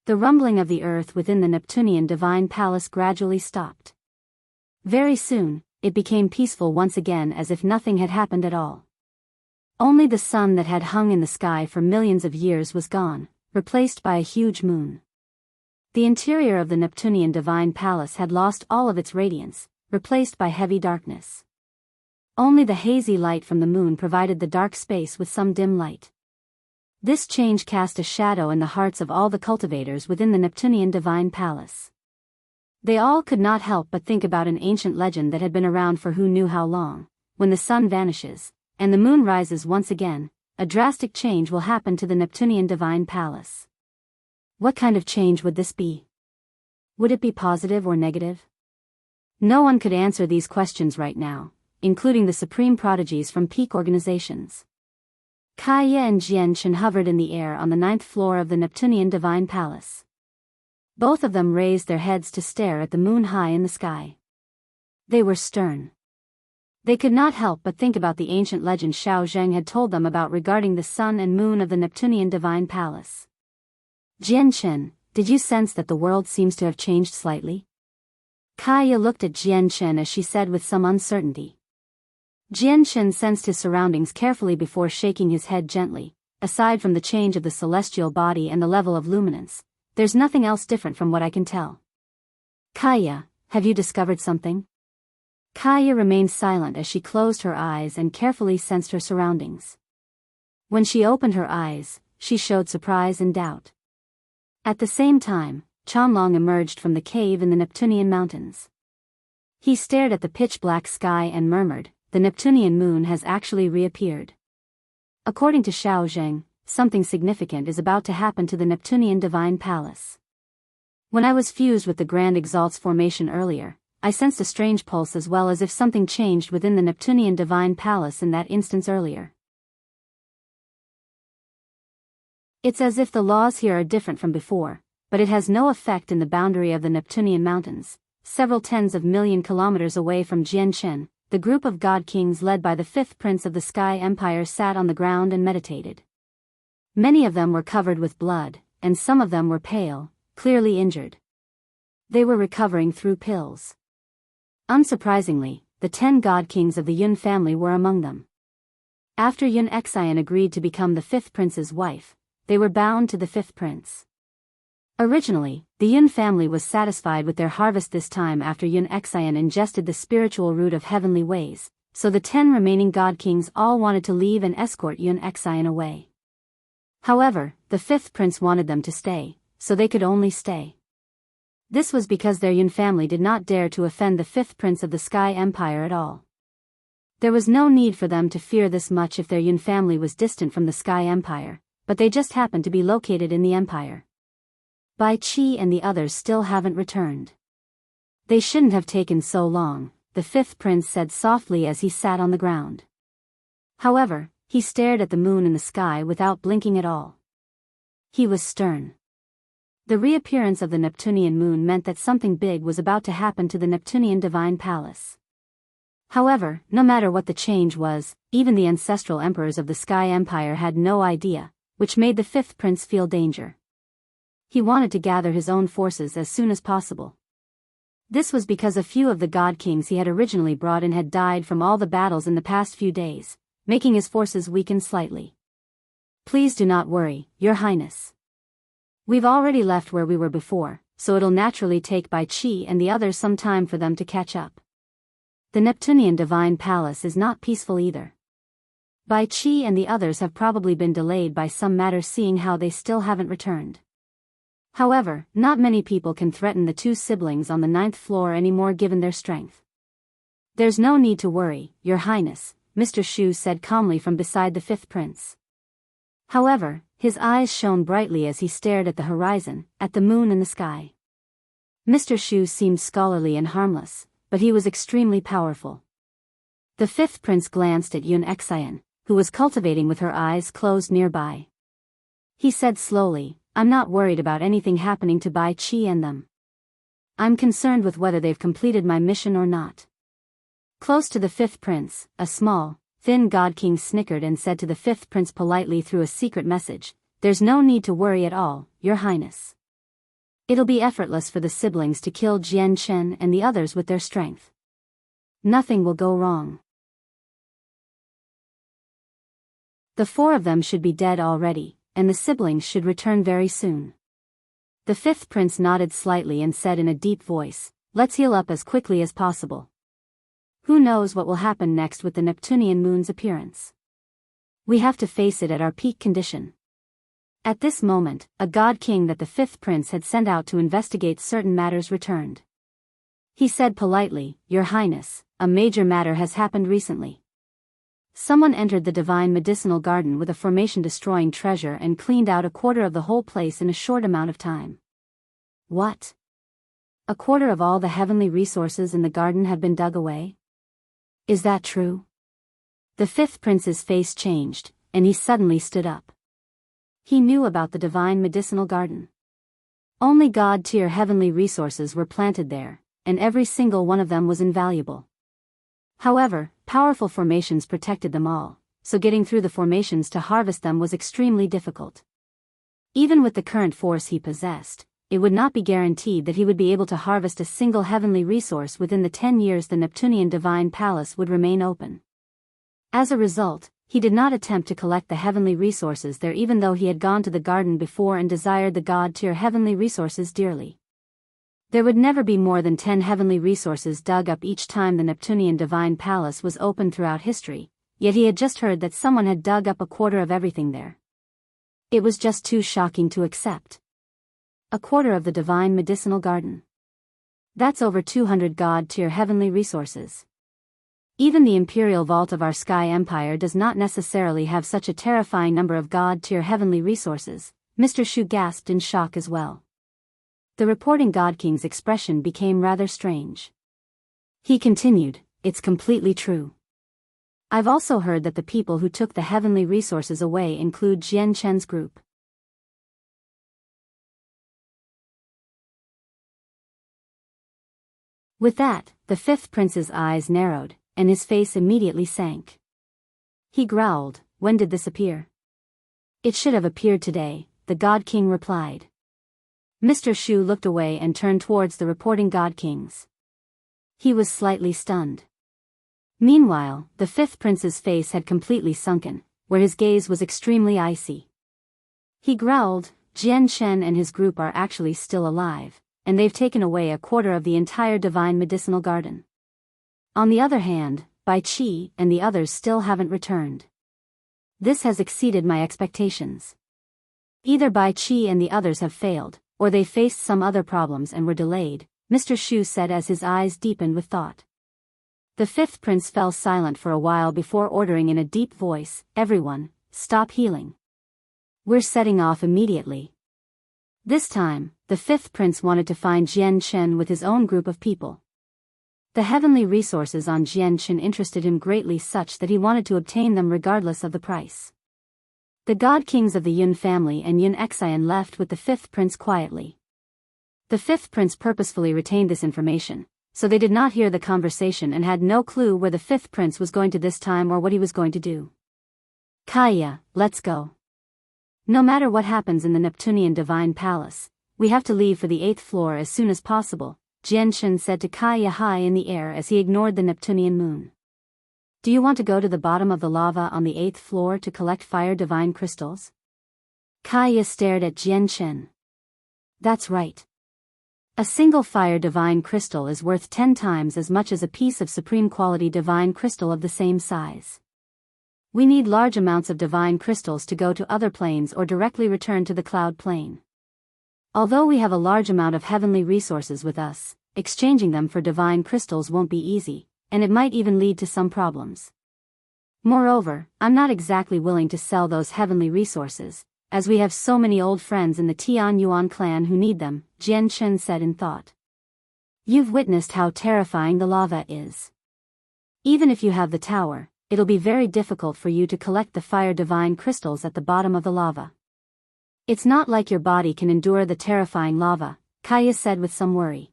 The rumbling of the earth within the Neptunean divine palace gradually stopped. Very soon, it became peaceful once again as if nothing had happened at all. Only the sun that had hung in the sky for millions of years was gone, replaced by a huge moon. The interior of the Neptunean divine palace had lost all of its radiance, replaced by heavy darkness. Only the hazy light from the moon provided the dark space with some dim light. This change cast a shadow in the hearts of all the cultivators within the Neptunean divine palace. They all could not help but think about an ancient legend that had been around for who knew how long. When the sun vanishes, and the moon rises once again, a drastic change will happen to the Neptunean divine palace. What kind of change would this be? Would it be positive or negative? No one could answer these questions right now, including the supreme prodigies from peak organizations. Kaya and Jianchen hovered in the air on the 9th floor of the Neptunean divine palace. Both of them raised their heads to stare at the moon high in the sky. They were stern. They could not help but think about the ancient legend Xiao Zheng had told them about regarding the sun and moon of the Neptunean divine palace. Jianchen, did you sense that the world seems to have changed slightly? Kaya looked at Jianchen as she said with some uncertainty. Jianchen sensed his surroundings carefully before shaking his head gently. Aside from the change of the celestial body and the level of luminance, There's nothing else different from what I can tell. Kaya, have you discovered something? Kaya remained silent as she closed her eyes and carefully sensed her surroundings. When she opened her eyes, she showed surprise and doubt. At the same time, Chanlong emerged from the cave in the Neptunean mountains. He stared at the pitch-black sky and murmured, "The Neptunean moon has actually reappeared." According to Xiao Zheng, something significant is about to happen to the Neptunean divine palace. When I was fused with the Grand Exalt's formation earlier, I sensed a strange pulse as well as if something changed within the Neptunean divine palace in that instance earlier. It's as if the laws here are different from before, but it has no effect in the boundary of the Neptunean mountains, several tens of million kilometers away from Jianchen. The group of god kings led by the fifth prince of the Sky Empire sat on the ground and meditated. Many of them were covered with blood, and some of them were pale, clearly injured. They were recovering through pills. Unsurprisingly, the 10 god kings of the Yun family were among them. After Yun Xian agreed to become the fifth prince's wife, they were bound to the fifth prince. Originally, the Yun family was satisfied with their harvest this time after Yun Xian ingested the spiritual root of heavenly ways, so the 10 remaining god kings all wanted to leave and escort Yun Xian away. However, the fifth prince wanted them to stay, so they could only stay. This was because their Yun family did not dare to offend the fifth prince of the Sky Empire at all. There was no need for them to fear this much if their Yun family was distant from the Sky Empire, but they just happened to be located in the empire. Bai Qi and the others still haven't returned. They shouldn't have taken so long, the fifth prince said softly as he sat on the ground. However, he stared at the moon in the sky without blinking at all. He was stern. The reappearance of the Neptunean moon meant that something big was about to happen to the Neptunean divine palace. However, no matter what the change was, even the ancestral emperors of the Sky Empire had no idea, which made the fifth prince feel danger. He wanted to gather his own forces as soon as possible. This was because a few of the god kings he had originally brought in had died from all the battles in the past few days, making his forces weaken slightly. Please do not worry, Your Highness. We've already left where we were before, so it'll naturally take Bai Qi and the others some time for them to catch up. The Neptunean divine palace is not peaceful either. Bai Qi and the others have probably been delayed by some matter seeing how they still haven't returned. However, not many people can threaten the 2 siblings on the 9th floor anymore given their strength. There's no need to worry, Your Highness, Mr. Shu said calmly from beside the fifth prince. However, his eyes shone brightly as he stared at the horizon, at the moon and the sky. Mr. Shu seemed scholarly and harmless, but he was extremely powerful. The fifth prince glanced at Yun Xian, who was cultivating with her eyes closed nearby. He said slowly, "I'm not worried about anything happening to Bai Qi and them. I'm concerned with whether they've completed my mission or not." Close to the fifth prince, a small, thin god king snickered and said to the fifth prince politely through a secret message, "There's no need to worry at all, Your Highness. It'll be effortless for the siblings to kill Jian Chen and the others with their strength. Nothing will go wrong. The 4 of them should be dead already, and the siblings should return very soon." The fifth prince nodded slightly and said in a deep voice, "Let's heal up as quickly as possible. Who knows what will happen next with the Neptunean moon's appearance? We have to face it at our peak condition." At this moment, a god king that the fifth prince had sent out to investigate certain matters returned. He said politely, "Your Highness, a major matter has happened recently. Someone entered the divine medicinal garden with a formation-destroying treasure and cleaned out a quarter of the whole place in a short amount of time." "What? A quarter of all the heavenly resources in the garden have been dug away? Is that true?" The fifth prince's face changed, and he suddenly stood up. He knew about the divine medicinal garden. Only god-tier heavenly resources were planted there, and every single one of them was invaluable. However, powerful formations protected them all, so getting through the formations to harvest them was extremely difficult. Even with the current force he possessed, it would not be guaranteed that he would be able to harvest a single heavenly resource within the 10 years the Neptunean divine palace would remain open. As a result, he did not attempt to collect the heavenly resources there even though he had gone to the garden before and desired the god-tier heavenly resources dearly. There would never be more than 10 heavenly resources dug up each time the Neptunean divine palace was opened throughout history, yet he had just heard that someone had dug up a quarter of everything there. It was just too shocking to accept. A quarter of the divine medicinal garden. That's over 200 god-tier heavenly resources. Even the imperial vault of our sky empire does not necessarily have such a terrifying number of god-tier heavenly resources. Mr. Shu gasped in shock as well. The reporting God King's expression became rather strange. He continued, "It's completely true. I've also heard that the people who took the heavenly resources away include Jian Chen's group." With that, the fifth prince's eyes narrowed, and his face immediately sank. He growled, "When did this appear?" "It should have appeared today," the God King replied. Mr. Shu looked away and turned towards the reporting God Kings. He was slightly stunned. Meanwhile, the fifth prince's face had completely sunken, where his gaze was extremely icy. He growled, "Jian Chen and his group are actually still alive, and they've taken away a quarter of the entire divine medicinal garden. On the other hand, Bai Qi and the others still haven't returned. This has exceeded my expectations. Either Bai Qi and the others have failed, or they faced some other problems and were delayed," Mr. Shu said as his eyes deepened with thought. The fifth prince fell silent for a while before ordering in a deep voice, "Everyone, stop healing. We're setting off immediately." This time, the fifth prince wanted to find Jian Chen with his own group of people. The heavenly resources on Jian Chen interested him greatly such that he wanted to obtain them regardless of the price. The God Kings of the Yun family and Yun Xian left with the fifth prince quietly. The fifth prince purposefully retained this information, so they did not hear the conversation and had no clue where the fifth prince was going to this time or what he was going to do. "Kaya, let's go. No matter what happens in the Neptunean divine palace, we have to leave for the 8th floor as soon as possible," Jian Chen said to Kaya high in the air as he ignored the Neptunean moon. "Do you want to go to the bottom of the lava on the 8th floor to collect fire divine crystals?" Kaya stared at Jian Chen. "That's right. A single fire divine crystal is worth 10 times as much as a piece of supreme quality divine crystal of the same size. We need large amounts of divine crystals to go to other planes or directly return to the cloud plane. Although we have a large amount of heavenly resources with us, exchanging them for divine crystals won't be easy, and it might even lead to some problems. Moreover, I'm not exactly willing to sell those heavenly resources, as we have so many old friends in the Tian Yuan clan who need them," Jian Chen said in thought. "You've witnessed how terrifying the lava is. Even if you have the tower, it'll be very difficult for you to collect the fire divine crystals at the bottom of the lava. It's not like your body can endure the terrifying lava," Kaya said with some worry.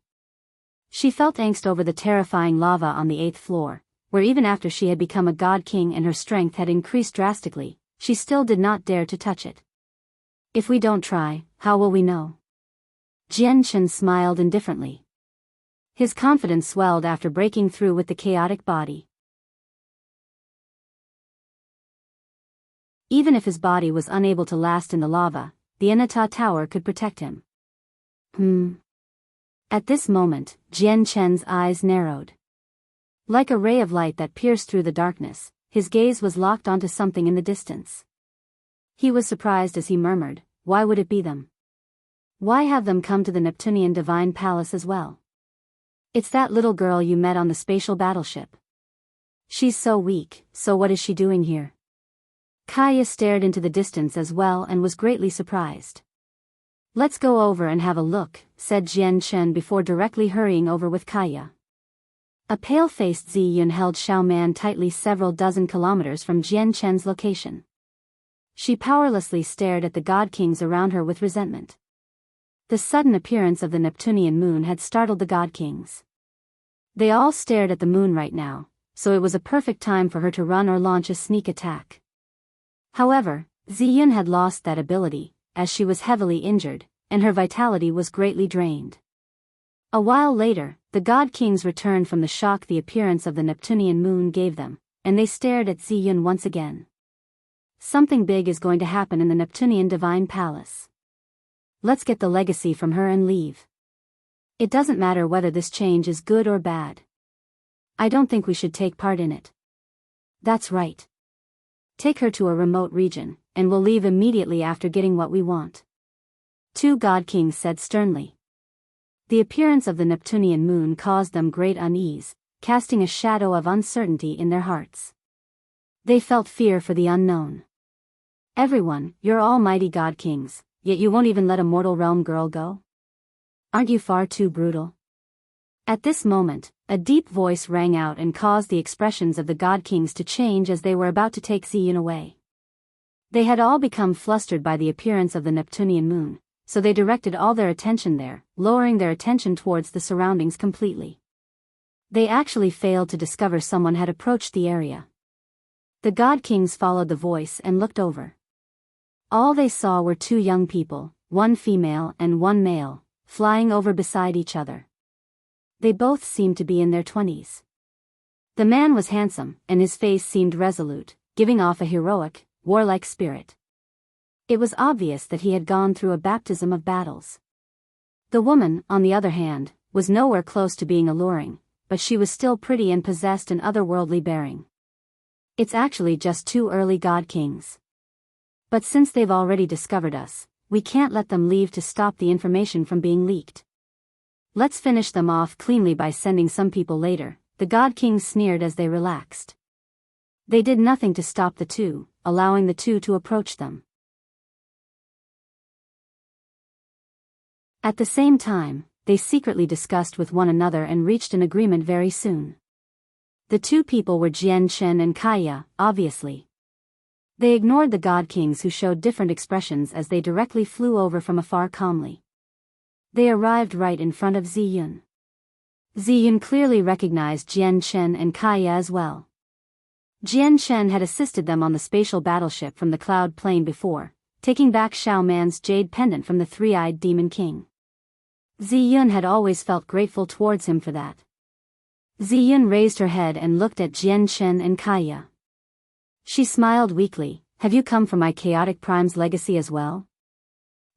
She felt angst over the terrifying lava on the 8th floor, where even after she had become a god king and her strength had increased drastically, she still did not dare to touch it. "If we don't try, how will we know?" Jian Chen smiled indifferently. His confidence swelled after breaking through with the chaotic body. Even if his body was unable to last in the lava, the Anata Tower could protect him. At this moment, Jian Chen's eyes narrowed. Like a ray of light that pierced through the darkness, his gaze was locked onto something in the distance. He was surprised as he murmured, "Why would it be them? Why have them come to the Neptunean divine palace as well? It's that little girl you met on the spatial battleship. She's so weak, so what is she doing here?" Kaya stared into the distance as well and was greatly surprised. "Let's go over and have a look," said Jian Chen before directly hurrying over with Kaya. A pale-faced Zi Yun held Xiao Man tightly several dozen kilometers from Jian Chen's location. She powerlessly stared at the god kings around her with resentment. The sudden appearance of the Neptunian moon had startled the god kings. They all stared at the moon right now, so it was a perfect time for her to run or launch a sneak attack. However, Ziyun had lost that ability, as she was heavily injured, and her vitality was greatly drained. A while later, the god kings returned from the shock the appearance of the Neptunian moon gave them, and they stared at Ziyun once again. something big is going to happen in the Neptunean Divine Palace. Let's get the legacy from her and leave. It doesn't matter whether this change is good or bad. I don't think we should take part in it. That's right. Take her to a remote region, and we'll leave immediately after getting what we want. 2 God Kings said sternly. The appearance of the Neptunian moon caused them great unease, casting a shadow of uncertainty in their hearts. They felt fear for the unknown. Everyone, you're almighty God Kings, yet you won't even let a mortal realm girl go? Aren't you far too brutal? At this moment, a deep voice rang out and caused the expressions of the God Kings to change as they were about to take Ziyun away. They had all become flustered by the appearance of the Neptunian moon, so they directed all their attention there, lowering their attention towards the surroundings completely. They actually failed to discover someone had approached the area. The God Kings followed the voice and looked over. All they saw were 2 young people, 1 female and 1 male, flying over beside each other. They both seemed to be in their 20s. The man was handsome, and his face seemed resolute, giving off a heroic, warlike spirit. It was obvious that he had gone through a baptism of battles. The woman, on the other hand, was nowhere close to being alluring, but she was still pretty and possessed an otherworldly bearing. It's actually just 2 early God Kings. But since they've already discovered us, we can't let them leave to stop the information from being leaked. Let's finish them off cleanly by sending some people later, the God Kings sneered as they relaxed. They did nothing to stop the 2, allowing the 2 to approach them. At the same time, they secretly discussed with one another and reached an agreement very soon. The 2 people were Jian Chen and Kaya, obviously. They ignored the God Kings who showed different expressions as they directly flew over from afar calmly. They arrived right in front of Ziyun. Ziyun clearly recognized Jian Chen and Kaya as well. Jian Chen had assisted them on the spatial battleship from the Cloud Plane before, taking back Xiao Man's jade pendant from the 3-eyed Demon King. Ziyun had always felt grateful towards him for that. Ziyun raised her head and looked at Jian Chen and Kaya. She smiled weakly. Have you come for my Chaotic Prime's legacy as well?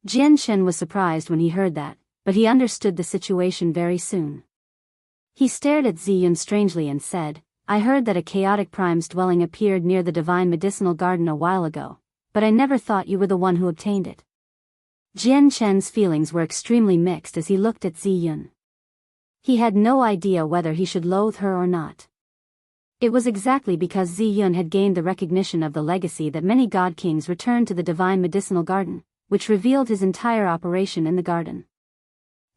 Jian Chen was surprised when he heard that, but he understood the situation very soon. He stared at Ziyun strangely and said, I heard that a Chaotic Prime's dwelling appeared near the Divine Medicinal Garden a while ago, but I never thought you were the one who obtained it. Jian Chen's feelings were extremely mixed as he looked at Ziyun. He had no idea whether he should loathe her or not. It was exactly because Ziyun had gained the recognition of the legacy that many God Kings returned to the Divine Medicinal Garden, which revealed his entire operation in the garden.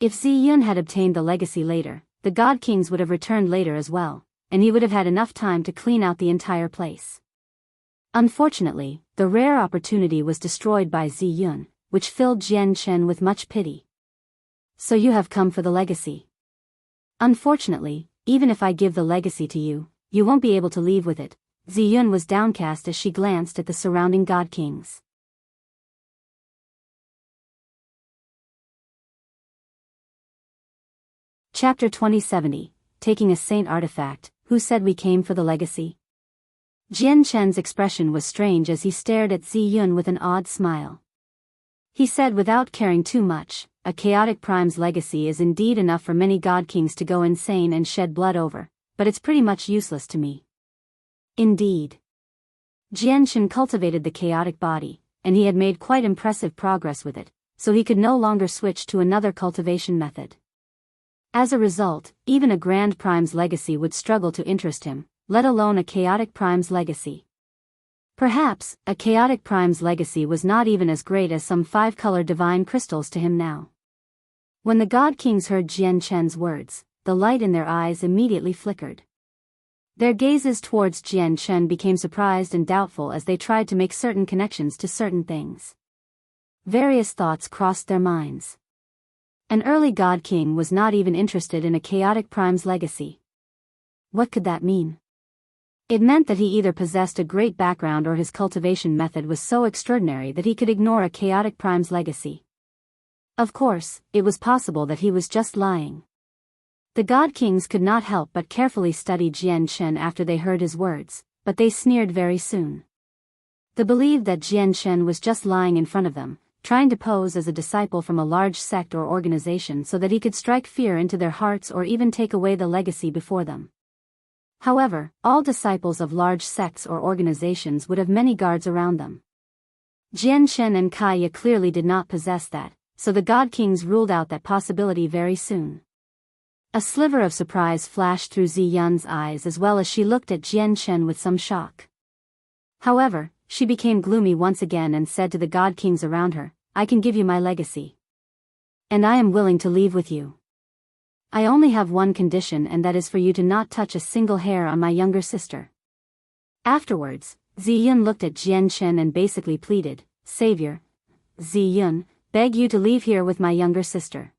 If Ziyun had obtained the legacy later, the God Kings would have returned later as well, and he would have had enough time to clean out the entire place. Unfortunately, the rare opportunity was destroyed by Ziyun, which filled Jian Chen with much pity. So you have come for the legacy. Unfortunately, even if I give the legacy to you, you won't be able to leave with it. Ziyun was downcast as she glanced at the surrounding God Kings. Chapter 2070, Taking a Saint Artifact. Who said we came for the legacy? Jian Chen's expression was strange as he stared at Ziyun with an odd smile. He said without caring too much, a Chaotic Prime's legacy is indeed enough for many God Kings to go insane and shed blood over, but it's pretty much useless to me. Indeed. Jian Chen cultivated the chaotic body, and he had made quite impressive progress with it, so he could no longer switch to another cultivation method. As a result, even a Grand Prime's legacy would struggle to interest him, let alone a Chaotic Prime's legacy. Perhaps, a Chaotic Prime's legacy was not even as great as some 5-color divine crystals to him now. When the God Kings heard Jian Chen's words, the light in their eyes immediately flickered. Their gazes towards Jian Chen became surprised and doubtful as they tried to make certain connections to certain things. Various thoughts crossed their minds. An early God King was not even interested in a Chaotic Prime's legacy. What could that mean? It meant that he either possessed a great background or his cultivation method was so extraordinary that he could ignore a Chaotic Prime's legacy. Of course, it was possible that he was just lying. The God Kings could not help but carefully study Jian Chen after they heard his words, but they sneered very soon. They believed that Jian Shen was just lying in front of them, trying to pose as a disciple from a large sect or organization so that he could strike fear into their hearts or even take away the legacy before them. However, all disciples of large sects or organizations would have many guards around them. Jian Shen and Kaya clearly did not possess that, so the God Kings ruled out that possibility very soon. A sliver of surprise flashed through Ziyun's eyes as well as she looked at Jian Shen with some shock. However, she became gloomy once again and said to the God Kings around her, "I can give you my legacy. And I am willing to leave with you. I only have one condition, and that is for you to not touch a single hair on my younger sister." Afterwards, Ziyun looked at Jian Shen and basically pleaded, "Savior, Ziyun, beg you to leave here with my younger sister.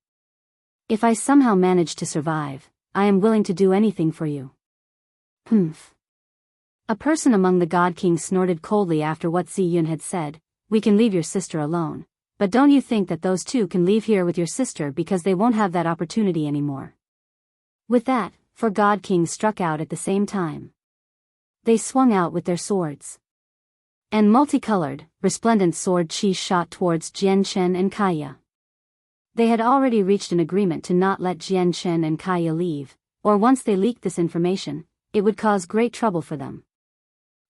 If I somehow manage to survive, I am willing to do anything for you." Humph. A person among the God Kings snorted coldly after what Ziyun had said, "We can leave your sister alone, but don't you think that those two can leave here with your sister because they won't have that opportunity anymore?" With that, 4 God Kings struck out at the same time. They swung out with their swords. And multicolored, resplendent sword chi shot towards Jian Shen and Kaya. They had already reached an agreement to not let Jian Shen and Kaya leave, or once they leaked this information, it would cause great trouble for them.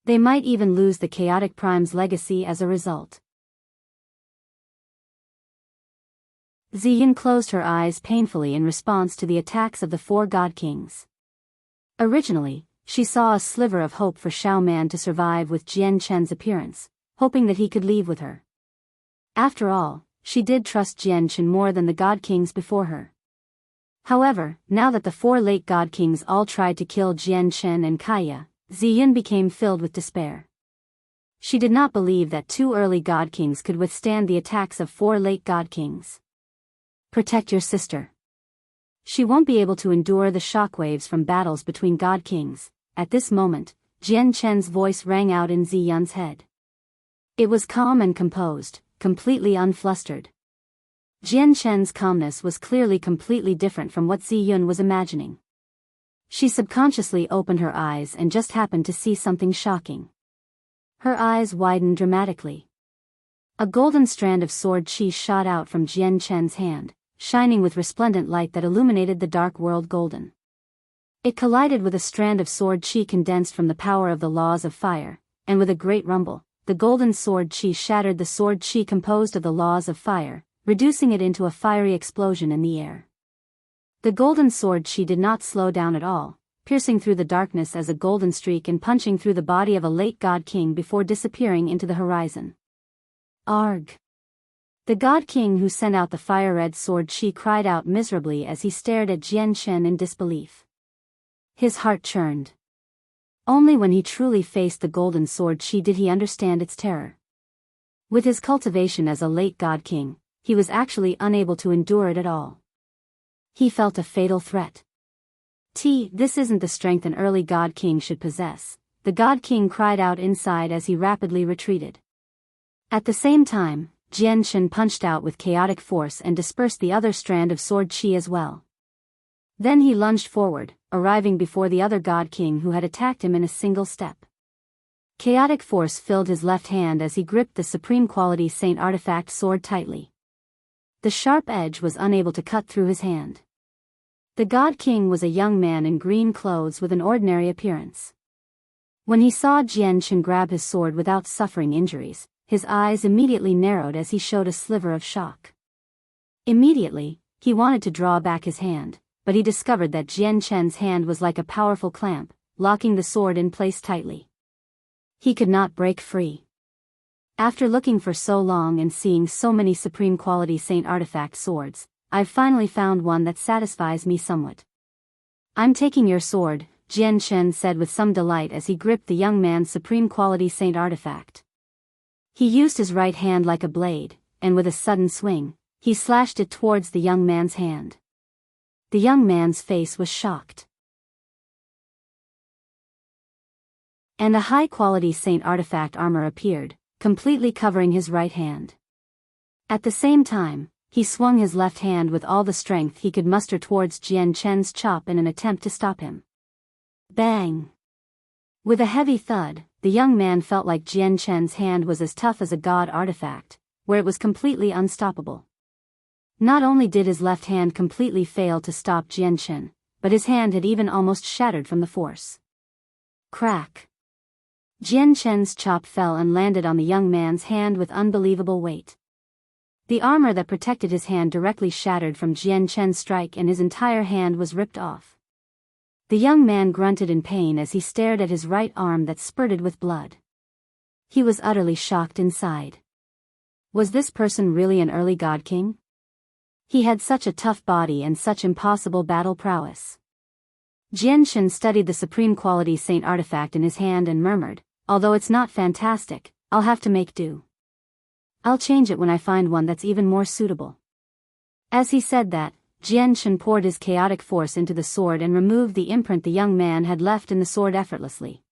They might even lose the Chaotic Prime's legacy as a result. Ziyun closed her eyes painfully in response to the attacks of the 4 God Kings. Originally, she saw a sliver of hope for Xiao Man to survive with Jian Chen's appearance, hoping that he could leave with her. After all, she did trust Jian Chen more than the God Kings before her. However, now that the 4 late God Kings all tried to kill Jian Chen and Kaya, Ziyun became filled with despair. She did not believe that 2 early God Kings could withstand the attacks of 4 late God Kings. Protect your sister. She won't be able to endure the shockwaves from battles between God Kings. At this moment, Jian Chen's voice rang out in Ziyun's head. It was calm and composed, completely unflustered. Jian Chen's calmness was clearly completely different from what Ziyun was imagining. She subconsciously opened her eyes and just happened to see something shocking. Her eyes widened dramatically. A golden strand of sword chi shot out from Jian Chen's hand, shining with resplendent light that illuminated the dark world golden. It collided with a strand of sword chi condensed from the power of the laws of fire, and with a great rumble, the golden sword chi shattered the sword chi composed of the laws of fire, reducing it into a fiery explosion in the air. The golden sword chi did not slow down at all, piercing through the darkness as a golden streak and punching through the body of a late God King before disappearing into the horizon. Arg! The God King who sent out the fire-red sword chi cried out miserably as he stared at Jian Shen in disbelief. His heart churned. Only when he truly faced the golden sword chi did he understand its terror. With his cultivation as a late God King, he was actually unable to endure it at all. He felt a fatal threat. This isn't the strength an early God King should possess, the God King cried out inside as he rapidly retreated. At the same time, Jian Shen punched out with chaotic force and dispersed the other strand of sword chi as well. Then he lunged forward, arriving before the other God King who had attacked him in a single step. Chaotic force filled his left hand as he gripped the supreme quality Saint artifact sword tightly. The sharp edge was unable to cut through his hand. The God King was a young man in green clothes with an ordinary appearance. When he saw Jian Shen grab his sword without suffering injuries, his eyes immediately narrowed as he showed a sliver of shock. Immediately, he wanted to draw back his hand, but he discovered that Jian Shen's hand was like a powerful clamp, locking the sword in place tightly. He could not break free. After looking for so long and seeing so many supreme quality Saint artifact swords, I've finally found one that satisfies me somewhat. I'm taking your sword, Jian Shen said with some delight as he gripped the young man's supreme quality Saint artifact. He used his right hand like a blade, and with a sudden swing, he slashed it towards the young man's hand. The young man's face was shocked. And a high-quality Saint artifact armor appeared, completely covering his right hand. At the same time, he swung his left hand with all the strength he could muster towards Jian Chen's chop in an attempt to stop him. Bang! With a heavy thud, the young man felt like Jian Chen's hand was as tough as a god artifact, where it was completely unstoppable. Not only did his left hand completely fail to stop Jian Chen, but his hand had even almost shattered from the force. Crack! Jian Chen's chop fell and landed on the young man's hand with unbelievable weight. The armor that protected his hand directly shattered from Jian Chen's strike and his entire hand was ripped off. The young man grunted in pain as he stared at his right arm that spurted with blood. He was utterly shocked inside. Was this person really an early god king? He had such a tough body and such impossible battle prowess. Jian Chen studied the supreme quality saint artifact in his hand and murmured, "Although it's not fantastic, I'll have to make do. I'll change it when I find one that's even more suitable." As he said that, Jian Chen poured his chaotic force into the sword and removed the imprint the young man had left in the sword effortlessly.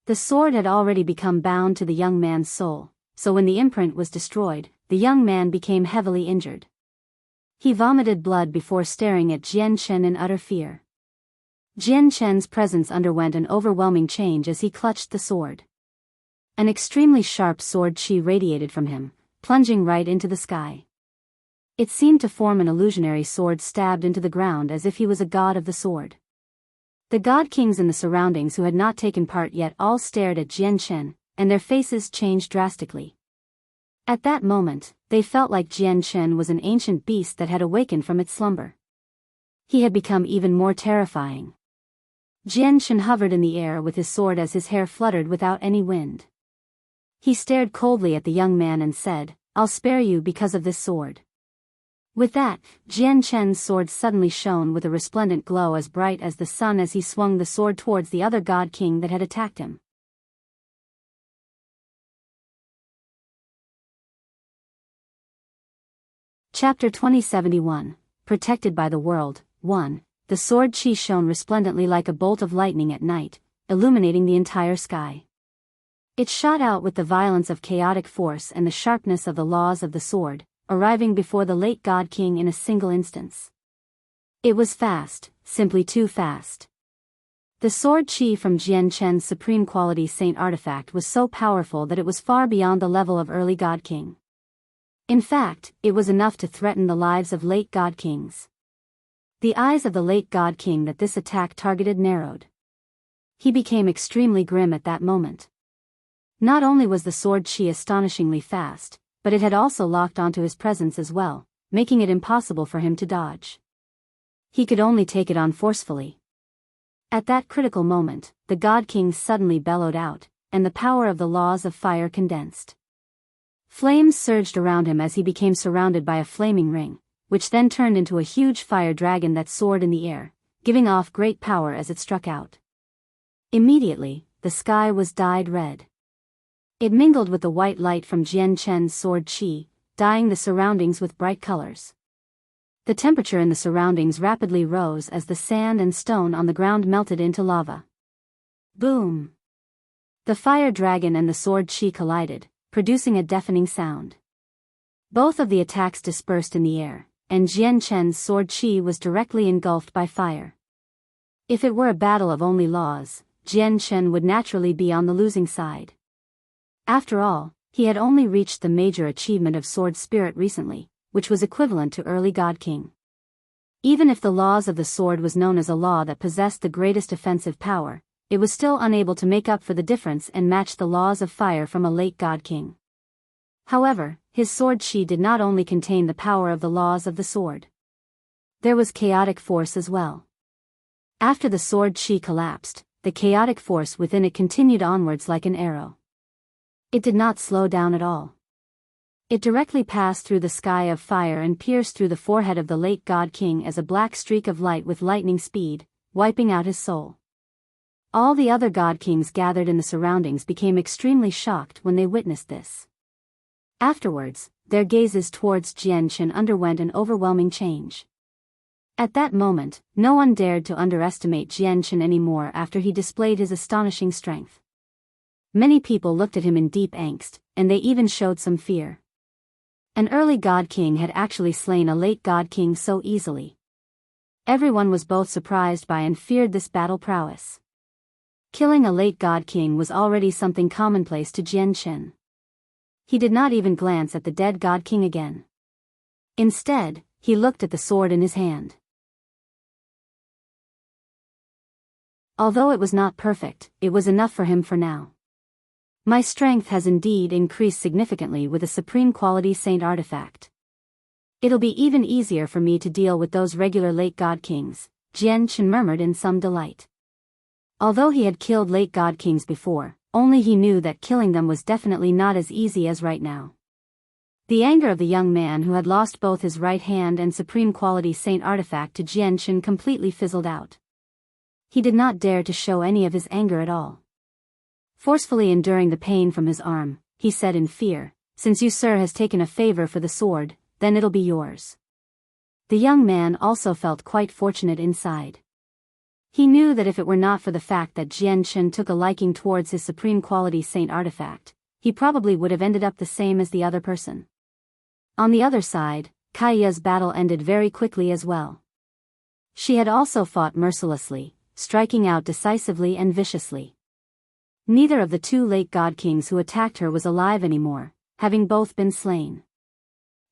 The sword had already become bound to the young man's soul, so when the imprint was destroyed, the young man became heavily injured. He vomited blood before staring at Jian Chen in utter fear. Jian Chen's presence underwent an overwhelming change as he clutched the sword. An extremely sharp sword chi radiated from him, plunging right into the sky. It seemed to form an illusionary sword stabbed into the ground as if he was a god of the sword. The god kings in the surroundings who had not taken part yet all stared at Jian Chen, and their faces changed drastically. At that moment, they felt like Jian Chen was an ancient beast that had awakened from its slumber. He had become even more terrifying. Jian Chen hovered in the air with his sword as his hair fluttered without any wind. He stared coldly at the young man and said, "I'll spare you because of this sword." With that, Jian Chen's sword suddenly shone with a resplendent glow as bright as the sun as he swung the sword towards the other god king that had attacked him. Chapter 2071, Protected by the World, 1. The sword chi shone resplendently like a bolt of lightning at night, illuminating the entire sky. It shot out with the violence of chaotic force and the sharpness of the laws of the sword, arriving before the late god king in a single instance. It was fast, simply too fast. The sword chi from Jian Chen's supreme quality saint artifact was so powerful that it was far beyond the level of early god king. In fact, it was enough to threaten the lives of late god kings. The eyes of the late god king that this attack targeted narrowed. He became extremely grim at that moment. Not only was the sword chi astonishingly fast, but it had also locked onto his presence as well, making it impossible for him to dodge. He could only take it on forcefully. At that critical moment, the god king suddenly bellowed out, and the power of the laws of fire condensed. Flames surged around him as he became surrounded by a flaming ring, which then turned into a huge fire dragon that soared in the air, giving off great power as it struck out. Immediately, the sky was dyed red. It mingled with the white light from Jian Chen's sword chi, dyeing the surroundings with bright colors. The temperature in the surroundings rapidly rose as the sand and stone on the ground melted into lava. Boom! The fire dragon and the sword chi collided, producing a deafening sound. Both of the attacks dispersed in the air, and Jian Chen's sword chi was directly engulfed by fire. If it were a battle of only laws, Jian Chen would naturally be on the losing side. After all, he had only reached the major achievement of sword spirit recently, which was equivalent to early god king. Even if the laws of the sword was known as a law that possessed the greatest offensive power, it was still unable to make up for the difference and match the laws of fire from a late god king. However, his sword chi did not only contain the power of the laws of the sword. There was chaotic force as well. After the sword chi collapsed, the chaotic force within it continued onwards like an arrow. It did not slow down at all. It directly passed through the sky of fire and pierced through the forehead of the late god king as a black streak of light with lightning speed, wiping out his soul. All the other god kings gathered in the surroundings became extremely shocked when they witnessed this. Afterwards, their gazes towards Jian Chen underwent an overwhelming change. At that moment, no one dared to underestimate Jian Chen anymore after he displayed his astonishing strength. Many people looked at him in deep angst, and they even showed some fear. An early god king had actually slain a late god king so easily. Everyone was both surprised by and feared this battle prowess. Killing a late god king was already something commonplace to Jian Chen. He did not even glance at the dead god king again. Instead, he looked at the sword in his hand. Although it was not perfect, it was enough for him for now. My strength has indeed increased significantly with a supreme quality saint artifact. It'll be even easier for me to deal with those regular late god kings, Jian Chen murmured in some delight. Although he had killed late god kings before, only he knew that killing them was definitely not as easy as right now. The anger of the young man who had lost both his right hand and supreme quality saint artifact to Jian Chen completely fizzled out. He did not dare to show any of his anger at all. Forcefully enduring the pain from his arm, he said in fear, "Since you sir has taken a favor for the sword, then it'll be yours." The young man also felt quite fortunate inside. He knew that if it were not for the fact that Jian Chen took a liking towards his supreme quality saint artifact, he probably would have ended up the same as the other person. On the other side, Kaiya's battle ended very quickly as well. She had also fought mercilessly, striking out decisively and viciously. Neither of the two late god kings who attacked her was alive anymore, having both been slain.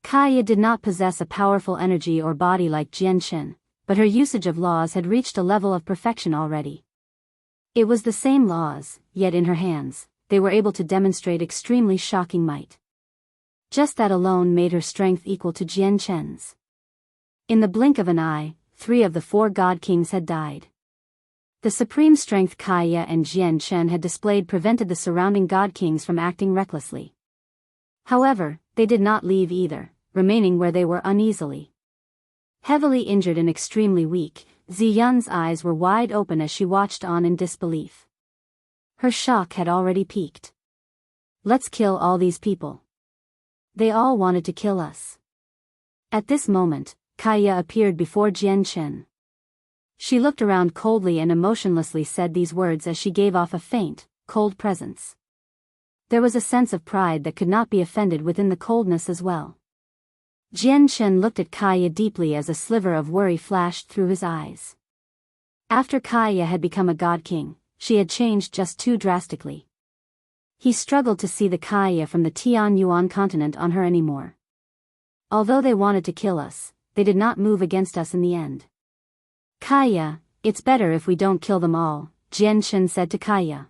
Kaiya did not possess a powerful energy or body like Jian Chen, but her usage of laws had reached a level of perfection already. It was the same laws, yet in her hands, they were able to demonstrate extremely shocking might. Just that alone made her strength equal to Jian Chen's. In the blink of an eye, 3 of the 4 god kings had died. The supreme strength Kaiya and Jian Chen had displayed prevented the surrounding god kings from acting recklessly. However, they did not leave either, remaining where they were uneasily. Heavily injured and extremely weak, Ziyun's eyes were wide open as she watched on in disbelief. Her shock had already peaked. "Let's kill all these people. They all wanted to kill us." At this moment, Kaiya appeared before Jian Chen. She looked around coldly and emotionlessly said these words as she gave off a faint, cold presence. There was a sense of pride that could not be offended within the coldness as well. Jian Chen looked at Kaiya deeply as a sliver of worry flashed through his eyes. After Kaiya had become a god king, she had changed just too drastically. He struggled to see the Kaiya from the Tian Yuan continent on her anymore. Although they wanted to kill us, they did not move against us in the end. "Kaiya, it's better if we don't kill them all," Jian Chen said to Kaiya.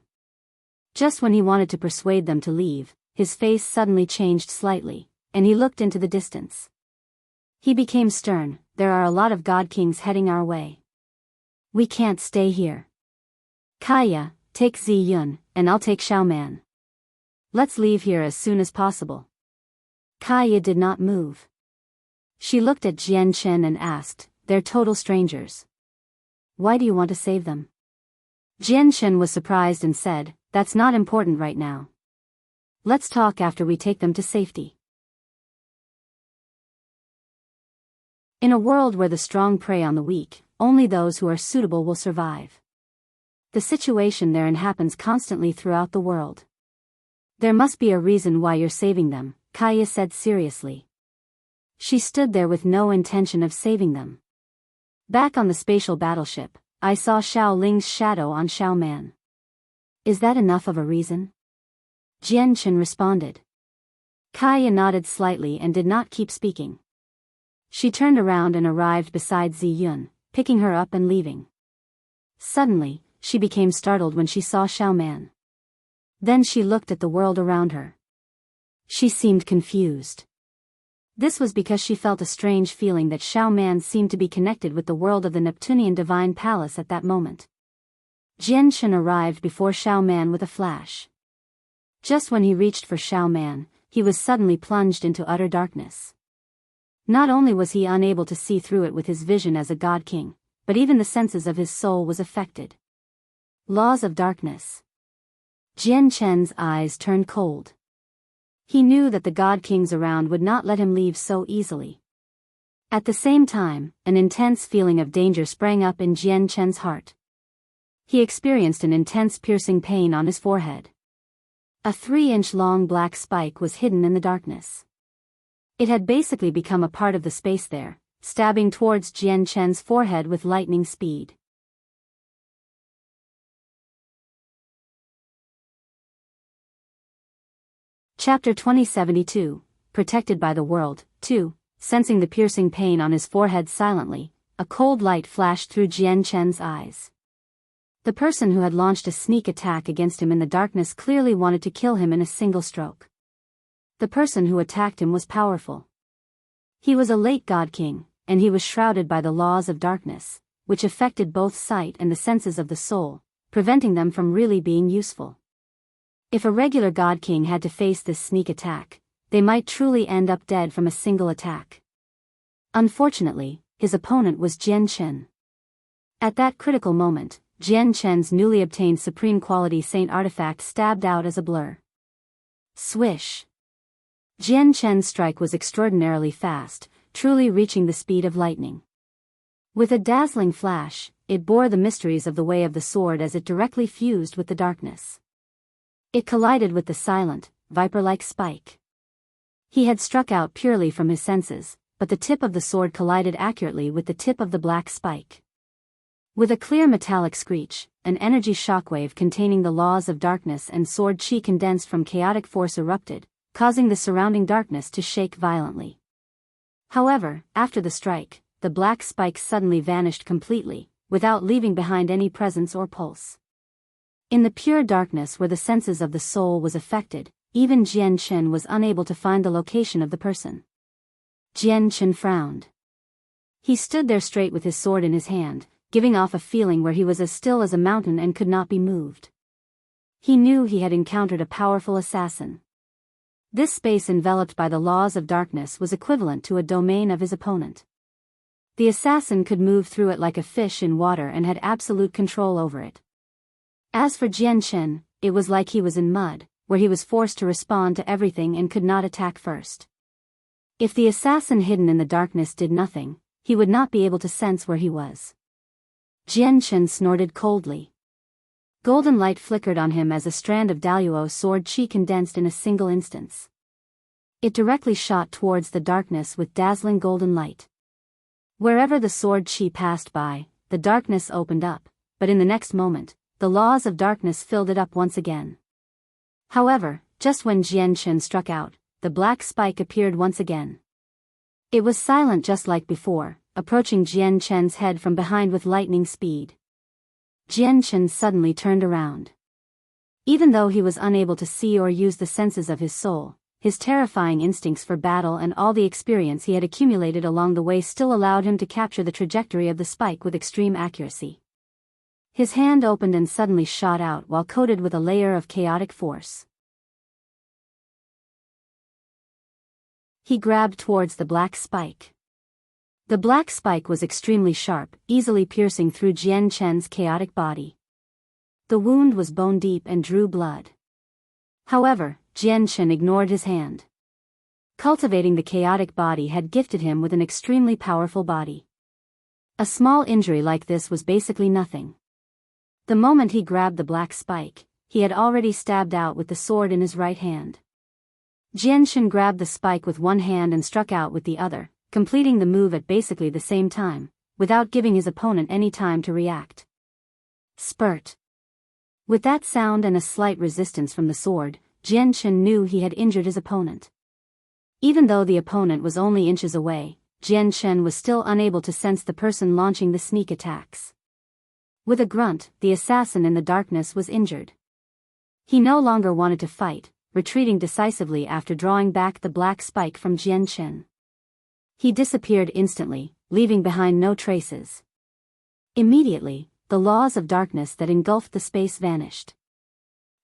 Just when he wanted to persuade them to leave, his face suddenly changed slightly, and he looked into the distance. He became stern. "There are a lot of god kings heading our way. We can't stay here. Kaiya, take Ziyun, and I'll take Xiaoman. Let's leave here as soon as possible." Kaiya did not move. She looked at Jian Chen and asked, "They're total strangers. Why do you want to save them?" Jian Chen was surprised and said, "That's not important right now. Let's talk after we take them to safety." In a world where the strong prey on the weak, only those who are suitable will survive. The situation therein happens constantly throughout the world. "There must be a reason why you're saving them," Kaiya said seriously. She stood there with no intention of saving them. "Back on the spatial battleship, I saw Xiao Ling's shadow on Xiaoman. Is that enough of a reason?" Jian Chen responded. Kaiya nodded slightly and did not keep speaking. She turned around and arrived beside Ziyun, picking her up and leaving. Suddenly, she became startled when she saw Xiaoman. Then she looked at the world around her. She seemed confused. This was because she felt a strange feeling that Xiaoman seemed to be connected with the world of the Neptunean Divine Palace at that moment. Jian Chen arrived before Xiaoman with a flash. Just when he reached for Xiaoman, he was suddenly plunged into utter darkness. Not only was he unable to see through it with his vision as a god king, but even the senses of his soul was affected. Laws of darkness. Jian Chen's eyes turned cold. He knew that the god kings around would not let him leave so easily. At the same time, an intense feeling of danger sprang up in Jian Chen's heart. He experienced an intense piercing pain on his forehead. A 3-inch long black spike was hidden in the darkness. It had basically become a part of the space there, stabbing towards Jian Chen's forehead with lightning speed. Chapter 2072, Protected by the World, 2. Sensing the piercing pain on his forehead silently, a cold light flashed through Jian Chen's eyes. The person who had launched a sneak attack against him in the darkness clearly wanted to kill him in a single stroke. The person who attacked him was powerful. He was a late god king, and he was shrouded by the laws of darkness, which affected both sight and the senses of the soul, preventing them from really being useful. If a regular god king had to face this sneak attack, they might truly end up dead from a single attack. Unfortunately, his opponent was Jian Chen. At that critical moment, Jian Chen's newly obtained supreme quality saint artifact stabbed out as a blur. Swish! Jian Chen's strike was extraordinarily fast, truly reaching the speed of lightning. With a dazzling flash, it bore the mysteries of the way of the sword as it directly fused with the darkness. It collided with the silent, viper-like spike. He had struck out purely from his senses, but the tip of the sword collided accurately with the tip of the black spike. With a clear metallic screech, an energy shockwave containing the laws of darkness and sword chi condensed from chaotic force erupted, causing the surrounding darkness to shake violently. However, after the strike, the black spike suddenly vanished completely, without leaving behind any presence or pulse. In the pure darkness where the senses of the soul was affected, even Jian Chen was unable to find the location of the person. Jian Chen frowned. He stood there straight with his sword in his hand, giving off a feeling where he was as still as a mountain and could not be moved. He knew he had encountered a powerful assassin. This space enveloped by the laws of darkness was equivalent to a domain of his opponent. The assassin could move through it like a fish in water and had absolute control over it. As for Jian Chen, it was like he was in mud, where he was forced to respond to everything and could not attack first. If the assassin hidden in the darkness did nothing, he would not be able to sense where he was. Jian Chen snorted coldly. Golden light flickered on him as a strand of Daluo sword chi condensed in a single instance. It directly shot towards the darkness with dazzling golden light. Wherever the sword chi passed by, the darkness opened up, but in the next moment, the laws of darkness filled it up once again. However, just when Jian Chen struck out, the black spike appeared once again. It was silent just like before, approaching Jian Chen's head from behind with lightning speed. Jian Chen suddenly turned around. Even though he was unable to see or use the senses of his soul, his terrifying instincts for battle and all the experience he had accumulated along the way still allowed him to capture the trajectory of the spike with extreme accuracy. His hand opened and suddenly shot out while coated with a layer of chaotic force. He grabbed towards the black spike. The black spike was extremely sharp, easily piercing through Jian Chen's chaotic body. The wound was bone deep and drew blood. However, Jian Chen ignored his hand. Cultivating the chaotic body had gifted him with an extremely powerful body. A small injury like this was basically nothing. The moment he grabbed the black spike, he had already stabbed out with the sword in his right hand. Jian Chen grabbed the spike with one hand and struck out with the other, completing the move at basically the same time, without giving his opponent any time to react. Spurt. With that sound and a slight resistance from the sword, Jian Chen knew he had injured his opponent. Even though the opponent was only inches away, Jian Chen was still unable to sense the person launching the sneak attacks. With a grunt, the assassin in the darkness was injured. He no longer wanted to fight, retreating decisively after drawing back the black spike from Jian Chen. He disappeared instantly, leaving behind no traces. Immediately, the laws of darkness that engulfed the space vanished.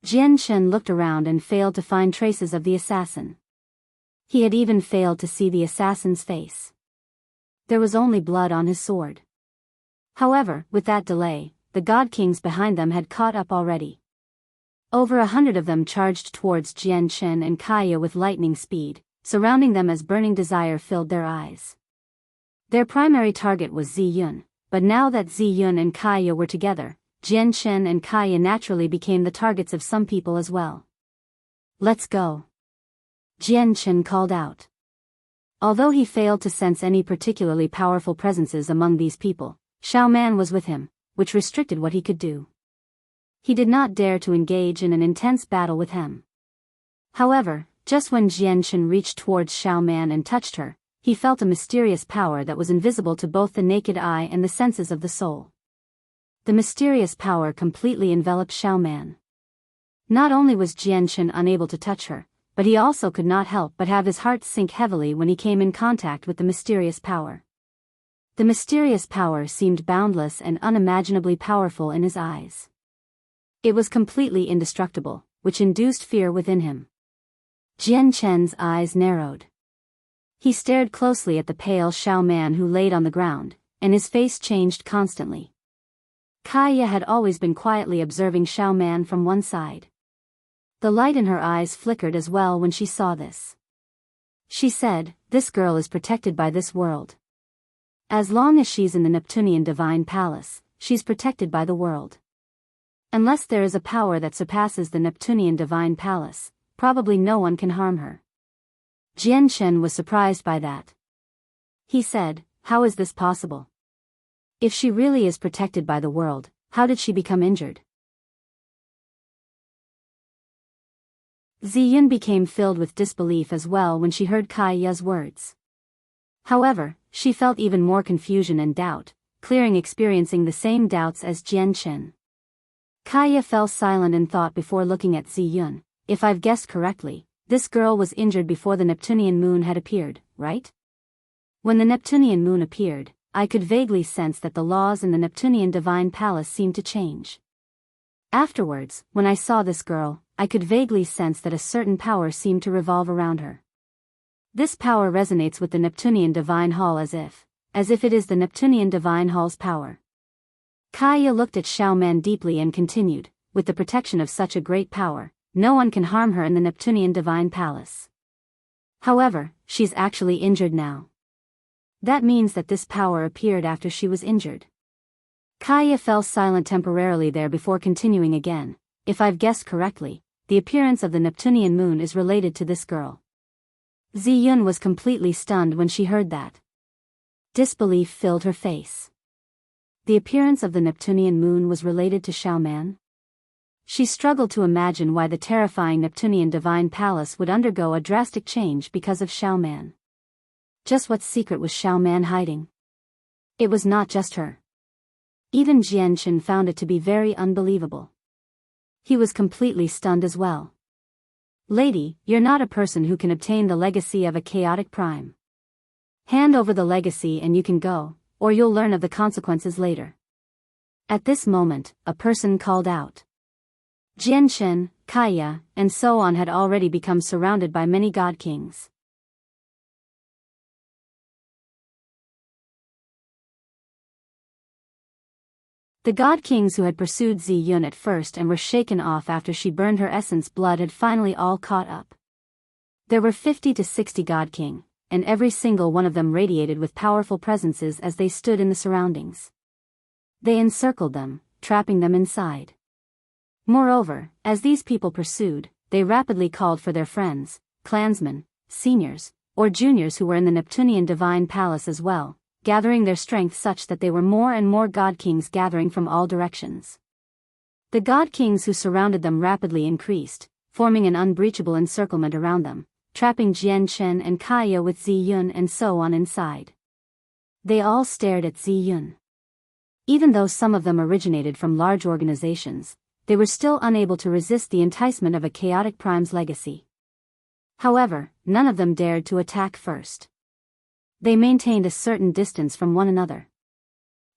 Jian Chen looked around and failed to find traces of the assassin. He had even failed to see the assassin's face. There was only blood on his sword. However, with that delay, the god kings behind them had caught up already. Over 100 of them charged towards Jian Chen and Kaya with lightning speed, surrounding them as burning desire filled their eyes. Their primary target was Zi Yun, but now that Zi Yun and Kaya were together, Jian Chen and Kaya naturally became the targets of some people as well. Let's go. Jian Chen called out. Although he failed to sense any particularly powerful presences among these people, Xiao Man was with him, which restricted what he could do. He did not dare to engage in an intense battle with him. However, just when Jian Chen reached towards Xiao Man and touched her, he felt a mysterious power that was invisible to both the naked eye and the senses of the soul. The mysterious power completely enveloped Xiao Man. Not only was Jian Chen unable to touch her, but he also could not help but have his heart sink heavily when he came in contact with the mysterious power. The mysterious power seemed boundless and unimaginably powerful in his eyes. It was completely indestructible, which induced fear within him. Jian Chen's eyes narrowed. He stared closely at the pale Xiao Man who laid on the ground, and his face changed constantly. Kaya had always been quietly observing Xiao Man from one side. The light in her eyes flickered as well when she saw this. She said, "This girl is protected by this world. As long as she's in the Neptunean Divine Palace, she's protected by the world. Unless there is a power that surpasses the Neptunean Divine Palace, probably no one can harm her." Jian Chen was surprised by that. He said, "How is this possible? If she really is protected by the world, how did she become injured?" Ziyun became filled with disbelief as well when she heard Kaya's words. However, she felt even more confusion and doubt, clearing experiencing the same doubts as Jian Chen. Kaya fell silent in thought before looking at Ziyun. "If I've guessed correctly, this girl was injured before the Neptunean moon had appeared, right? When the Neptunean moon appeared, I could vaguely sense that the laws in the Neptunean Divine Palace seemed to change. Afterwards, when I saw this girl, I could vaguely sense that a certain power seemed to revolve around her. This power resonates with the Neptunean Divine Hall as if it is the Neptunean Divine Hall's power." Kaya looked at Xiao Man deeply and continued, "With the protection of such a great power, no one can harm her in the Neptunean Divine Palace. However, she's actually injured now. That means that this power appeared after she was injured." Kaya fell silent temporarily there before continuing again. "If I've guessed correctly, the appearance of the Neptunean moon is related to this girl." Ziyun was completely stunned when she heard that. Disbelief filled her face. The appearance of the Neptunean moon was related to Xiao Man? She struggled to imagine why the terrifying Neptunean Divine Palace would undergo a drastic change because of Xiao Man. Just what secret was Xiao Man hiding? It was not just her. Even Jian Chen found it to be very unbelievable. He was completely stunned as well. "Lady, you're not a person who can obtain the legacy of a chaotic prime. Hand over the legacy and you can go, or you'll learn of the consequences later." At this moment, a person called out. Jian Chen, Kaya, and so on had already become surrounded by many god kings. The god kings who had pursued Ziyun at first and were shaken off after she burned her essence blood had finally all caught up. There were 50 to 60 god king, and every single one of them radiated with powerful presences as they stood in the surroundings. They encircled them, trapping them inside. Moreover, as these people pursued, they rapidly called for their friends, clansmen, seniors, or juniors who were in the Neptunean Divine Palace as well, gathering their strength such that they were more and more god kings gathering from all directions. The god kings who surrounded them rapidly increased, forming an unbreachable encirclement around them, trapping Jian Chen and Kaya with Ziyun and so on inside. They all stared at Ziyun. Even though some of them originated from large organizations, they were still unable to resist the enticement of a chaotic prime's legacy. However, none of them dared to attack first. They maintained a certain distance from one another.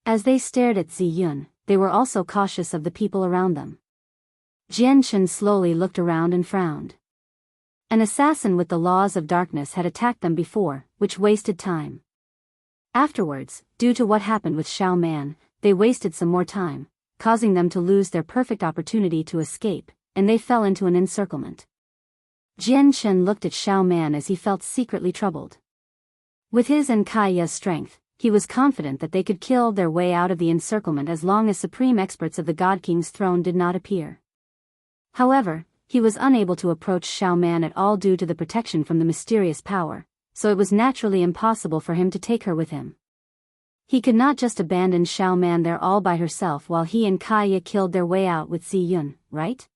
As they stared at Ziyun, they were also cautious of the people around them. Jian Chen slowly looked around and frowned. An assassin with the laws of darkness had attacked them before, which wasted time. Afterwards, due to what happened with Xiao Man, they wasted some more time, causing them to lose their perfect opportunity to escape, and they fell into an encirclement. Jian Chen looked at Xiao Man as he felt secretly troubled. With his and Kaya's strength, he was confident that they could kill their way out of the encirclement as long as supreme experts of the God King's throne did not appear. However, he was unable to approach Xiao Man at all due to the protection from the mysterious power, so it was naturally impossible for him to take her with him. He could not just abandon Xiao Man there all by herself while he and Kaya killed their way out with Ziyun, right?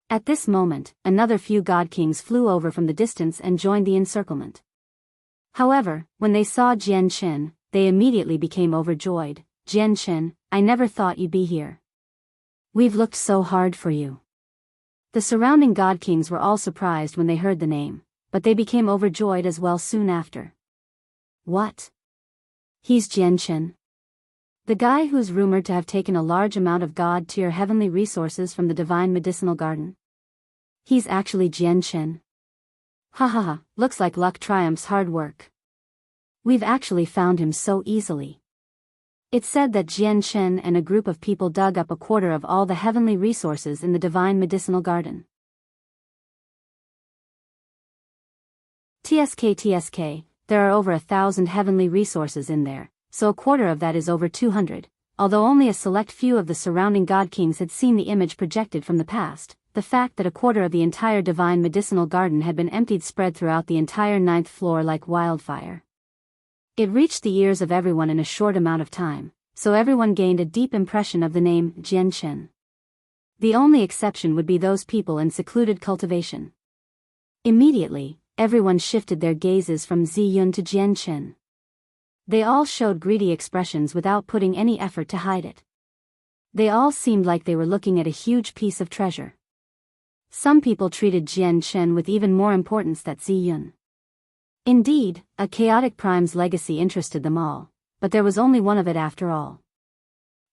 At this moment, another few god kings flew over from the distance and joined the encirclement. However, when they saw Jian Chen, they immediately became overjoyed. Jian Chen, I never thought you'd be here. We've looked so hard for you. The surrounding god kings were all surprised when they heard the name, but they became overjoyed as well soon after. What? He's Jian Chen? The guy who's rumored to have taken a large amount of god-tier heavenly resources from the divine medicinal garden? He's actually Jian Chen. Ha ha ha, looks like luck triumphs hard work. We've actually found him so easily. It's said that Jian Chen and a group of people dug up a quarter of all the heavenly resources in the divine medicinal garden. TSK, there are over 1,000 heavenly resources in there, so a quarter of that is over 200, although only a select few of the surrounding god kings had seen the image projected from the past. The fact that a quarter of the entire divine medicinal garden had been emptied spread throughout the entire 9th floor like wildfire. It reached the ears of everyone in a short amount of time, so everyone gained a deep impression of the name Jian Chen. The only exception would be those people in secluded cultivation. Immediately, everyone shifted their gazes from Ziyun to Jian Chen. They all showed greedy expressions without putting any effort to hide it. They all seemed like they were looking at a huge piece of treasure. Some people treated Jian Chen with even more importance than Ziyun. Indeed, a chaotic prime's legacy interested them all, but there was only one of it after all.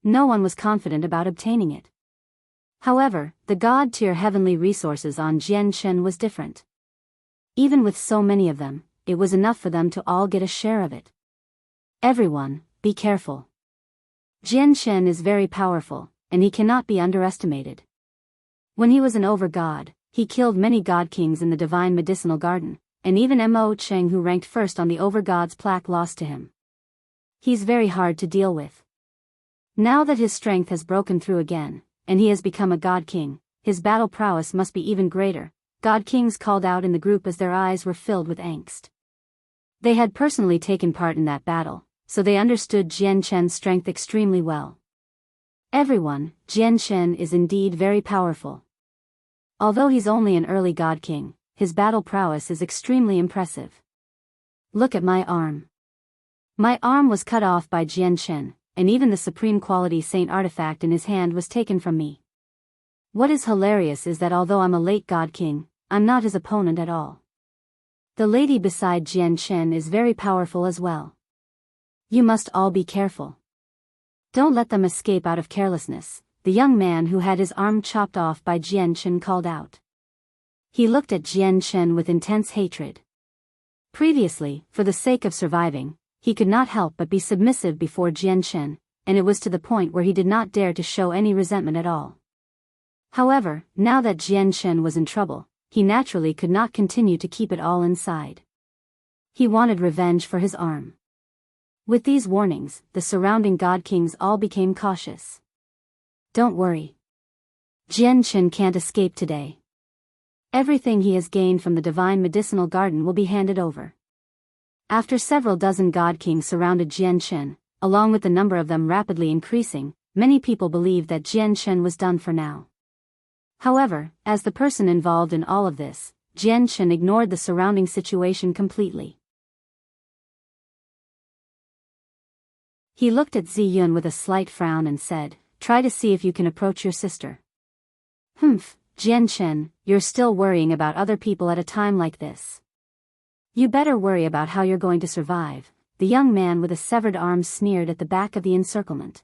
No one was confident about obtaining it. However, the god-tier heavenly resources on Jian Chen was different. Even with so many of them, it was enough for them to all get a share of it. Everyone, be careful. Jian Chen is very powerful, and he cannot be underestimated. When he was an over-god, he killed many god kings in the divine medicinal garden, and even Mo Cheng, who ranked first on the over-god's plaque, lost to him. He's very hard to deal with. Now that his strength has broken through again, and he has become a god king, his battle prowess must be even greater. God kings called out in the group as their eyes were filled with angst. They had personally taken part in that battle, so they understood Jian Chen's strength extremely well. Everyone, Jian Chen is indeed very powerful. Although he's only an early god king, his battle prowess is extremely impressive. Look at my arm. My arm was cut off by Jian Chen, and even the supreme quality saint artifact in his hand was taken from me. What is hilarious is that although I'm a late god king, I'm not his opponent at all. The lady beside Jian Chen is very powerful as well. You must all be careful. Don't let them escape out of carelessness, the young man who had his arm chopped off by Jian Chen called out. He looked at Jian Chen with intense hatred. Previously, for the sake of surviving, he could not help but be submissive before Jian Chen, and it was to the point where he did not dare to show any resentment at all. However, now that Jian Chen was in trouble, he naturally could not continue to keep it all inside. He wanted revenge for his arm. With these warnings, the surrounding god kings all became cautious. Don't worry. Jian Chen can't escape today. Everything he has gained from the divine medicinal garden will be handed over. After several dozen god kings surrounded Jian Chen, along with the number of them rapidly increasing, many people believed that Jian Chen was done for now. However, as the person involved in all of this, Jian Chen ignored the surrounding situation completely. He looked at Ziyun with a slight frown and said, "Try to see if you can approach your sister." "Humph, Jian Chen, you're still worrying about other people at a time like this. You better worry about how you're going to survive," the young man with a severed arm sneered at the back of the encirclement.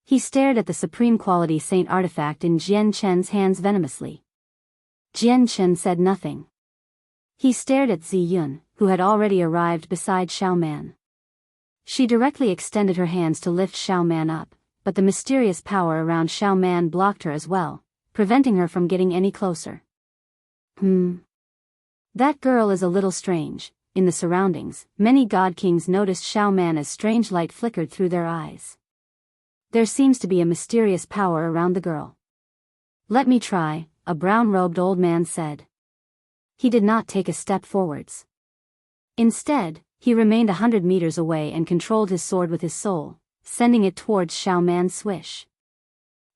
He stared at the supreme quality saint artifact in Jian Chen's hands venomously. Jian Chen said nothing. He stared at Ziyun, who had already arrived beside Xiaoman. She directly extended her hands to lift Xiaoman up, but the mysterious power around Xiaoman blocked her as well, preventing her from getting any closer. That girl is a little strange. In the surroundings, many god kings noticed Xiaoman as strange light flickered through their eyes. There seems to be a mysterious power around the girl. "Let me try," a brown-robed old man said. He did not take a step forwards. Instead, he remained 100 meters away and controlled his sword with his soul, sending it towards Xiaoman's swish.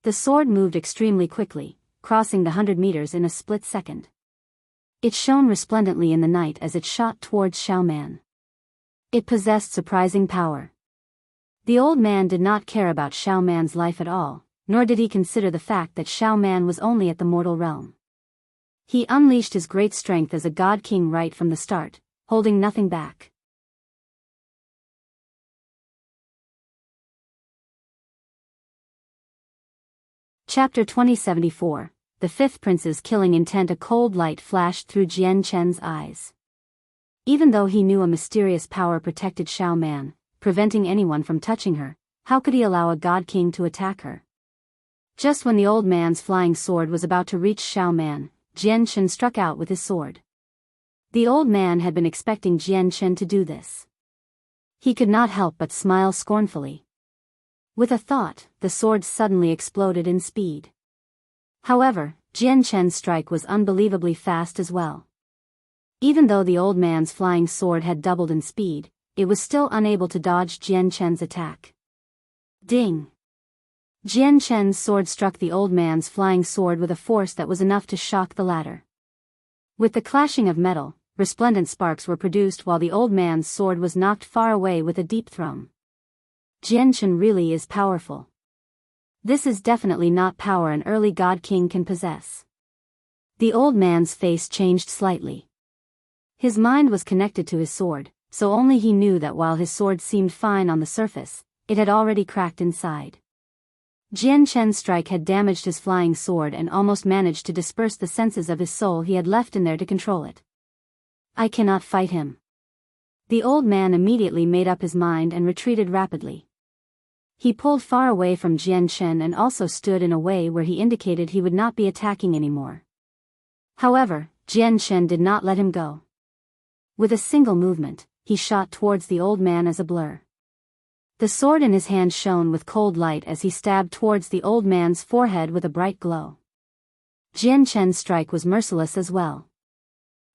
The sword moved extremely quickly, crossing the 100 meters in a split second. It shone resplendently in the night as it shot towards Xiaoman. It possessed surprising power. The old man did not care about Xiaoman's life at all, nor did he consider the fact that Xiaoman was only at the mortal realm. He unleashed his great strength as a god king right from the start, holding nothing back. Chapter 2074, The Fifth Prince's Killing Intent. A cold light flashed through Jian Chen's eyes. Even though he knew a mysterious power protected Xiaoman, preventing anyone from touching her, how could he allow a god king to attack her? Just when the old man's flying sword was about to reach Xiaoman, Jian Chen struck out with his sword. The old man had been expecting Jian Chen to do this. He could not help but smile scornfully. With a thought, the sword suddenly exploded in speed. However, Jian Chen's strike was unbelievably fast as well. Even though the old man's flying sword had doubled in speed, it was still unable to dodge Jian Chen's attack. Ding! Jian Chen's sword struck the old man's flying sword with a force that was enough to shock the latter. With the clashing of metal, resplendent sparks were produced while the old man's sword was knocked far away with a deep thrum. Jian Chen really is powerful. This is definitely not power an early god king can possess. The old man's face changed slightly. His mind was connected to his sword, so only he knew that while his sword seemed fine on the surface, it had already cracked inside. Jian Chen's strike had damaged his flying sword and almost managed to disperse the senses of his soul he had left in there to control it. I cannot fight him. The old man immediately made up his mind and retreated rapidly. He pulled far away from Jian Chen and also stood in a way where he indicated he would not be attacking anymore. However, Jian Chen did not let him go. With a single movement, he shot towards the old man as a blur. The sword in his hand shone with cold light as he stabbed towards the old man's forehead with a bright glow. Jian Chen's strike was merciless as well.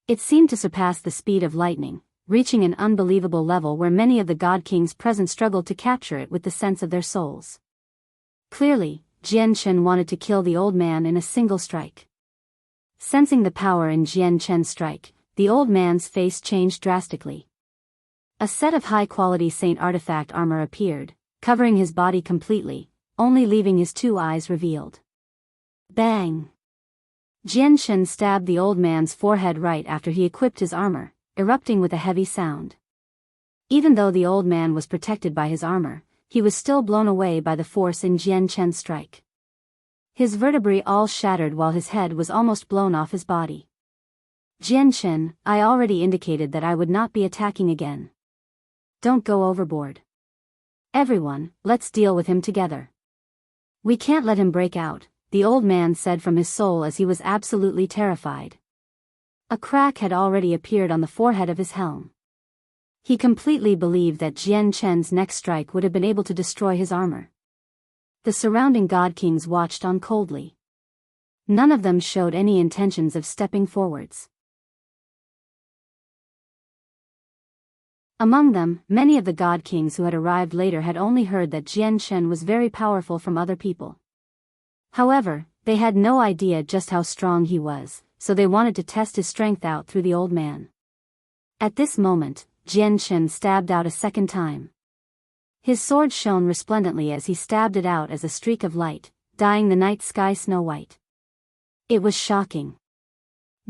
It seemed to surpass the speed of lightning, reaching an unbelievable level where many of the god kings present struggled to capture it with the sense of their souls. Clearly, Jian Chen wanted to kill the old man in a single strike. Sensing the power in Jian Chen's strike, the old man's face changed drastically. A set of high-quality saint artifact armor appeared, covering his body completely, only leaving his two eyes revealed. Bang! Jian Chen stabbed the old man's forehead right after he equipped his armor, erupting with a heavy sound. Even though the old man was protected by his armor, he was still blown away by the force in Jian Chen's strike. His vertebrae all shattered while his head was almost blown off his body. Jian Chen, I already indicated that I would not be attacking again. Don't go overboard. Everyone, let's deal with him together. We can't let him break out, the old man said from his soul as he was absolutely terrified. A crack had already appeared on the forehead of his helm. He completely believed that Jian Chen's next strike would have been able to destroy his armor. The surrounding god kings watched on coldly. None of them showed any intentions of stepping forwards. Among them, many of the god kings who had arrived later had only heard that Jian Chen was very powerful from other people. However, they had no idea just how strong he was, so they wanted to test his strength out through the old man. At this moment, Jian Chen stabbed out a second time. His sword shone resplendently as he stabbed it out as a streak of light, dyeing the night sky snow white. It was shocking.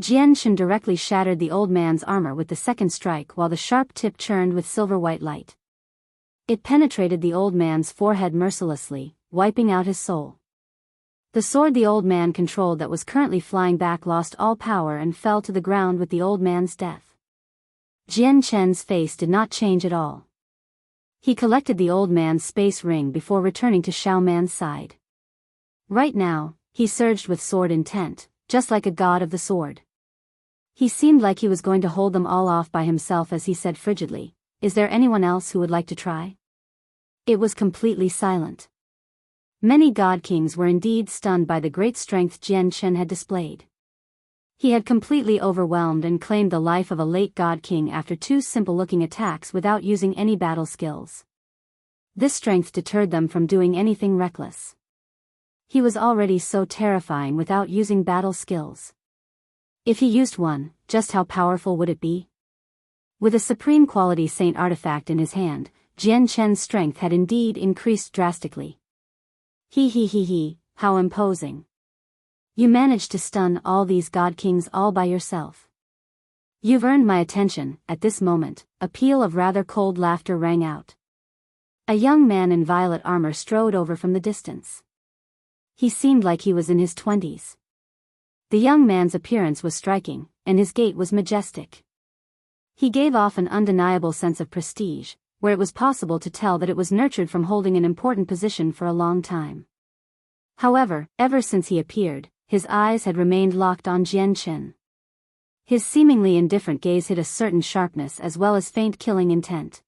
Jian Chen directly shattered the old man's armor with the second strike while the sharp tip churned with silver-white light. It penetrated the old man's forehead mercilessly, wiping out his soul. The sword the old man controlled that was currently flying back lost all power and fell to the ground with the old man's death. Jian Chen's face did not change at all. He collected the old man's space ring before returning to Xiaoman's side. Right now, he surged with sword intent, just like a god of the sword. He seemed like he was going to hold them all off by himself as he said frigidly, "Is there anyone else who would like to try?" It was completely silent. Many god kings were indeed stunned by the great strength Jian Chen had displayed. He had completely overwhelmed and claimed the life of a late god king after two simple-looking attacks without using any battle skills. This strength deterred them from doing anything reckless. He was already so terrifying without using battle skills. If he used one, just how powerful would it be? With a supreme quality saint artifact in his hand, Jian Chen's strength had indeed increased drastically. He, how imposing. You managed to stun all these god kings all by yourself. You've earned my attention. At this moment, a peal of rather cold laughter rang out. A young man in violet armor strode over from the distance. He seemed like he was in his 20s. The young man's appearance was striking, and his gait was majestic. He gave off an undeniable sense of prestige, where it was possible to tell that it was nurtured from holding an important position for a long time. However, ever since he appeared, his eyes had remained locked on Jian Chen. His seemingly indifferent gaze hid a certain sharpness as well as faint killing intent.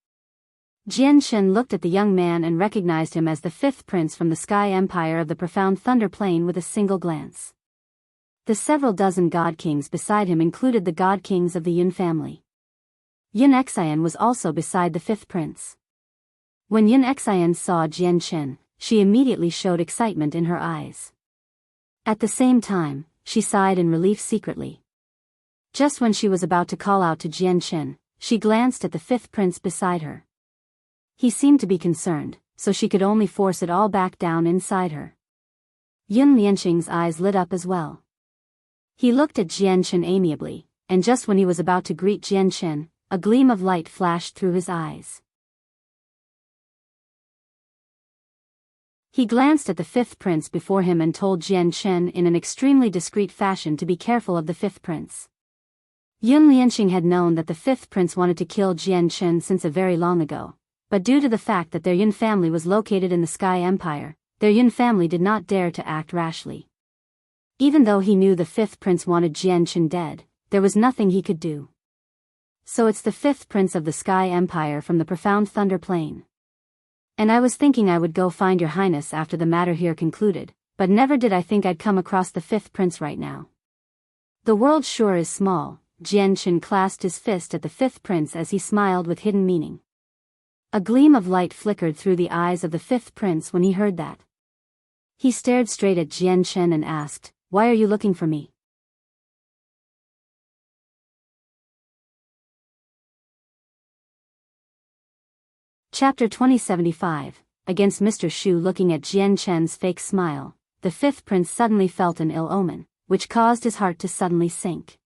Jian Chen looked at the young man and recognized him as the fifth prince from the Sky Empire of the Profound Thunder Plain with a single glance. The several dozen god kings beside him included the god kings of the Yun family. Yun Xian was also beside the fifth prince. When Yun Xian saw Jian Chen, she immediately showed excitement in her eyes. At the same time, she sighed in relief secretly. Just when she was about to call out to Jian Chen, she glanced at the fifth prince beside her. He seemed to be concerned, so she could only force it all back down inside her. Yun Lianxing's eyes lit up as well. He looked at Jian Chen amiably, and just when he was about to greet Jian Chen, a gleam of light flashed through his eyes. He glanced at the fifth prince before him and told Jian Chen in an extremely discreet fashion to be careful of the fifth prince. Yun Lianxing had known that the fifth prince wanted to kill Jian Chen since a very long ago, but due to the fact that their Yun family was located in the Sky Empire, their Yun family did not dare to act rashly. Even though he knew the fifth prince wanted Jian Chen dead, there was nothing he could do. So it's the fifth prince of the Sky Empire from the Profound Thunder Plain. And I was thinking I would go find your highness after the matter here concluded, but never did I think I'd come across the fifth prince right now. The world sure is small. Jian Chen clasped his fist at the fifth prince as he smiled with hidden meaning. A gleam of light flickered through the eyes of the fifth prince when he heard that. He stared straight at Jian Chen and asked, "Why are you looking for me?" Chapter 2075. Against Mr. Shu. Looking at Jian Chen's fake smile, the fifth prince suddenly felt an ill omen, which caused his heart to suddenly sink.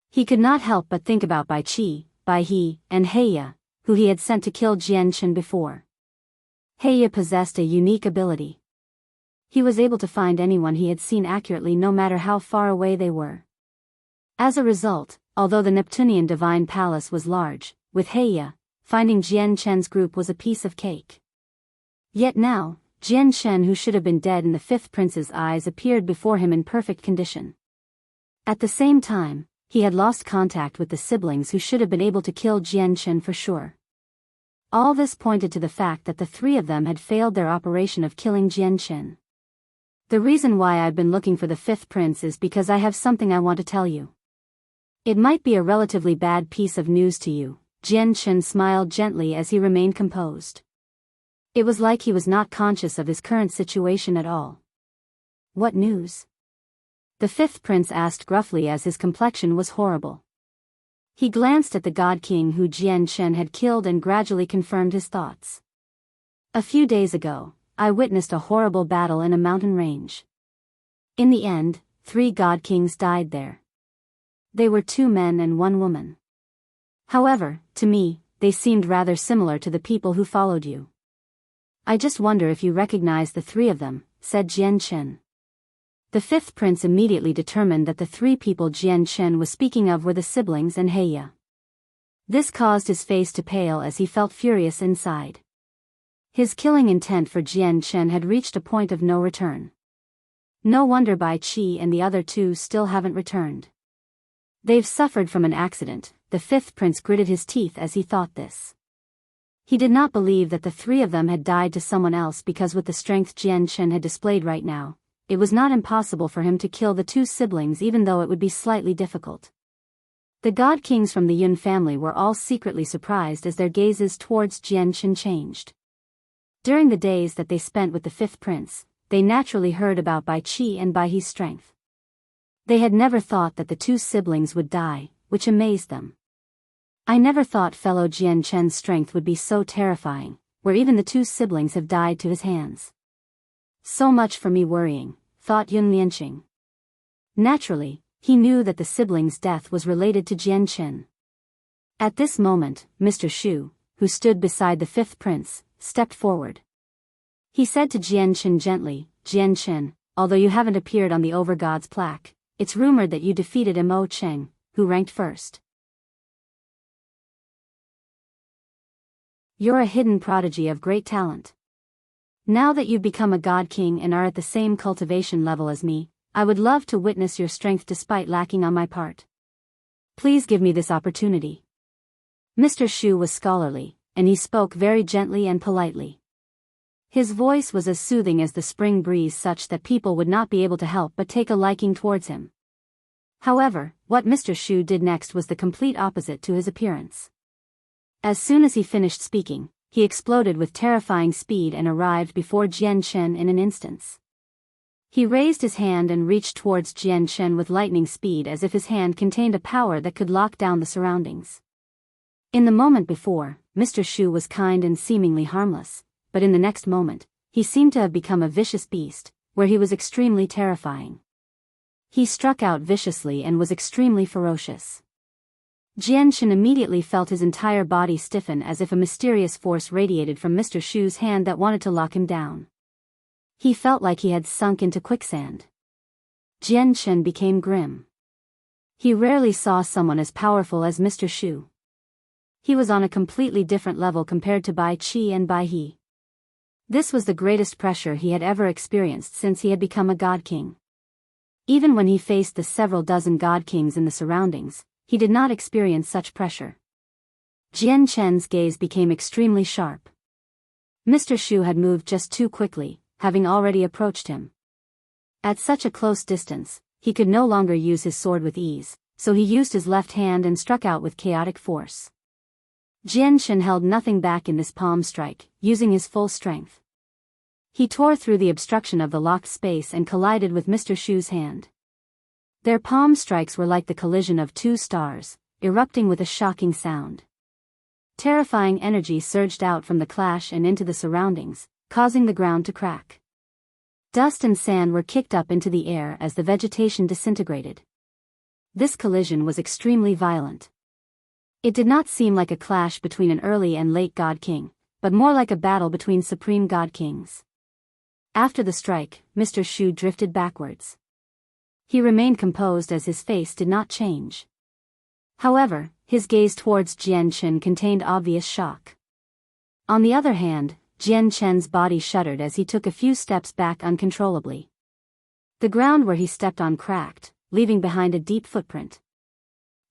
He could not help but think about Bai Qi, Bai He, and Heya, who he had sent to kill Jian Chen before. Heya possessed a unique ability. He was able to find anyone he had seen accurately no matter how far away they were. As a result, although the Neptunean divine palace was large, with Heya, finding Jian Chen's group was a piece of cake. Yet now, Jian Chen, who should have been dead in the fifth prince's eyes, appeared before him in perfect condition. At the same time, he had lost contact with the siblings who should have been able to kill Jian Chen for sure. All this pointed to the fact that the three of them had failed their operation of killing Jian Chen. The reason why I've been looking for the fifth prince is because I have something I want to tell you. It might be a relatively bad piece of news to you. Jian Chen smiled gently as he remained composed. It was like he was not conscious of his current situation at all. What news? The fifth prince asked gruffly as his complexion was horrible. He glanced at the god king who Jian Chen had killed and gradually confirmed his thoughts. A few days ago, I witnessed a horrible battle in a mountain range. In the end, 3 god kings died there. They were 2 men and 1 woman. However, to me, they seemed rather similar to the people who followed you. I just wonder if you recognize the 3 of them, said Jian Chen. The fifth prince immediately determined that the 3 people Jian Chen was speaking of were the siblings and Heya. This caused his face to pale as he felt furious inside. His killing intent for Jian Chen had reached a point of no return. No wonder Bai Qi and the other 2 still haven't returned. They've suffered from an accident. The fifth prince gritted his teeth as he thought this. He did not believe that the 3 of them had died to someone else because with the strength Jian Chen had displayed right now, it was not impossible for him to kill the 2 siblings even though it would be slightly difficult. The god kings from the Yun family were all secretly surprised as their gazes towards Jian Chen changed. During the days that they spent with the fifth prince, they naturally heard about Bai Qi and Bai He's strength. They had never thought that the two siblings would die, which amazed them. I never thought fellow Jian Chen's strength would be so terrifying, where even the two siblings have died to his hands. So much for me worrying, thought Yun Lianqing. Naturally, he knew that the siblings' death was related to Jian Chen. At this moment, Mr. Shu, who stood beside the fifth prince, stepped forward. He said to Jian Chen gently, Jian Chen, although you haven't appeared on the Overgod's plaque, it's rumored that you defeated Mo Cheng, who ranked first. You're a hidden prodigy of great talent. Now that you've become a god king and are at the same cultivation level as me, I would love to witness your strength despite lacking on my part. Please give me this opportunity. Mr. Shu was scholarly, and he spoke very gently and politely. His voice was as soothing as the spring breeze, such that people would not be able to help but take a liking towards him. However, what Mr. Shu did next was the complete opposite to his appearance. As soon as he finished speaking, he exploded with terrifying speed and arrived before Jian Chen in an instant. He raised his hand and reached towards Jian Chen with lightning speed, as if his hand contained a power that could lock down the surroundings. In the moment before, Mr. Shu was kind and seemingly harmless, but in the next moment, he seemed to have become a vicious beast, where he was extremely terrifying. He struck out viciously and was extremely ferocious. Jian Chen immediately felt his entire body stiffen, as if a mysterious force radiated from Mr. Shu's hand that wanted to lock him down. He felt like he had sunk into quicksand. Jian Chen became grim. He rarely saw someone as powerful as Mr. Shu. He was on a completely different level compared to Bai Qi and Bai He. This was the greatest pressure he had ever experienced since he had become a god king. Even when he faced the several dozen god kings in the surroundings, he did not experience such pressure. Jian Chen's gaze became extremely sharp. Mr. Shu had moved just too quickly, having already approached him. At such a close distance, he could no longer use his sword with ease, so he used his left hand and struck out with chaotic force. Jian Chen held nothing back in this palm strike, using his full strength. He tore through the obstruction of the locked space and collided with Mr. Shu's hand. Their palm strikes were like the collision of two stars, erupting with a shocking sound. Terrifying energy surged out from the clash and into the surroundings, causing the ground to crack. Dust and sand were kicked up into the air as the vegetation disintegrated. This collision was extremely violent. It did not seem like a clash between an early and late god king, but more like a battle between supreme god kings. After the strike, Mr. Shu drifted backwards. He remained composed as his face did not change. However, his gaze towards Jian Chen contained obvious shock. On the other hand, Jian Chen's body shuddered as he took a few steps back uncontrollably. The ground where he stepped on cracked, leaving behind a deep footprint.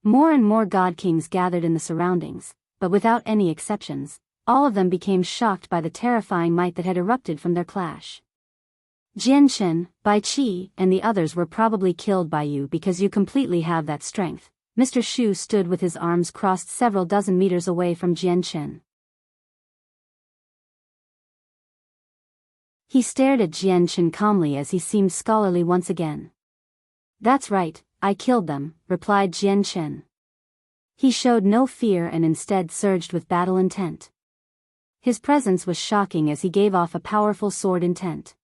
More and more god kings gathered in the surroundings, but without any exceptions, all of them became shocked by the terrifying might that had erupted from their clash. Jian Chen, Bai Qi, and the others were probably killed by you because you completely have that strength. Mr. Shu stood with his arms crossed several dozen meters away from Jian Chen. He stared at Jian Chen calmly as he seemed scholarly once again. That's right, I killed them, replied Jian Chen. He showed no fear and instead surged with battle intent. His presence was shocking as he gave off a powerful sword intent.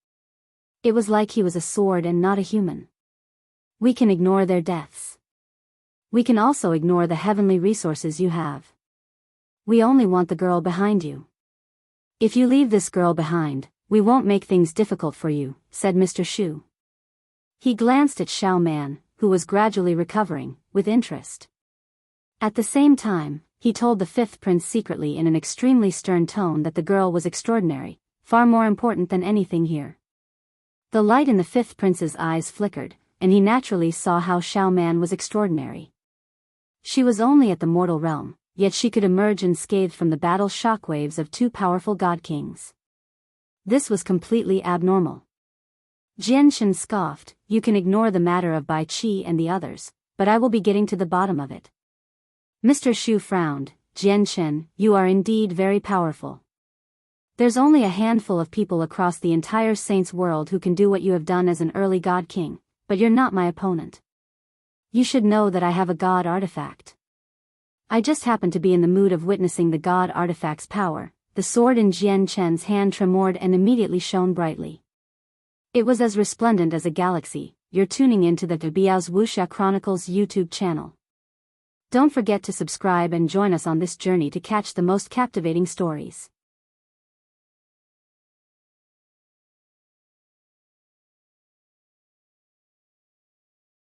It was like he was a sword and not a human. We can ignore their deaths. We can also ignore the heavenly resources you have. We only want the girl behind you. If you leave this girl behind, we won't make things difficult for you, said Mr. Shu. He glanced at Xiao Man, who was gradually recovering, with interest. At the same time, he told the fifth prince secretly in an extremely stern tone that the girl was extraordinary, far more important than anything here. The light in the fifth prince's eyes flickered, and he naturally saw how Xiao Man was extraordinary. She was only at the mortal realm, yet she could emerge unscathed from the battle shockwaves of two powerful god kings. This was completely abnormal. Jian Chen scoffed, you can ignore the matter of Bai Qi and the others, but I will be getting to the bottom of it. Mr. Shu frowned, Jian Chen, you are indeed very powerful. There's only a handful of people across the entire Saints world who can do what you have done as an early God King, but you're not my opponent. You should know that I have a God artifact. I just happened to be in the mood of witnessing the God artifact's power. The sword in Jian Chen's hand tremored and immediately shone brightly. It was as resplendent as a galaxy. You're tuning into the Biyao's Wuxia Chronicles YouTube channel. Don't forget to subscribe and join us on this journey to catch the most captivating stories.